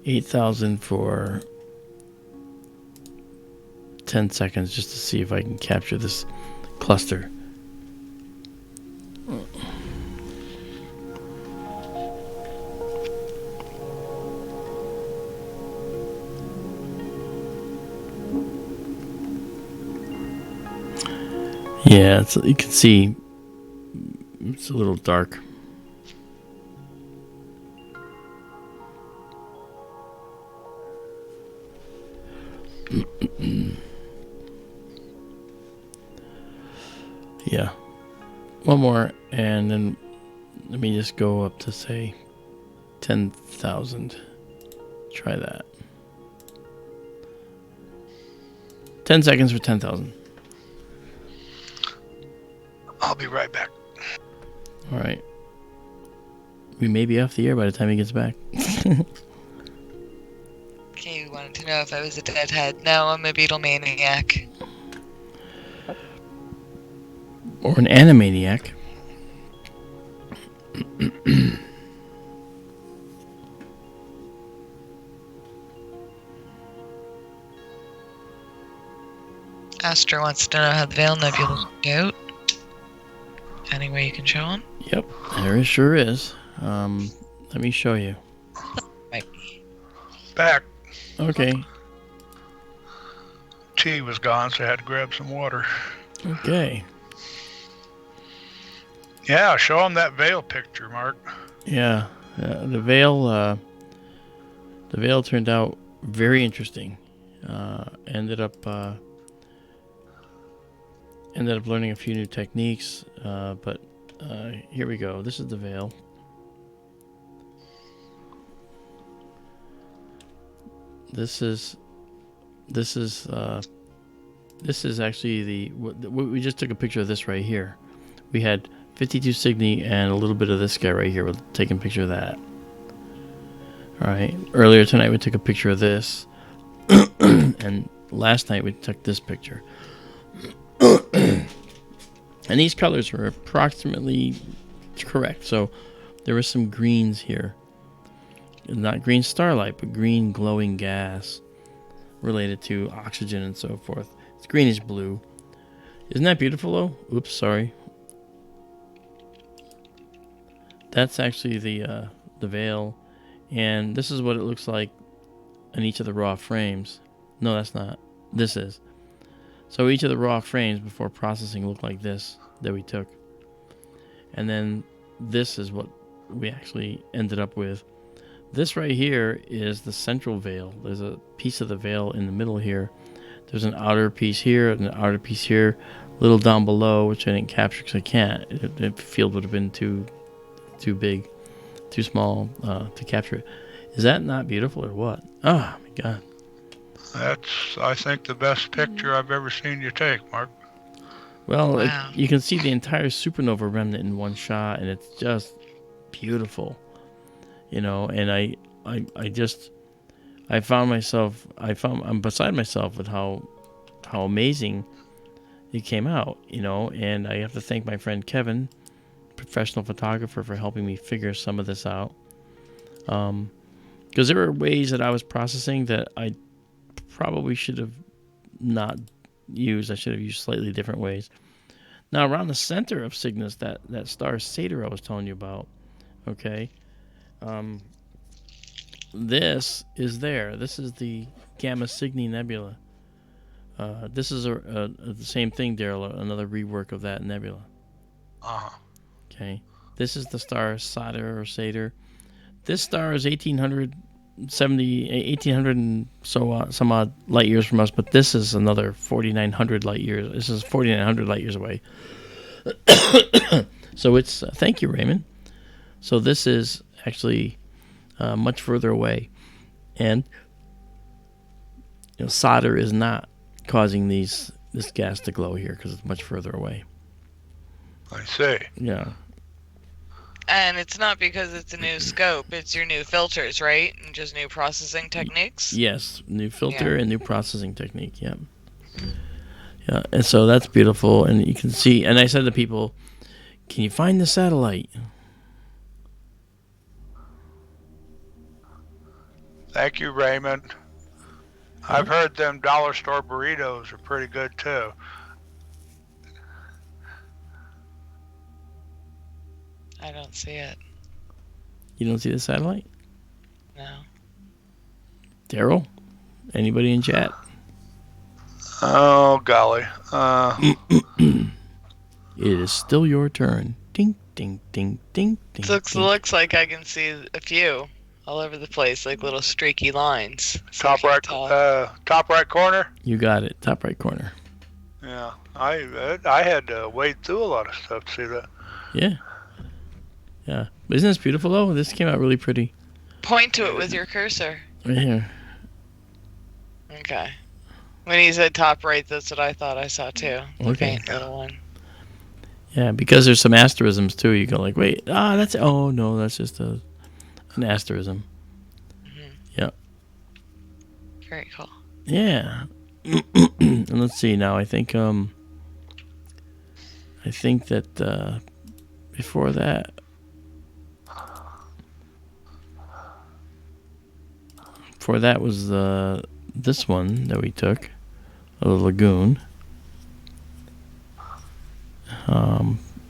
8,000 for 10 seconds just to see if I can capture this cluster. Yeah, you can see it's a little dark. Yeah. One more, and then let me just go up to, say, 10,000. Try that. 10 seconds for 10,000. I'll be right back. All right. We may be off the air by the time he gets back. Okay, you wanted to know if I was a deadhead. No, I'm a Beatlemaniac. Or an Animaniac. Astor wants to know how the Veil Nebula worked out. Any way you can show him? Yep, there sure is. Let me show you. Right. Back. Okay. Tea was gone, so I had to grab some water. Okay. Yeah, show them that veil picture, Mark. Yeah, the veil turned out very interesting. Ended up learning a few new techniques, but here we go. This is the veil. This is actually we just took a picture of this right here. We had 52 Cygni and a little bit of this guy right here. We're taking a picture of that. All right. Earlier tonight we took a picture of this, and last night we took this picture. And these colors were approximately correct. So there were some greens here. Not green starlight, but green glowing gas related to oxygen and so forth. It's greenish blue. Isn't that beautiful though? Oops, sorry. That's actually the veil, and this is what it looks like in each of the raw frames. No, that's not. This is. So each of the raw frames before processing look like this that we took. And then this is what we actually ended up with. This right here is the central veil. There's a piece of the veil in the middle here. There's an outer piece here and an outer piece here. A little down below, which I didn't capture because I can't. The field would have been too big too small to capture it. Is that not beautiful or what? Oh my God! That's, I think, the best picture I've ever seen you take, Mark. Well, Wow. you can see the entire supernova remnant in one shot, and it's just beautiful, you know. And I'm beside myself with how amazing it came out, you know. And I have to thank my friend Kevin, professional photographer, for helping me figure some of this out. Because there were ways that I was processing that I probably should have not used. I should have used slightly different ways. Now, around the center of Cygnus, that star Satyr I was telling you about, okay, this is there. This is the Gamma Cygni Nebula. This is the same thing, Daryl, another rework of that nebula. Uh-huh. Okay, this is the star Satyr or Satyr. This star is 1800 and some odd light years from us, but this is another 4,900 light years. This is 4,900 light years away. So it's thank you, Raymond. So this is actually much further away, and solder is not causing this gas to glow here because it's much further away. I see. Yeah. And it's not because it's a new scope, it's your new filters, right? And just new processing techniques? Yes, new filter and new processing technique, yeah. Yeah, and so that's beautiful, and you can see, and I said to people, can you find the satellite? Thank you, Raymond. I've heard them dollar store burritos are pretty good too. I don't see it. You don't see the satellite? No. Daryl? Anybody in chat? Oh, golly. It is still your turn. Ding, ding, ding, ding, ding. Looks like I can see a few all over the place, like little streaky lines. Top right corner. You got it. Top right corner. Yeah, I had to wade through a lot of stuff to see that. Yeah. Yeah. But isn't this beautiful, though? This came out really pretty. Point to it with your cursor. Right here. Okay. When he said top right, that's what I thought I saw too. The Okay. faint little one. Yeah, because there's some asterisms, too. You go like, wait, that's just an asterism. Mm-hmm. Yeah. Very cool. Yeah. And let's see now. I think that before that, was this one that we took, the lagoon.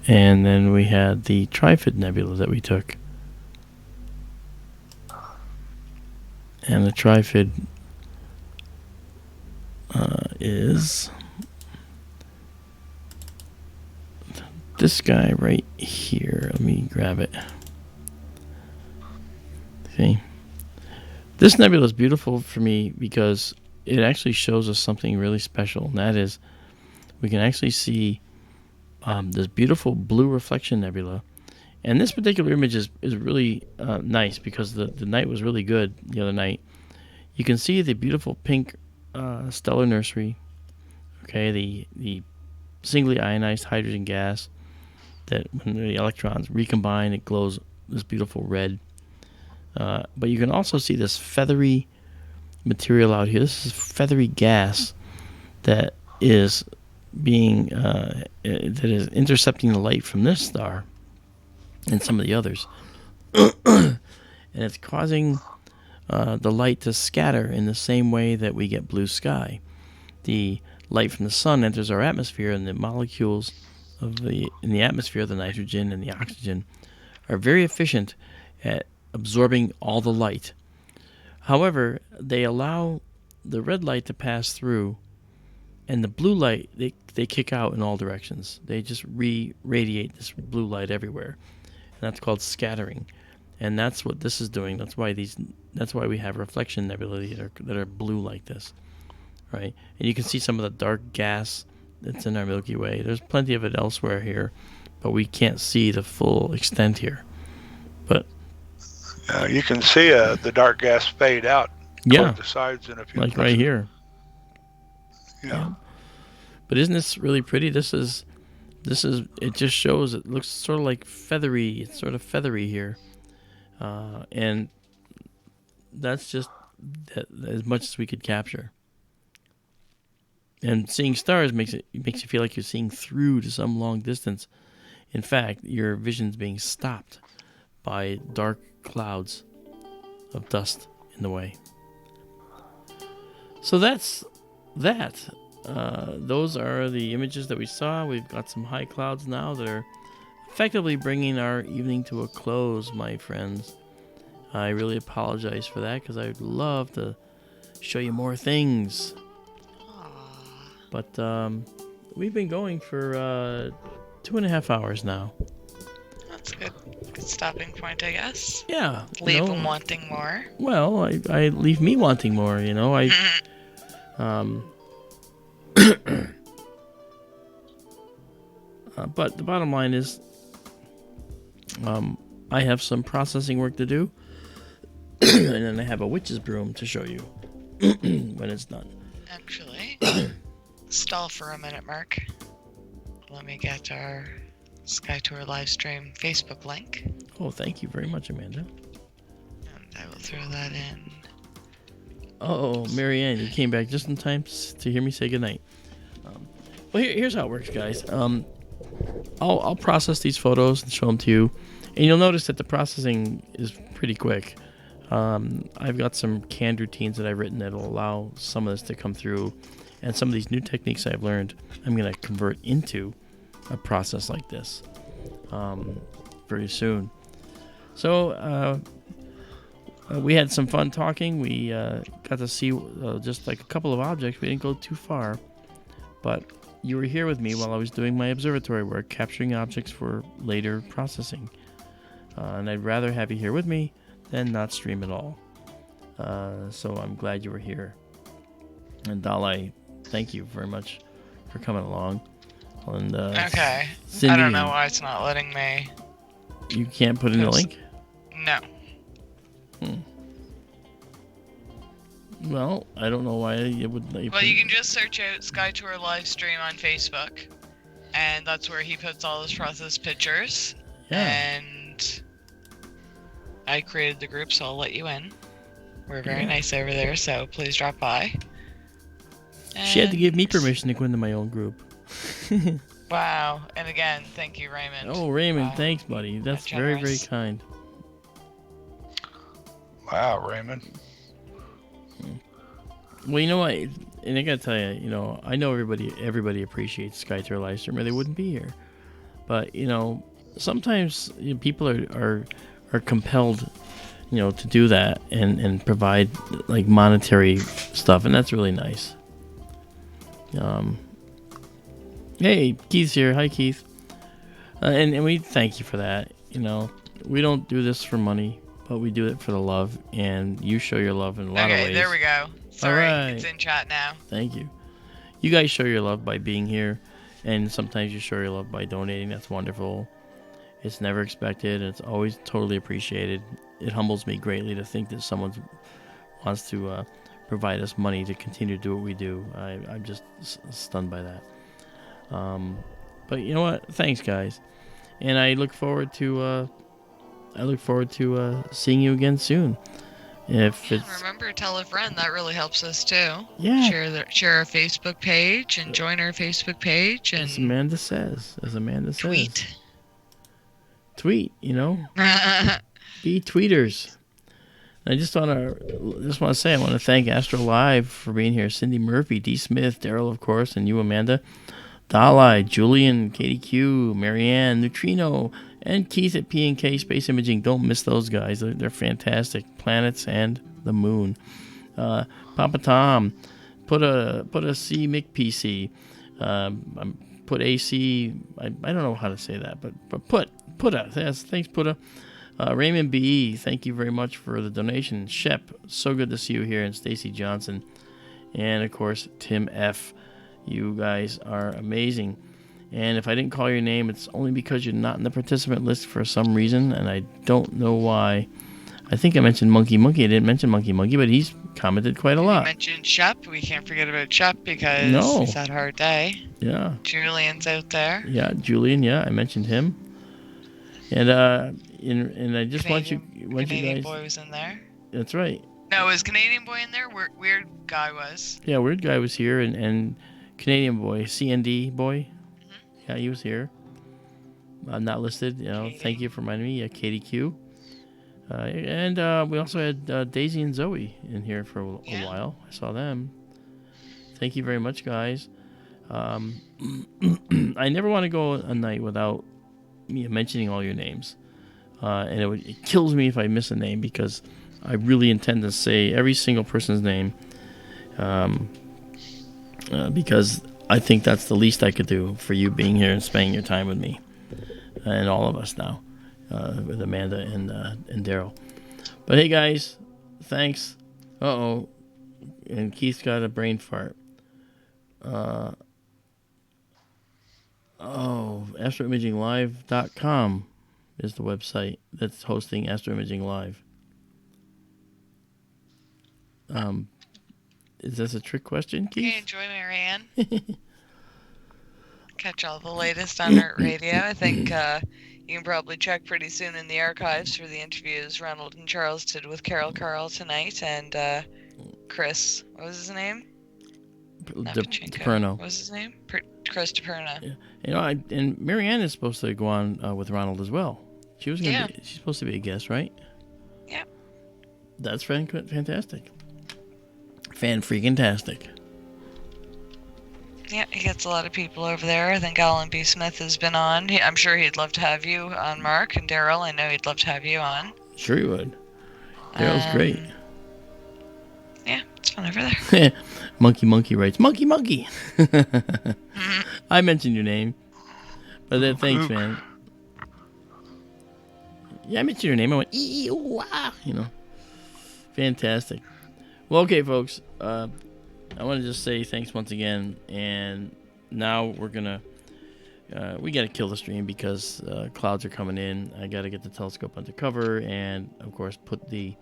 And then we had the Trifid Nebula that we took. And the Trifid is this guy right here. Let me grab it. See? This nebula is beautiful for me because it actually shows us something really special, and that is we can actually see this beautiful blue reflection nebula. And this particular image is really nice because the night was really good the other night. You can see the beautiful pink stellar nursery, okay, the singly ionized hydrogen gas that when the electrons recombine, it glows this beautiful red. But you can also see this feathery material out here. This is feathery gas that is being that is intercepting the light from this star and some of the others, and it's causing the light to scatter in the same way that we get blue sky. The light from the sun enters our atmosphere, and the molecules in the atmosphere, the nitrogen and the oxygen, are very efficient at absorbing all the light. However, they allow the red light to pass through, and the blue light they kick out in all directions. They just radiate this blue light everywhere, and that's called scattering. And that's what this is doing. That's why we have reflection nebulae that are blue like this, right? And you can see some of the dark gas that's in our Milky Way. There's plenty of it elsewhere here, but we can't see the full extent here. But You can see the dark gas fade out Yeah, toward the sides in a few like places. right here. Yeah. But isn't this really pretty? This is. It just shows. It looks sort of like feathery. It's sort of feathery here, and that's just as much as we could capture. And seeing stars makes you feel like you're seeing through to some long distance. In fact, your vision's being stopped by dark clouds of dust in the way. So that's that. Those are the images that we saw. We've got some high clouds now that are effectively bringing our evening to a close, my friends. I really apologize for that because I'd love to show you more things. But we've been going for 2.5 hours now. That's good. Good stopping point, I guess. Yeah. Leave them wanting more. Well, I leave me wanting more, but the bottom line is I have some processing work to do, and then I have a witch's broom to show you when it's done. Actually, stall for a minute, Mark. Let me get our SkyTour LiveStream Facebook link. Oh, thank you very much, Amanda. And I will throw that in. Oh, Marianne, you came back just in time to hear me say goodnight. Well, here's how it works, guys. I'll process these photos and show them to you, and you'll notice that the processing is pretty quick. I've got some canned routines that I've written that will allow some of this to come through, and some of these new techniques I've learned I'm going to convert into a process like this very soon. So we had some fun talking. We got to see just like a couple of objects. We didn't go too far, but you were here with me while I was doing my observatory work, capturing objects for later processing. And I'd rather have you here with me than not stream at all. So I'm glad you were here. And Dalai, thank you very much for coming along. And Okay. Cindy, I don't know why it's not letting me. You can't put in the link? No. Well, I don't know why it would let you. Well, you can just search out SkyTour LiveStream on Facebook, and that's where he puts all his processed pictures. Yeah. And I created the group, so I'll let you in. We're very nice over there, so please drop by. She had to give me permission to go into my own group. Wow. And again, thank you, Raymond. Oh, Raymond, thanks, buddy. That's very, very kind. Wow, Raymond. Well, you know what? And I gotta tell you, I know everybody appreciates SkyTour LiveStream, or they wouldn't be here. But sometimes people are compelled, to do that and provide like monetary stuff, and that's really nice. Hey, Keith's here. Hi, Keith. And we thank you for that. We don't do this for money, but we do it for the love, and you show your love in a lot of ways. Okay, there we go. Sorry, right. It's in chat now. Thank you. You guys show your love by being here, and sometimes you show your love by donating. That's wonderful. It's never expected. It's always totally appreciated. It humbles me greatly to think that someone wants to provide us money to continue to do what we do. I'm just stunned by that. But you know what? Thanks, guys, and I look forward to seeing you again soon. Remember, tell a friend. That really helps us too. Yeah. Share our Facebook page and join our Facebook page. And as Amanda says. Tweet. Be tweeters. And I just want to say I want to thank Astro Live for being here. Cindy Murphy, D. Smith, Daryl, of course, and you, Amanda. Dalai, Julian, Katie Q, Marianne, Neutrino, and Keith at P&K Space Imaging. Don't miss those guys. They're fantastic. Planets and the moon. Papa Tom, put a C Mic PC. Put AC. I don't know how to say that, but put a. Yes, thanks, put a. Raymond B. Thank you very much for the donation. Shep, so good to see you here, and Stacy Johnson, and of course Tim F. You guys are amazing. And if I didn't call your name, it's only because you're not in the participant list for some reason, and I don't know why. I think I mentioned Monkey Monkey. I didn't mention Monkey Monkey, but he's commented quite a You lot. mentioned Shep. We can't forget about Shep because No. he's had a hard day. Yeah. Julian's out there. Yeah, Julian. Yeah, I mentioned him. And I just want you Canadian guys. boy was in there. That's right. No, was Canadian boy in there? Weird guy was. Yeah, weird guy was here, and Canadian boy, CND boy. Mm-hmm. Yeah, he was here. Not listed. Katie. Thank you for reminding me. Katie Q. And we also had Daisy and Zoe in here for a while. I saw them. Thank you very much, guys. I never want to go a night without mentioning all your names. And it kills me if I miss a name because I really intend to say every single person's name. Because I think that's the least I could do for you being here and spending your time with me. And all of us now. With Amanda and Daryl. But hey guys, thanks. Uh-oh. And Keith's got a brain fart. astroimaginglive.com is the website that's hosting Astro Imaging Live. Is this a trick question, Keith? Okay, enjoy Marianne. Catch all the latest on Art Radio. I think you can probably check pretty soon in the archives for the interviews Ronald and Charles did with Carol Carl tonight and Chris. What was his name? DePerno. What was his name? Chris DePerno. Yeah. And Marianne is supposed to go on with Ronald as well. She's supposed to be a guest, right? Yeah. That's fantastic. Fan-freaking-tastic. Yeah, he gets a lot of people over there. I think Alan B. Smith has been on. I'm sure he'd love to have you on, Mark. And Daryl, I know he'd love to have you on. Sure he would. Daryl's great. Yeah, it's fun over there. Monkey writes, Monkey. I mentioned your name. But thanks, man. Yeah, I mentioned your name. I went, ee-wah, Fantastic. Well, okay, folks. I want to just say thanks once again. And now we're going to... we got to kill the stream because clouds are coming in. I got to get the telescope under cover and, of course, put the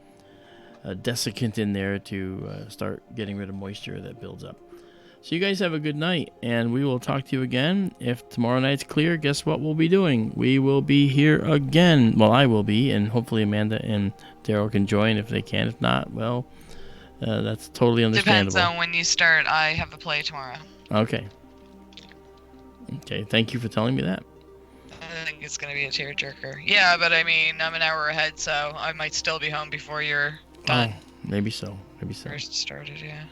desiccant in there to start getting rid of moisture that builds up. So you guys have a good night, and we will talk to you again. If tomorrow night's clear, guess what we'll be doing? We will be here again. Well, I will be, and hopefully Amanda and Daryl can join if they can. If not, well, that's totally understandable. Depends on when you start. I have a play tomorrow. Okay, thank you for telling me that. I think it's going to be a tearjerker. Yeah, but I mean, I'm an hour ahead, so I might still be home before you're done. Oh, maybe so. First started, yeah.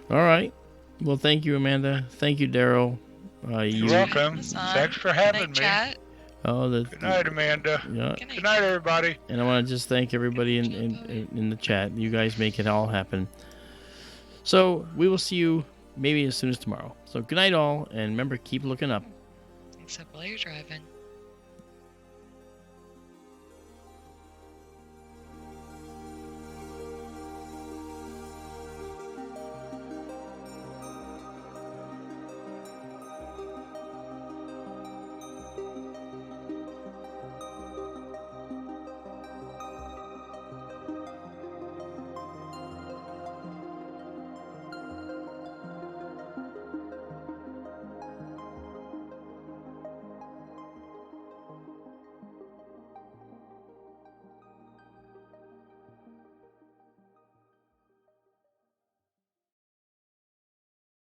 All right. Well, thank you, Amanda. Thank you, Daryl. You're welcome. Thanks for having me. Chat. Good night, Amanda. Yeah. Good night, everybody. And I want to just thank everybody in the chat. You guys make it all happen. So we will see you maybe as soon as tomorrow. So good night, all, and remember, keep looking up. Except while you're driving.